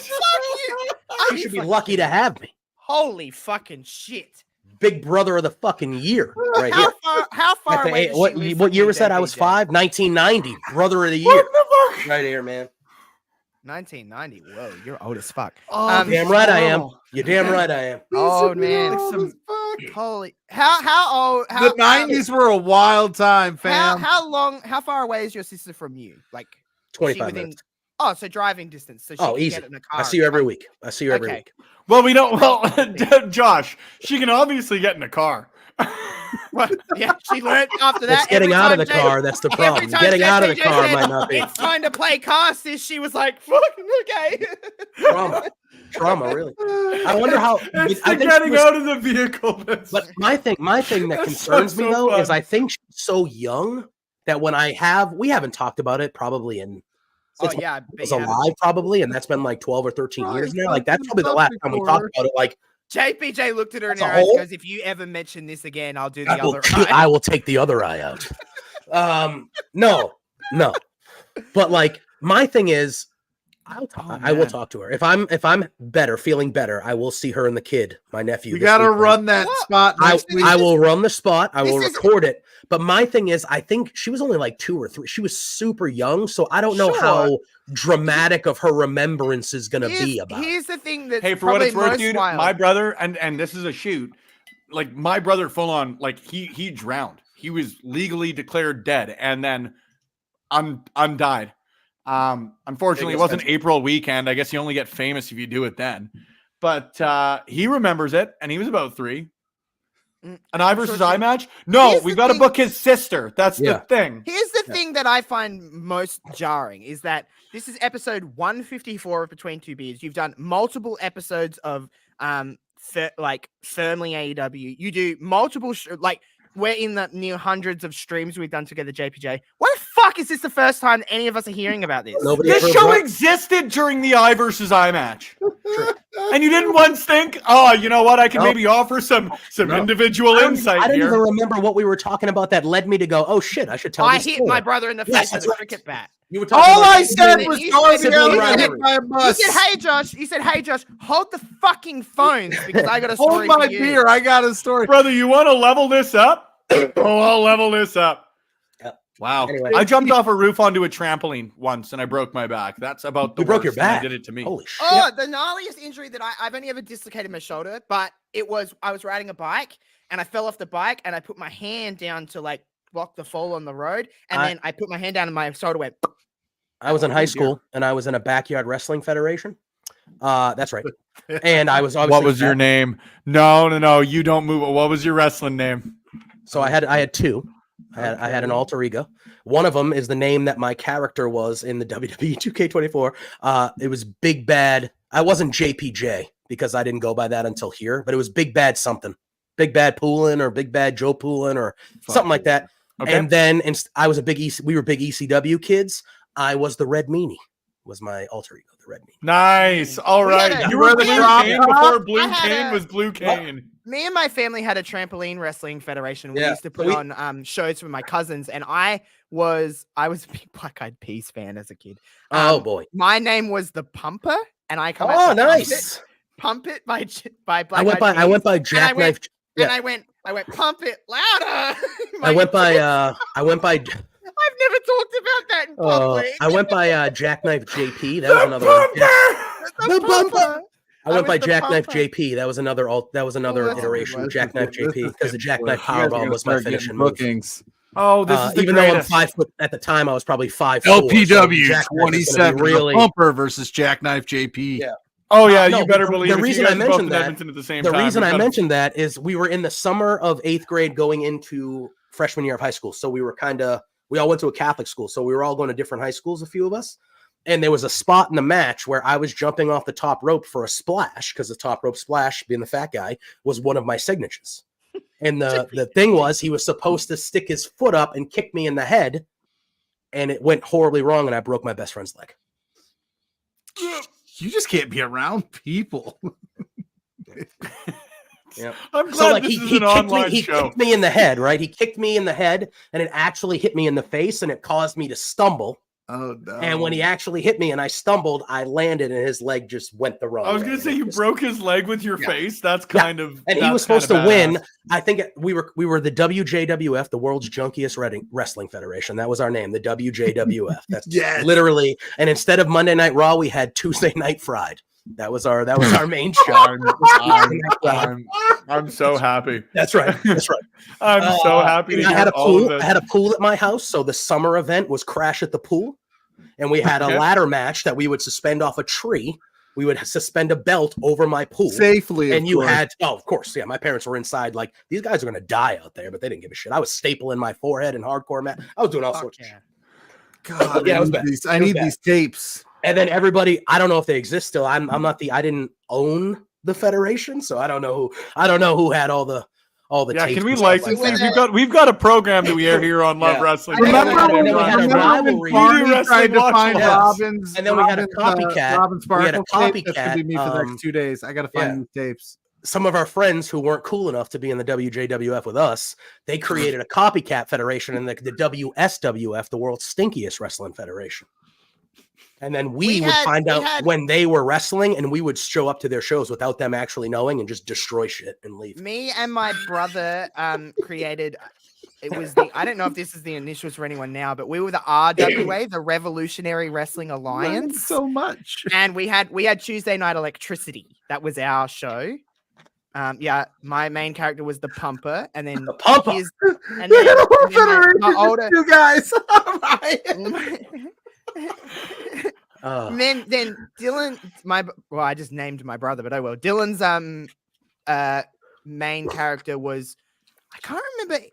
you. she should be lucky to have me. Holy fucking shit. Big brother of the fucking year, right here. How far At the away eight- does what she live what from year you, was that? I was JPJ? 5. 1990, brother of the year. Right here, man. 1990. Whoa, you're old as fuck. Oh, Damn right I am. You're damn right I am. Oh man, Old as holy. How old? How, The 90s were a wild time, fam. How far away is your sister from you? Like is she 25 within- minutes. Oh, so driving distance. So she Oh, can easy. get in a car. I see you every and week. I see you every Okay. week. Well, we don't. Well, Josh, she can obviously get in a car. Well, yeah, she learned after that. It's getting every out of time the Jay- car. That's the every problem. time Getting out of the JPJ car said, might not be. It's time to play car, sis. She was like, "Fucking okay." Trauma, really. I wonder how. It's I the think she getting was- out of the vehicle. But my thing that That's concerns me so though is fun. I think she's so young that when we haven't talked about it probably in Oh since yeah, I was alive probably, and that's been like 12 or 13 years Probably now. Like that's something probably the up last time we talked before. about it. Like JPJ looked at her in That's her a eyes hole? and goes, "If you ever mention this again, I'll do the I will, other eye." I will take the other eye out. No. But like my thing is, I will man. talk to her if I'm better, feeling better. I will see her and the kid, my nephew. You this got to weekend. run that What? spot next week. I will run the spot. I will This is- record it. But my thing is, I think she was only like 2 or 3. She was super young, so I don't know Sure. how dramatic of her remembrance is going to be about. it. Here's the thing that Hey, for what it's worth, most dude, wild. my brother, and this is a shoot. Like my brother, full on, like he drowned. He was legally declared dead, and then undied. Unfortunately, it wasn't April weekend. I guess you only get famous if you do it then. But he remembers it, and he was about 3. An eye versus eye match? No, Here's we've the got to thing- book his sister. That's Yeah. the thing. Here's the thing that I find most jarring is that this is episode 154 of Between Two Beers. You've done multiple episodes of firmly AEW. You do multiple we're in the near hundreds of streams we've done together, JPJ. Why the fuck is this the first time any of us are hearing about this? Nobody This ever show brought- existed during the eye versus eye match. And you didn't once think, oh, you know what? I can No. maybe offer some No. individual I don't insight even here. remember what we were talking about that led me to go, oh shit, I should tell I this hit story. my brother in the Yes, face with that's a right. cricket bat. You were talking All about I said you was said- Darby you Allin said- hit by a You bus. said, "Hey Josh," you said, "Hey Josh, hold the fucking phones because I got a Hold story my for you." beer. I got a story. Brother, you want to level this up? Oh, I'll level this up. Yep. Wow. Anyway. I jumped off a roof onto a trampoline once and I broke my back. That's about the You broke your worst, and back. They did it to me. Holy shit. Oh, the gnarliest injury that I've only ever dislocated my shoulder, but I was riding a bike and I fell off the bike and I put my hand down to like block the fall on the road, and then I put my hand down and my shoulder went. I was in high school and I was in a backyard wrestling federation. That's right. And I was obviously What was your name? No. You don't move. What was your wrestling name? So I had two. I had an alter ego. One of them is the name that my character was in the WWE 2K24. It was Big Bad. I wasn't JPJ because I didn't go by that until here, but it was Big Bad something. Big Bad Poolin or Big Bad Joe Poolin or something like that. Okay. And then I was we were big ECW kids. I was the Red Meanie. Was my alter ego, the Red Meanie. Nice. All right. You were the Blue Cane before Blue Cane was Blue Cane. Me and my family had a trampoline wrestling federation. We used to put on shows with my cousins, and I was a big Black Eyed Peas fan as a kid. Oh boy. My name was the Pumper, and I come out nice. Pump it by Black Eyed Peas. I went by Jackknife. And I went pump it louder. I went by I've never talked about that in public. I went by Jackknife JP. That was another one. The Pumper. I went by Jackknife JP. That was another iteration of Jackknife JP because the Jackknife Powerbomb was my finishing bookings. Oh, this is the even greatest. though I'm 5 foot at the time, I was probably 5'4". LPW 27 really... Pumper versus Jackknife JP. Yeah. Oh yeah, you better believe. The reason I mentioned that. The reason I mentioned that is we were in the summer of 8th grade going into freshman year of high school, so we all went to a Catholic school, so we were all going to different high schools. A few of us. And there was a spot in the match where I was jumping off the top rope for a splash because the top rope splash, being the fat guy, was one of my signatures. And the thing was, he was supposed to stick his foot up and kick me in the head, and it went horribly wrong, and I broke my best friend's leg. You just can't be around people. Yep. I'm glad this is an online show. He kicked me in the head, right? He kicked me in the head, and it actually hit me in the face, and it caused me to stumble. Oh no! And when he actually hit me and I stumbled, I landed and his leg just went the wrong way. I was going to say you broke his leg with your face. That's kind of. And he was supposed to win. I think we were the WJWF, the World's Junkiest Wrestling Federation. That was our name, the WJWF. That's literally. And instead of Monday Night Raw, we had Tuesday Night Fried. That was our main show. I'm so happy. That's right. That's right. I'm so happy to hear all of this. I had a pool at my house, so the summer event was Crash at the Pool, and we had a ladder match that we would suspend off a tree. We would suspend a belt over my pool safely, and you had of course, yeah. My parents were inside, like these guys are going to die out there, but they didn't give a shit. I was stapling my forehead and hardcore mat. I was doing all sorts of shit. God, yeah, I need these tapes. And then everybody, I don't know if they exist still. I didn't own the federation, so I don't know who had all the tapes. Can we license these? We've got a program that we air here on Love Wrestling. Remember we had a rivalry. Tried to find Robin's, and then we had a copycat. Robin Sparkle. We had a copycat. That's gonna be me for the next 2 days. I got to find these tapes. Some of our friends who weren't cool enough to be in the WJWF with us, they created a copycat federation in the WSWF, the world's stinkiest wrestling federation. And then we would find out when they were wrestling, and we would show up to their shows without them actually knowing and just destroy shit and leave. Me and my brother created. It was I don't know if this is the initials for anyone now, but we were the RWA, the Revolutionary Wrestling Alliance. So much. And we had Tuesday Night Electricity. That was our show. My main character was the Pumper, and then the Pumper. My older you guys. Then Dylan, I just named my brother, but oh well. Dylan's main character was, I can't remember.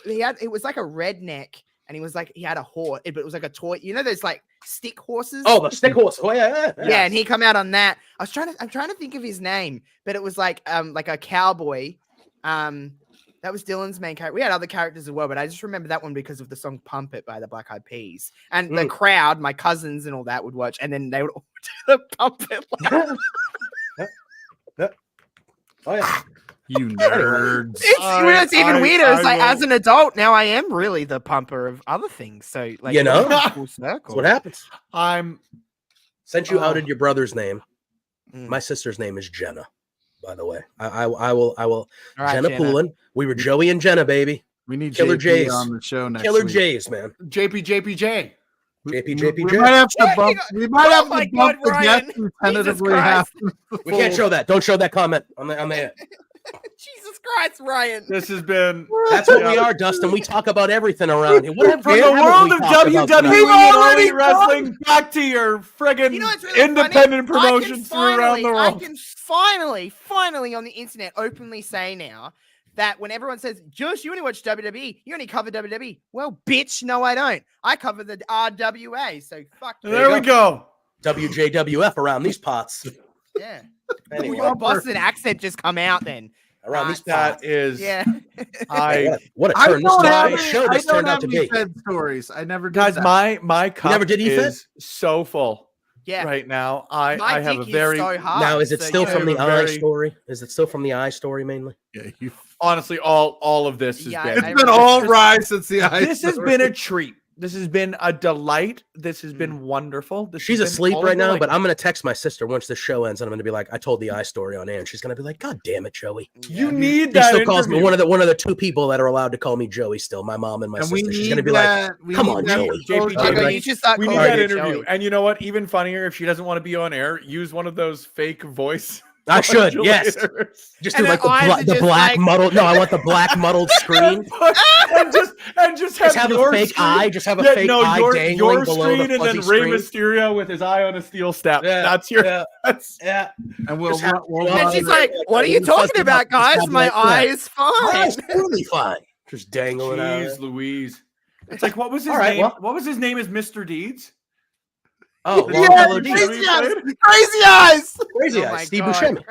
It was like a redneck, and he had a horse, but it was like a toy. You know those like stick horses? Oh, the stick horse. Oh yeah. Yeah, and he come out on that. I'm trying to think of his name, but it was like a cowboy. That was Dylan's main character. We had other characters as well, but I just remember that one because of the song Pump It by the Black Eyed Peas. And the crowd, my cousins and all that would watch, and then they would all do the Pump It. Oh, yeah. You nerds. It's even weirder. It's like, as an adult, now I am really the pumper of other things. So, like, full circle. That's what happens. Since you outed your brother's name, my sister's name is Jenna. By the way, I will. Right, Jenna Poulin. We were Joey and Jenna, baby. We need Killer J's on the show next Killer week. J's, man. JPJ. JPJ. We might have to bump. We might have to bump the guest and tentatively have. We can't show that. Don't show that comment on the air. Jesus Christ, Ryan. This has been. That's what we are, Dustin. We talk about everything around here. What From the world of WWE and All Elite Wrestling back to your friggin' You know what's really independent funny? promotions from around the world. I can finally on the internet openly say now that when everyone says, Josh, you only watch WWE, you only cover WWE. Well, bitch, no, I don't. I cover the RWA, so fuck you. There we go. WJWF around these pots. Yeah. Anyway. Your Boston accent just come out then. Around these That pots. is. Yeah. What a I turn don't have this any- show I this don't turned out have to any be. Fed stories. I never did Guys, that. my cup never did EFED? is so full Yeah. right now. I My have a dick very is so hard. Now, is it so still you from know- the have a eye very- story? Is it still from the eye story mainly? Yeah, honestly all of this has Yeah, been. it's been all rise since the ice. This has been a treat. This has been a delight. This has been wonderful. This She's has been asleep all right of now, the but I'm going to text my sister once the show ends, and I'm going to be like, I told the eye story on air, and she's going to be like, God damn it, Joey. You need He that. still calls me interview. one of the two people that are allowed to call me Joey still, my mom and my And we sister. She's need going to be that. like, we come need on, that Joey. JP, exposure. Okay, you should start We need calling that it interview. Joey. And you know what? Even funnier, if she doesn't want to be on air, use one of those fake voice. I should, yes. modulators. Just And do like her eyes are the just black like- muddled. No, I want the black muddled screen. and just Just have a your fake screen. eye. Just have a fake eye dangling your below screen, the and then fuzzy Rey screen. Mysterio with his eye on a steel step. Yeah, That's your. yeah. That's, Yeah. And we'll, Just have- we'll And she's like, what are you talking about, guys? My eye is fine. That's totally fine. Just dangling out. Jeez Louise. It's like, what was his All right, name? well- What was his name as Mr. Deeds? Oh, Yeah, Longfellow Crazy Deeds. crazy Eyes. eyes. Crazy eyes. Crazy Oh my Eyes. Steve God. Buscemi.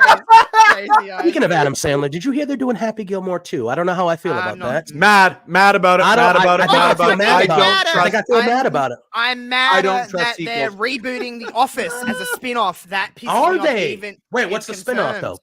Crazy eyes. Speaking of Adam Sandler, did you hear they're doing Happy Gilmore too? I don't know how I feel I'm about not- that. Mad about it. I Mad don't. about I it. think I Mad feel about it. mad I about don't it. I trust. think I feel mad about it. I'm mad don't trust that they're sequels. rebooting The Office as a spin-off. That pisses Are me off they? even. Wait, what's the it's spin-off confirmed.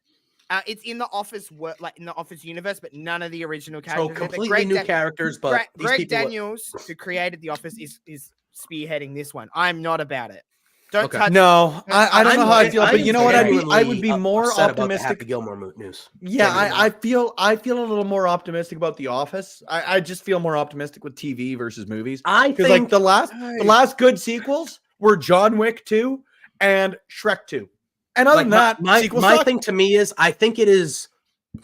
though? It's in the Office, like in the Office universe, but none of the original So characters. But completely new characters, but these Greg people. Daniels, who created The Office, is spearheading this one. I'm not about it. Don't Okay. touch. No, I don't know how I feel, but I'm you know what? I would genuinely be more upset about the optimistic. Happy Gilmore news. Yeah, Genuinely. I feel a little more optimistic about The Office. I just feel more optimistic with TV versus movies. I Because think like the last good sequels were John Wick 2 and Shrek 2. And other like, than that, my sequels my suck. thing to me is I think it is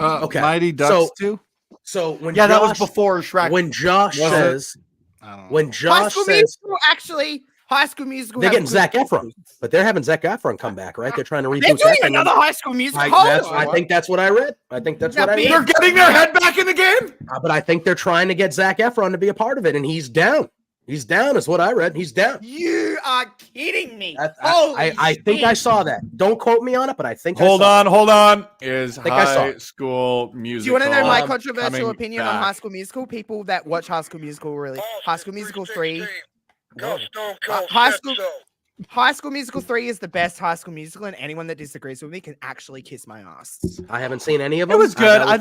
okay. Mighty Ducks too. So when Yeah, that was Josh, before Shrek. when Josh Was it? says I don't know. when High Josh School says Musical, actually, High School Musical. they're has getting good Zac Efron, sequels. but they're having Zac Efron come back, right? They're trying to They're reboot doing Zac Efron. another High School Musical. I think that's what I read. I think that's Now, what I be- read. They're getting their head back in the game. But I think they're trying to get Zac Efron to be a part of it, and he's down. He's down, is what I read. He's down. You are kidding me. I think I saw that. Don't quote me on it, but I think Hold I saw on. Is think I saw High it. School Do Musical? you want to know my Um, controversial coming opinion on back. High School Musical? People that watch High School Musical really. High School Musical 3. High School Musical 3 is the best High School Musical, and anyone that disagrees with me can actually kiss my ass. I haven't seen any of It them. was good. know- I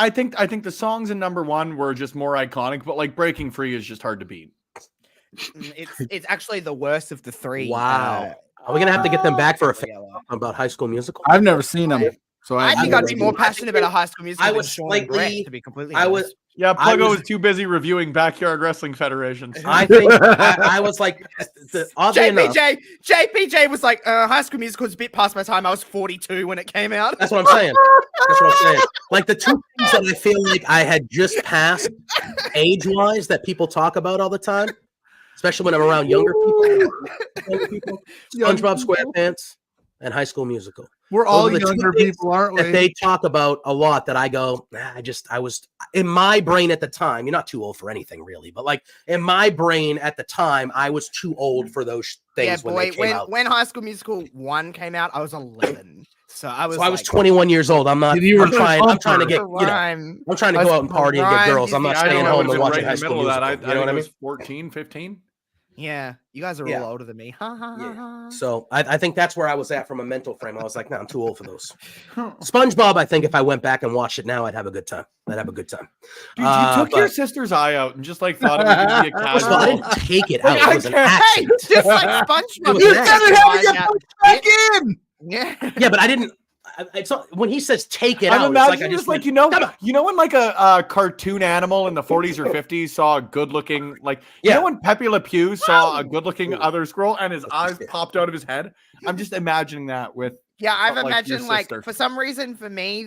think I think the songs in number one were just more iconic, but like Breaking Free is just hard to beat. It's actually the worst of the three. Wow. Are we gonna have to get them back for a yeah, well. about High School Musical? I've never seen them, so I think I'd be more I passionate about a High School Musical I than was Sean and Brett, slightly- to be completely I honest. was. Yeah, I Pluggo was- was too busy reviewing Backyard Wrestling Federations. I think I was like, oddly enough, JPJ was like, High School Musical is a bit past my time. I was 42 when it came out. that's what I'm saying. That's what I'm saying. Like the two things that I feel like I had just passed age-wise that people talk about all the time, especially when I'm around younger people, SpongeBob SquarePants and High School Musical. we're all Those are the two younger things people, aren't That we? they talk about a lot that I go, I was in my brain at the time. You're not too old for anything really, but like in my brain at the time, I was too old for those things Yeah, when boy, they came out. when High School Musical 1 came out, I was 11. So I was So I was 21 years old. I'm not. And you were I'm trying to get. prime. I'm trying to I go was out and party and get prime girls. I'm not Disney. staying I home was and watching right High in the School middle of Musical. that. You know what I think mean? it was 14, 15. Yeah, you guys are Yeah. all older than me. Ha, ha, ha, ha. So I think that's where I was at from a mental frame. I was like, I'm too old for those. SpongeBob, I think if I went back and watched it now, I'd have a good time. I'd have a good time. Dude, you took but- your sister's eye out and just like thought it was gonna be a First of all, I casual. didn't take it out. Like, It was an I can't- Hey, accident. just like SpongeBob. was You an said accident. it had to get pushed back in. Yeah. Yeah, but I didn't. It's not, when he says take it I'm out, it's like I imagining just just like went, you know when like a cartoon animal in the 40s or 50s saw a good looking like you Yeah. know when Pepe Le Pew saw a good looking other squirrel and his eyes popped out of his head. I'm just imagining that with Yeah, I've But, like, your imagined like sister. for some reason for me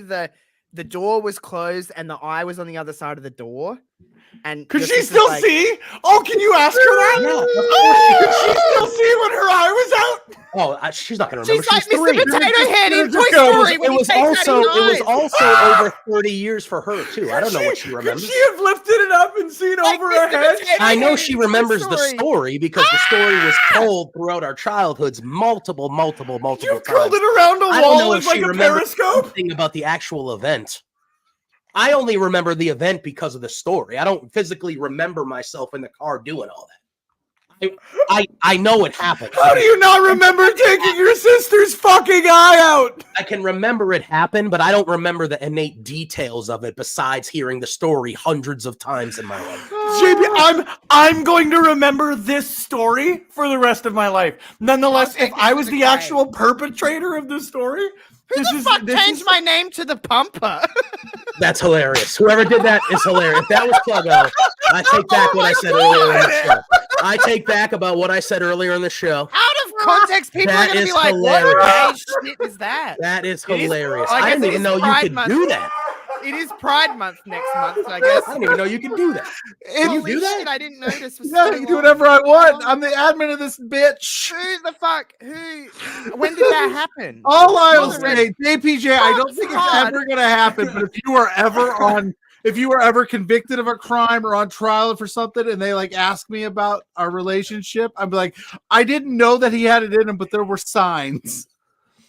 the door was closed and the eye was on the other side of the door. And Could your she sister's still like, see? Oh, can you ask her that? Could she still see when her eye was out? Oh, she's not going to remember. She's like Mr. three. Potato Head in Toy It Story. was, it was also over 30 years for her too. I don't know what she remembers. Could she have lifted it up and seen over her head? I know she remembers the story because the story was told throughout our childhoods multiple You times. curled it around I a don't know wall if as like she a remembers periscope. anything about the actual event. I only remember the event because of the story. I don't physically remember myself in the car doing all that. I know it happened. How do you not remember taking your sister's fucking eye out? I can remember it happened, but I don't remember the innate details of it besides hearing the story hundreds of times in my life. JP, I'm going to remember this story for the rest of my life. Nonetheless, if I was the actual perpetrator of this story, who the fuck changed my name to the Pumper? That's hilarious. Whoever did that is hilarious. If that was PLUGGO, I take back what I said earlier in the show. I take back about what I said earlier in the show. Out of context, people are going to be like, what shit is that? That is hilarious. I I didn't even know you could do that. It is Pride Month next month, so I guess. I didn't even know you could do that. Can you do that? Shit, I didn't know this was Yeah, I can do whatever I want. I'm the admin of this bitch. Who the fuck? When did that happen? All I will say, JPJ, I don't think it's ever going to happen. But if you were ever convicted of a crime or on trial for something, and they like ask me about our relationship, I'm like, I didn't know that he had it in him, but there were signs.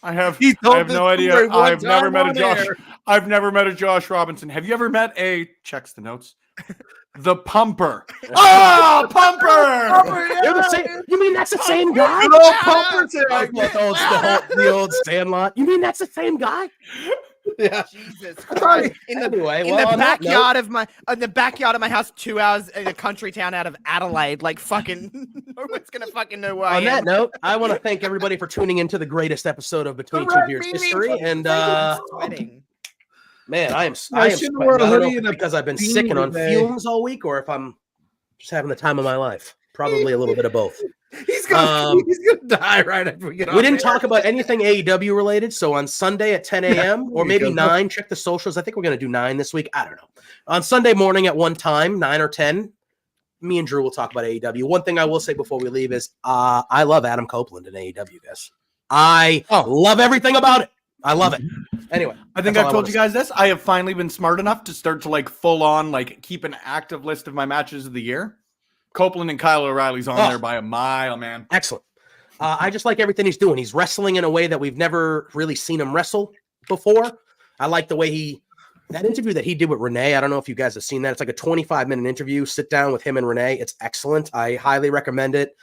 I have He told no idea. I've never met a on Josh. air. I've never met a Josh Robinson. Have you ever met a checks the notes? The Pumper. Oh, Pumper! You're the same. You mean that's the same guy? Good old Pumper tag. The old Sandlot. You mean that's the same guy? Yeah. Jesus Christ. In the backyard of my house, 2 hours in a country town out of Adelaide. Like fucking no one's gonna fucking know where I am. On that note, I want to thank everybody for tuning into the greatest episode of Between Two Beards history. And man, I am sweating. I don't know if because I've been sick and on fumes all week, or if I'm just having the time of my life. Probably a little bit of both. He's gonna die right after we get off. We didn't talk about anything AEW related. So on Sunday at 10 a.m. or maybe 9, check the socials. I think we're going to do 9 this week. I don't know. On Sunday morning at one time, 9 or 10, me and Drew will talk about AEW. One thing I will say before we leave is I love Adam Copeland in AEW, guys. I love everything about it. I love it. Anyway, I think I've told you guys this. I have finally been smart enough to start to like full on like keep an active list of my matches of the year. Copeland and Kyle O'Reilly's on there by a mile, man. Excellent. I just like everything he's doing. He's wrestling in a way that we've never really seen him wrestle before. I like the way that interview that he did with Renee. I don't know if you guys have seen that. It's like a 25-minute interview. Sit down with him and Renee. It's excellent. I highly recommend it.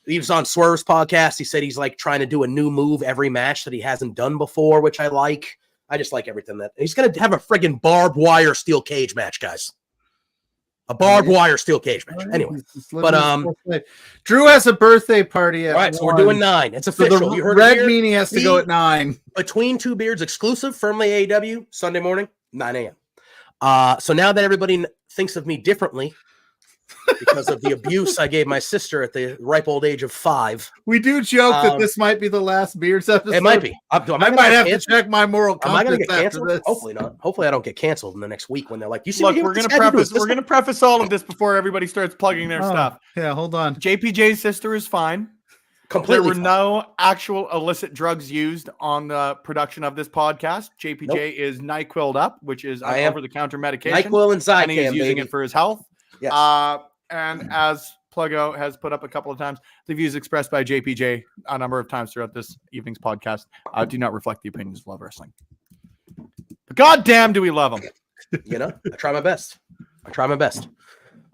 He was on Swerve's podcast. He said he's like trying to do a new move every match that he hasn't done before, which I like. I just like everything that he's going to have a friggin' barbed wire steel cage match, guys. A barbed wire steel cage match. Anyway, but Drew has a birthday party. All right, so we're doing 9. It's official. So you heard red it meaning has to go at 9. Between Two Beards exclusive, firmly AEW, Sunday morning, 9 a.m. So now that everybody thinks of me differently because of the abuse I gave my sister at the ripe old age of 5. We do joke that this might be the last Beards episode. It might be. I might have to check my moral compass. Am I going to get after canceled? this. Hopefully not. Hopefully I don't get canceled in the next week when they're like, "You see, look, we're going to preface all of this before everybody starts plugging their stuff." Yeah, hold on. JPJ's sister is fine. Completely. There were no actual illicit drugs used on the production of this podcast. JPJ is NyQuil'd up, which is an over-the-counter medication. NyQuil and Zycam, and he's using it for his health. Yes. And as PLUGGO has put up a couple of times, the views expressed by JPJ a number of times throughout this evening's podcast do not reflect the opinions of Love Wrestling. But goddamn, do we love them? You know, I try my best.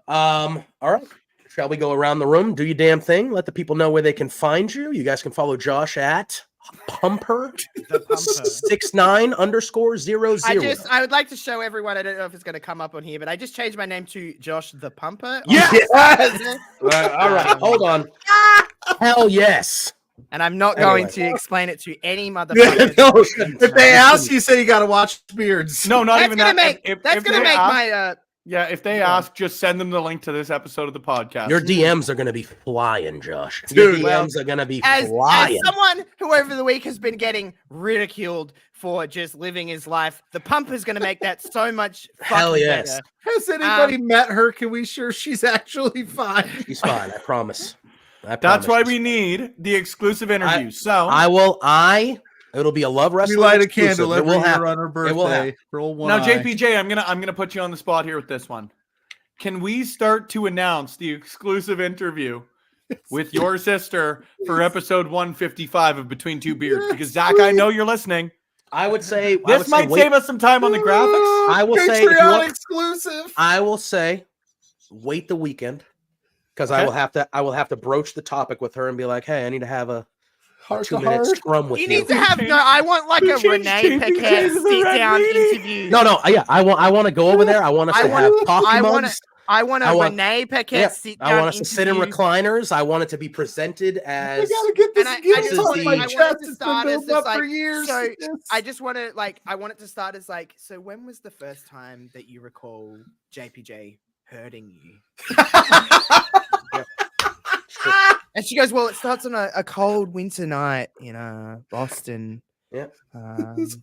All right. Shall we go around the room? Do your damn thing. Let the people know where they can find you. You guys can follow Josh at Pumper 69_00. I would like to show everyone. I don't know if it's going to come up on here, but I just changed my name to Josh the Pumper. Yes. All right. Hold on. Hell yes. And I'm not going to explain it to any motherfucker. If they ask you, say you got to watch Beards. No, not even that. That's gonna make my Yeah, if they ask, just send them the link to this episode of the podcast. Your DMs are going to be flying, Josh. Dude, Your DMs are going to be As flying. someone who over the week has been getting ridiculed for just living his life, the pump is going to make that so much Hell fucking yes. better. Has anybody met her? Can we sure she's actually fine? She's fine. I promise. That's why we need the exclusive interview. It'll be a Love We Wrestling light a exclusive. candle It every will year happen. on her It will happen. birthday. Roll one Now, eye. JPJ, I'm gonna put you on the spot here with this one. Can we start to announce the exclusive interview with your sister for episode 155 of Between Two Beards? Because Zach, I know you're listening. I would say This might save us some time on the graphics. I will say if you Patreon want- exclusive. I will say, wait the weekend because I will have to broach the topic with her and be like, hey, I need to have a Heart to 2-minute heart. scrum with You you. need to have I want like a Renee Paquette sit down interview. No, yeah, I want to go over there. I want us to have coffee mugs. I want I a want- Renee Paquette Yeah, sit down I want us to sit in interview. recliners. I want it to be presented as. I gotta get this And I guilt just off want- my I want it chest. to It's start been as built up this, for like, years. so Yes. I just want to I want it to start as like, so when was the first time that you recall JPJ hurting you? And she goes, well, it starts on a cold winter night in Boston. Yeah. This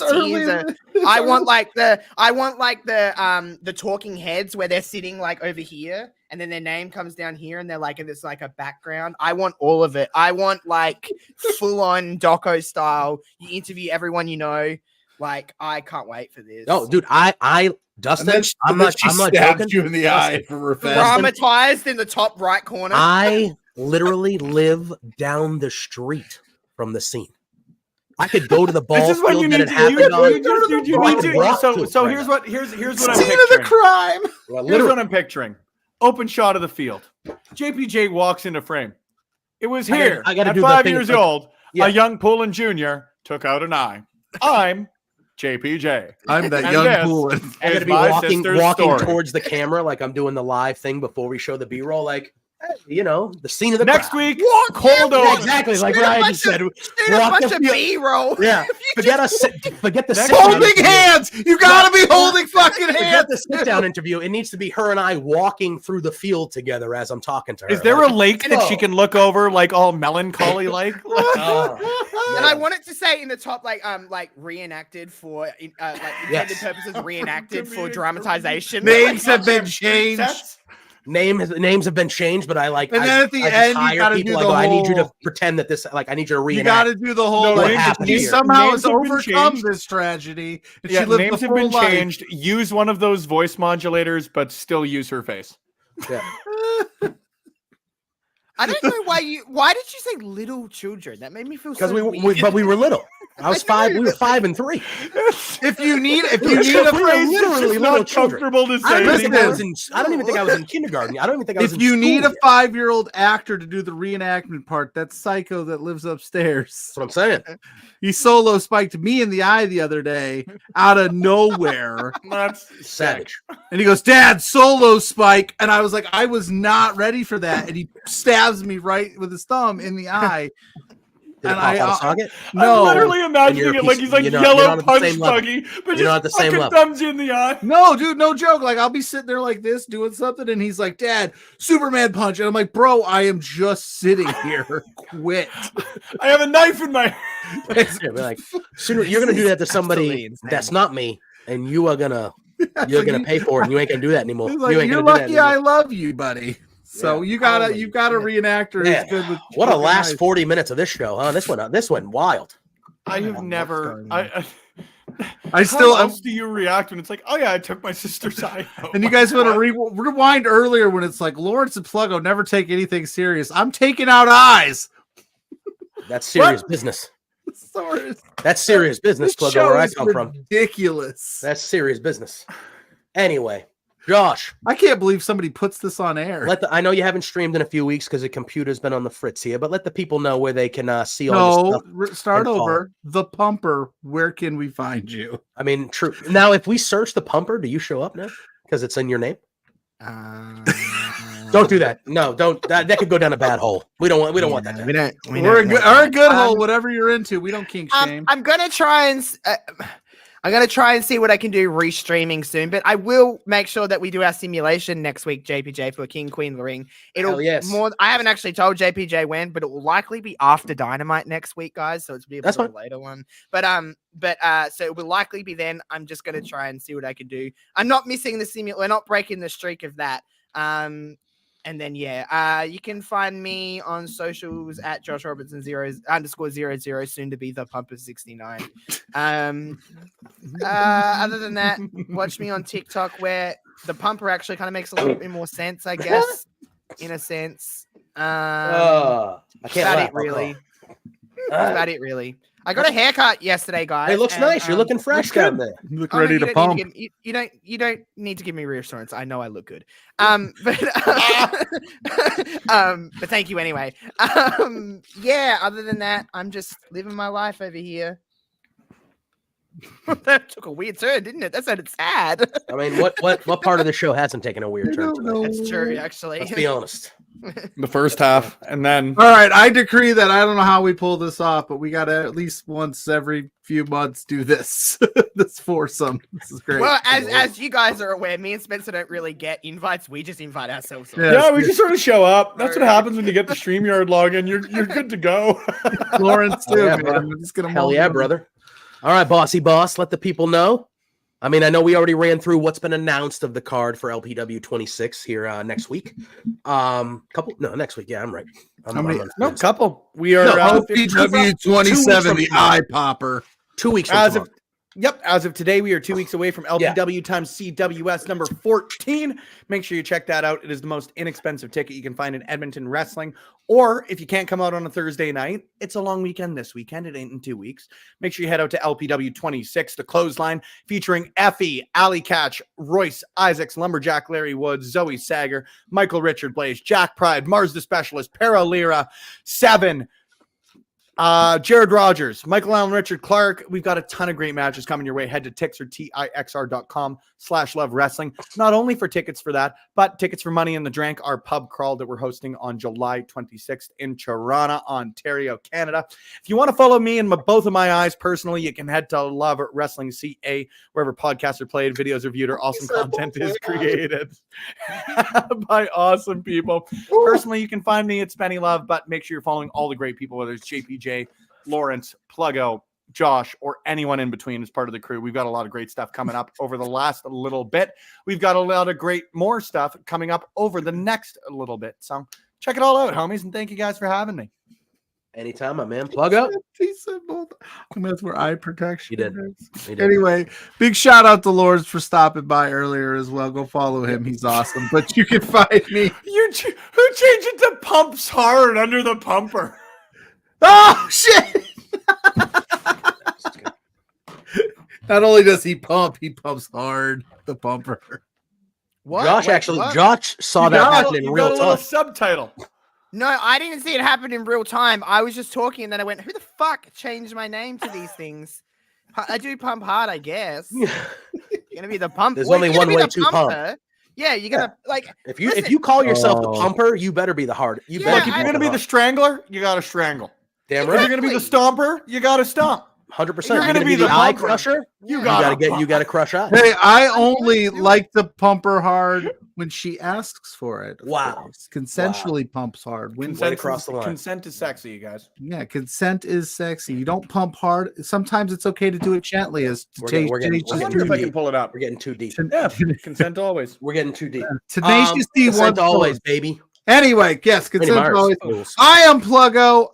early. Tears are- I want like the talking heads where they're sitting like over here and then their name comes down here and they're like, and there's like a background. I want all of it. I want like full on doco style. You interview everyone you know. Like, I can't wait for this. No, dude, Dustin, I'm not joking. You in the eye for revenge. Dramatized in the top right corner. I literally live down the street from the scene. I could go to the ball This is what field you that need it to happened on. you I need could to. walk to it So right here's now. what I'm Scene of the picturing. crime. Well, Here's literally. what I'm picturing. Open shot of the field. JPJ walks into frame. It was here. I gotta at do the 5 thing, years like- old. Yeah. A young Poulin Jr. took out an eye. I'm JPJ. I'm that And young this Poulin. I'm is gonna be my walking sister's story. towards the camera like I'm doing the live thing before we show the B-roll. Like, hey, the scene of the Next crowd. week, cold Yeah, open. exactly. Like Shoot a Ryan bunch just said. Shoot a Walk bunch the of field. B-roll. Yeah. Forget the Next sit down Holding interview. hands. You gotta be holding fucking Forget hands. the sit down interview. It needs to be her and I walking through the field together as I'm talking to her. Is there a Like, lake that she can look over, like all melancholy, like? And I want it to say in the top, like reenacted for like intended Yes. purposes, reenacted for dramatization. Names have been changed. Names have been changed, but I like. And then at the I just end, you hire gotta people. do I the go, I need you to whole- pretend that this. Like, I need you to You reenact. gotta do the whole. No, what names- happened She here. somehow names has have been overcome changed. this tragedy. And Yeah, she lived names the have been full life. changed. Use one of those voice modulators, but still use her face. Yeah. I don't know why did you say little children? That made me feel Because so we were little. I was I know. 5. We were 5 and 3. If you need a We were phrase, literally It's little not children. comfortable to I say. don't even think I was anymore. in. I don't even think I was in kindergarten. I don't even think I was. if in you school need a yet. 5-year-old actor to do the reenactment part, that's Psycho that lives upstairs. That's what I'm saying. He solo spiked me in the eye the other day out of nowhere. That's Savage. And he goes, Dad, solo spike. And I was like, I was not ready for that. And he stabs me right with his thumb in the eye. Did it And pop I- out a socket? No. I'm literally imagining you're a it like piece- he's like you're not yellow at the punch same level. buggy, but You're not at just the same fucking level. thumbs you in the eye. No, dude, no joke. Like, I'll be sitting there like this doing something. And he's like, Dad, Superman punch. And I'm like, bro, I am just sitting here. Quit. I have a knife in my. Yeah, be like, sooner you're gonna do that to somebody absolutely insane. that's not me, and you are gonna pay for it. And you ain't gonna do that anymore. He's like, You ain't you're gonna do that lucky I anymore. love you, buddy. So Yeah. you've got a reenactor Yeah. who's good with What a fucking last knives. 40 minutes of this show, huh? This went wild. I have never. I How still else do you react when it's like, oh yeah, I took my sister's eye out? and you guys want to rewind earlier when it's like Lawrence and Pluggo never take anything serious. I'm taking out eyes. That's serious business. Sorry. That's serious business, This Pluggo, show where I is come from. ridiculous. That's serious business. Anyway, Josh, I can't believe somebody puts this on air. I know you haven't streamed in a few weeks because the computer's been on the fritz here, but let the people know where they can see all your stuff. Start and over. The Pumper. Where can we find you? I mean, true. Now, if we search the Pumper, do you show up now? Because it's in your name. Don't do that. No, don't. That could go down a bad hole. We don't want that. We don't. We're a good hole. Whatever you're into, we don't kink shame. I'm gonna try and I'm going to try and see what I can do restreaming soon, but I will make sure that we do our simulation next week, JPJ, for King Queen of the Ring. It'll more. I haven't actually told JPJ when, but it will likely be after Dynamite next week, guys. So it's be a bit of a later one. But so it will likely be then. I'm just going to try and see what I can do. I'm not missing the simulation. We're not breaking the streak of that. And then you can find me on socials at Josh Robertson _00, soon to be the Pumper 69. Other than that, watch me on TikTok where the Pumper actually kind of makes a little bit more sense, I guess, in a sense. I can't about laugh, it really. That's about it really. I got a haircut yesterday, guys. It looks nice. You're looking fresh down there. You look ready to pump. You don't need to give me reassurance. I know I look good. But thank you anyway. Other than that, I'm just living my life over here. That took a weird turn, didn't it? That sounded sad. I mean, what part of the show hasn't taken a weird turn? That's true, actually. Let's be honest. The first half, and then all right, I decree that I don't know how we pull this off, but we got to at least once every few months do this. This foursome. This is great. Well, as you guys are aware, me and Spencer don't really get invites. We just invite ourselves. Yeah, we just sort of show up. That's what happens when you get the StreamYard login. You're good to go. Lawrence too. Yeah, man. We're just gonna hell yeah, brother. All right, bossy boss. Let the people know. I mean, I know we already ran through what's been announced of the card for LPW 26 here next week. Next week. Yeah, I'm right. Couple. We are LPW 27, the eye popper. 2 weeks from as of today, we are 2 weeks away from LPW times CWS number 14. Make sure you check that out. It is the most inexpensive ticket you can find in Edmonton wrestling. Or if you can't come out on a Thursday night, it's a long weekend this weekend. It ain't in 2 weeks. Make sure you head out to LPW 26, the clothesline, featuring Effie, Alley Catch, Royce Isaacs, Lumberjack Larry Woods, Zoe Sager, Michael Richard Blaze, Jack Pride, Mars the Specialist, Para Lira, Seven, Jared Rogers, Michael Allen, Richard Clark. We've got a ton of great matches coming your way. Head to tixr.com/love wrestling. Not only for tickets for that, but tickets for Money in the Drank, our pub crawl that we're hosting on July 26th in Toronto, Ontario, Canada. If you want to follow me and both of my eyes personally, you can head to Love Wrestling CA, wherever podcasts are played, videos are viewed, or awesome content is created by awesome people. Personally, you can find me at Spenny Love, but make sure you're following all the great people, whether it's JPJ, Lawrence, Pluggo, Josh, or anyone in between as part of the crew. We've got a lot of great stuff coming up over the last little bit. We've got a lot of more stuff coming up over the next little bit. So check it all out, homies, and thank you guys for having me. Anytime, my man. Pluggo. That's where eye protection. You did. Anyway, big shout out to Lords for stopping by earlier as well. Go follow him. He's awesome. But you can find me. Who changed it to Pumps Hard under the Pumper? Oh shit! Not only does he pump, he pumps hard. The Pumper. What? Josh saw that happen in real time. Subtitle. No, I didn't see it happen in real time. I was just talking, and then I went, "Who the fuck changed my name to these things?" I do pump hard, I guess. You're gonna be the Pumper. There's only one way to pump. Yeah, you're gonna if you call yourself the Pumper, you better be the hard. If you're gonna be the Strangler, you gotta strangle. Damn right. If you're gonna be the Stomper, you gotta stomp. 100%. You're gonna be the eye Pumper. crusher. You gotta crush eyes. Hey, I only like to pump her hard when she asks for it. Wow. Consensually pumps hard. Consent across the line. Consent is sexy, you guys. Yeah, consent is sexy. You don't pump hard. Sometimes it's okay to do it gently. I wonder if I can pull it up. We're getting too deep. Yeah, consent always. We're getting too deep. Tenacious D consent always, baby. Anyway, yes, consent always. I am Pluggo.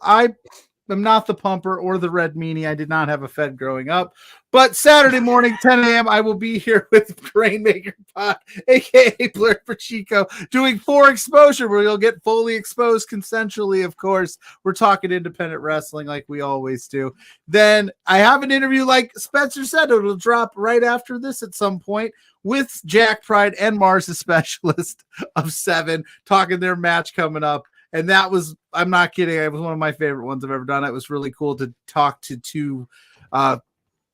I'm not the Pumper or the Red Meanie. I did not have a Fed growing up. But Saturday morning, 10 a.m., I will be here with Rainmaker Pod, a.k.a. Blur for Chico, doing 4 Exposure, where you'll get fully exposed consensually, of course. We're talking independent wrestling like we always do. Then I have an interview, like Spencer said, it'll drop right after this at some point, with Jack Pride and Mars, the Specialist of 7, talking their match coming up. And that was, I'm not kidding, it was one of my favorite ones I've ever done. It was really cool to talk to 2,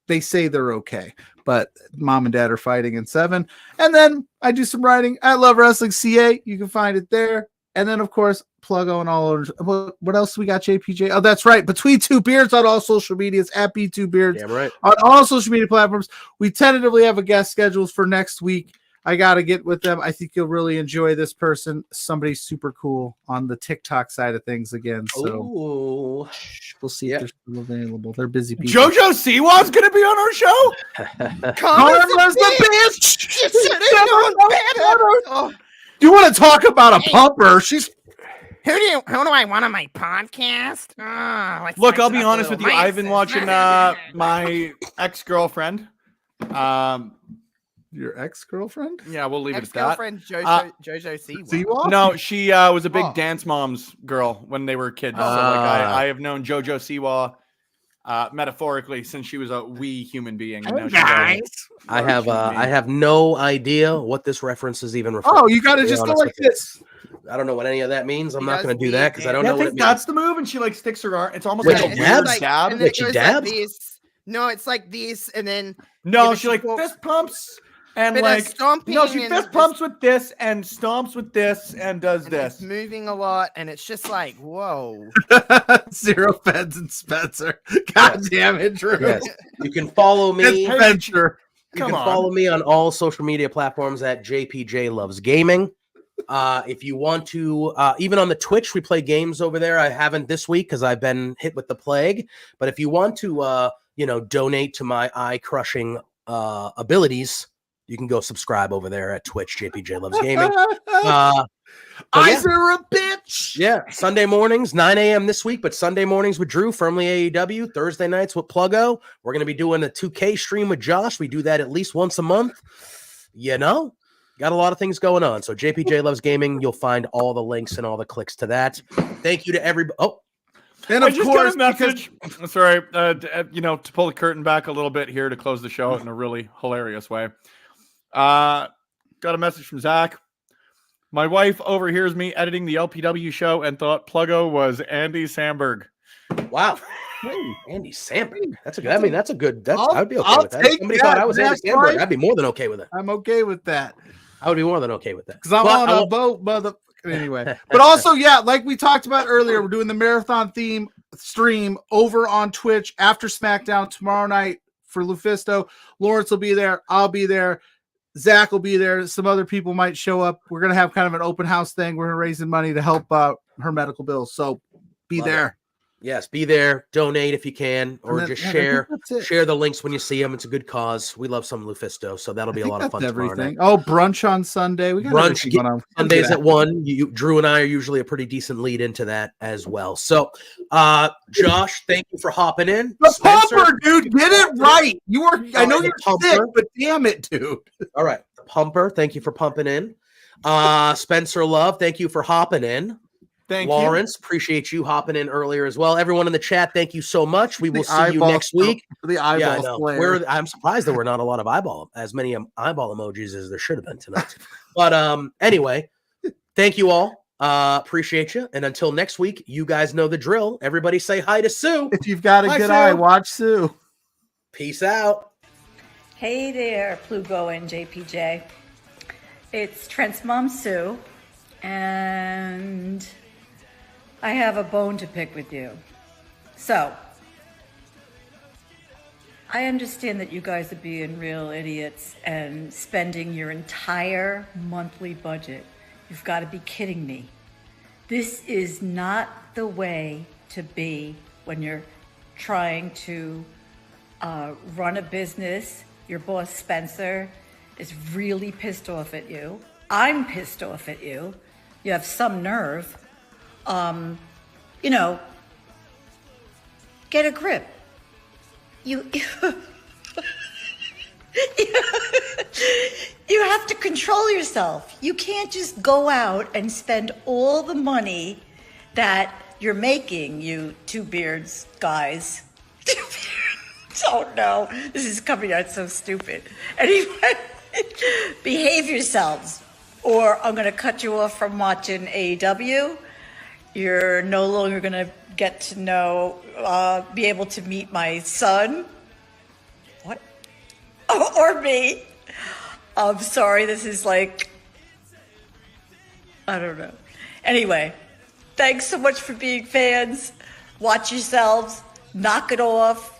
they say they're okay, but mom and dad are fighting in 7. And then I do some writing. I Love Wrestling CA. You can find it there. And then, of course, Pluggo and all others. What else we got, JPJ? Oh, that's right. Between Two Beards on all social medias, at B2Beards. Damn right. On all social media platforms. We tentatively have a guest scheduled for next week. I got to get with them. I think you'll really enjoy this person. Somebody super cool on the TikTok side of things again. So we'll see if they're still available. They're busy people. JoJo Siwa's going to be on our show? Karma's the bitch! You want to talk about a pumper? She's... Who do I want on my podcast? Look, I'll be honest with you. I've been watching my ex-girlfriend. Your ex-girlfriend? Yeah, we'll leave it at that. Ex-girlfriend JoJo Siwa. No, she was a big Dance Moms girl when they were kids. So I have known JoJo Siwa metaphorically since she was a wee human being. And now she's I have no idea what this reference is even referring to. Oh, you got to just go like this. I don't know what any of that means. I'm not going to do that because I don't know what it means. That's the move, and she like sticks her arm. It's almost Wait, like a she weird dabs? dab. And then Wait, she dabs? like this. No, it's like this, and then No, she like fist pumps and But like stomping no, she and fist pumps with this and stomps with this and does and this. it's moving a lot, and it's just like whoa. Zero Feds and Spencer. God damn it, Drew. Yes. You can follow me. Adventure. You can follow me on all social media platforms at JPJ Loves Gaming. If you want to, even on the Twitch, we play games over there. I haven't this week because I've been hit with the plague. But if you want to, donate to my eye-crushing abilities, you can go subscribe over there at Twitch. JPJ Loves Gaming. Eyes are a bitch. Yeah, Sunday mornings, 9 a.m. this week, but Sunday mornings with Drew, firmly AEW. Thursday nights with PLUGGO. We're going to be doing a 2K stream with Josh. We do that at least once a month. Got a lot of things going on. So JPJ Loves Gaming. You'll find all the links and all the clicks to that. Thank you to everybody. Oh, and of course, got a message. Sorry, to pull the curtain back a little bit here to close the show in a really hilarious way. Got a message from Zach. My wife overhears me editing the LPW show and thought PLUGGO was Andy Samberg. Wow. Andy Samberg. That's a good. I mean, that's a good. I'd be okay I'll with that. If somebody thought I was Andy Samberg, right. I'd be more than okay with it. I'm okay with that. I would be more than okay with that. Because I'm on a boat, mother. Anyway. But also, like we talked about earlier, we're doing the marathon theme stream over on Twitch after SmackDown tomorrow night for Lufisto. Lawrence will be there. I'll be there. Zach will be there. Some other people might show up. We're going to have kind of an open house thing. We're raising money to help her medical bills. So be there. Yes, be there. Donate if you can, or just share the links when you see them. It's a good cause. We love some Lufisto, so that'll be a lot of fun tomorrow night. Oh, brunch on Sunday. We got brunch on Sundays at 1. Drew and I are usually a pretty decent lead into that as well. So, Josh, thank you for hopping in. The pumper, dude, get it right. You were. I know you're sick, but damn it, dude. All right, the pumper. Thank you for pumping in. Spencer Love, thank you for hopping in. Lawrence, appreciate you hopping in earlier as well. Everyone in the chat, thank you so much. We will see you next week. The eyeball I'm surprised there were not a lot of as many eyeball emojis as there should have been tonight. But anyway, thank you all. Appreciate you. And until next week, you guys know the drill. Everybody say hi to Sue. If you've got a good eye, watch Sue. Peace out. Hey there, PLUGGO and JPJ. It's Trent's mom, Sue, and I have a bone to pick with you. So, I understand that you guys are being real idiots and spending your entire monthly budget. You've got to be kidding me. This is not the way to be when you're trying to run a business. Your boss, Spencer, is really pissed off at you. I'm pissed off at you. You have some nerve. Get a grip. You have to control yourself. You can't just go out and spend all the money that you're making, you Two Beards guys. Oh no, this is coming out so stupid. Anyway, behave yourselves, or I'm going to cut you off from watching AEW. You're no longer going to get to know, be able to meet my son. What? Or me. I'm sorry, this is like, I don't know. Anyway, thanks so much for being fans. Watch yourselves. Knock it off.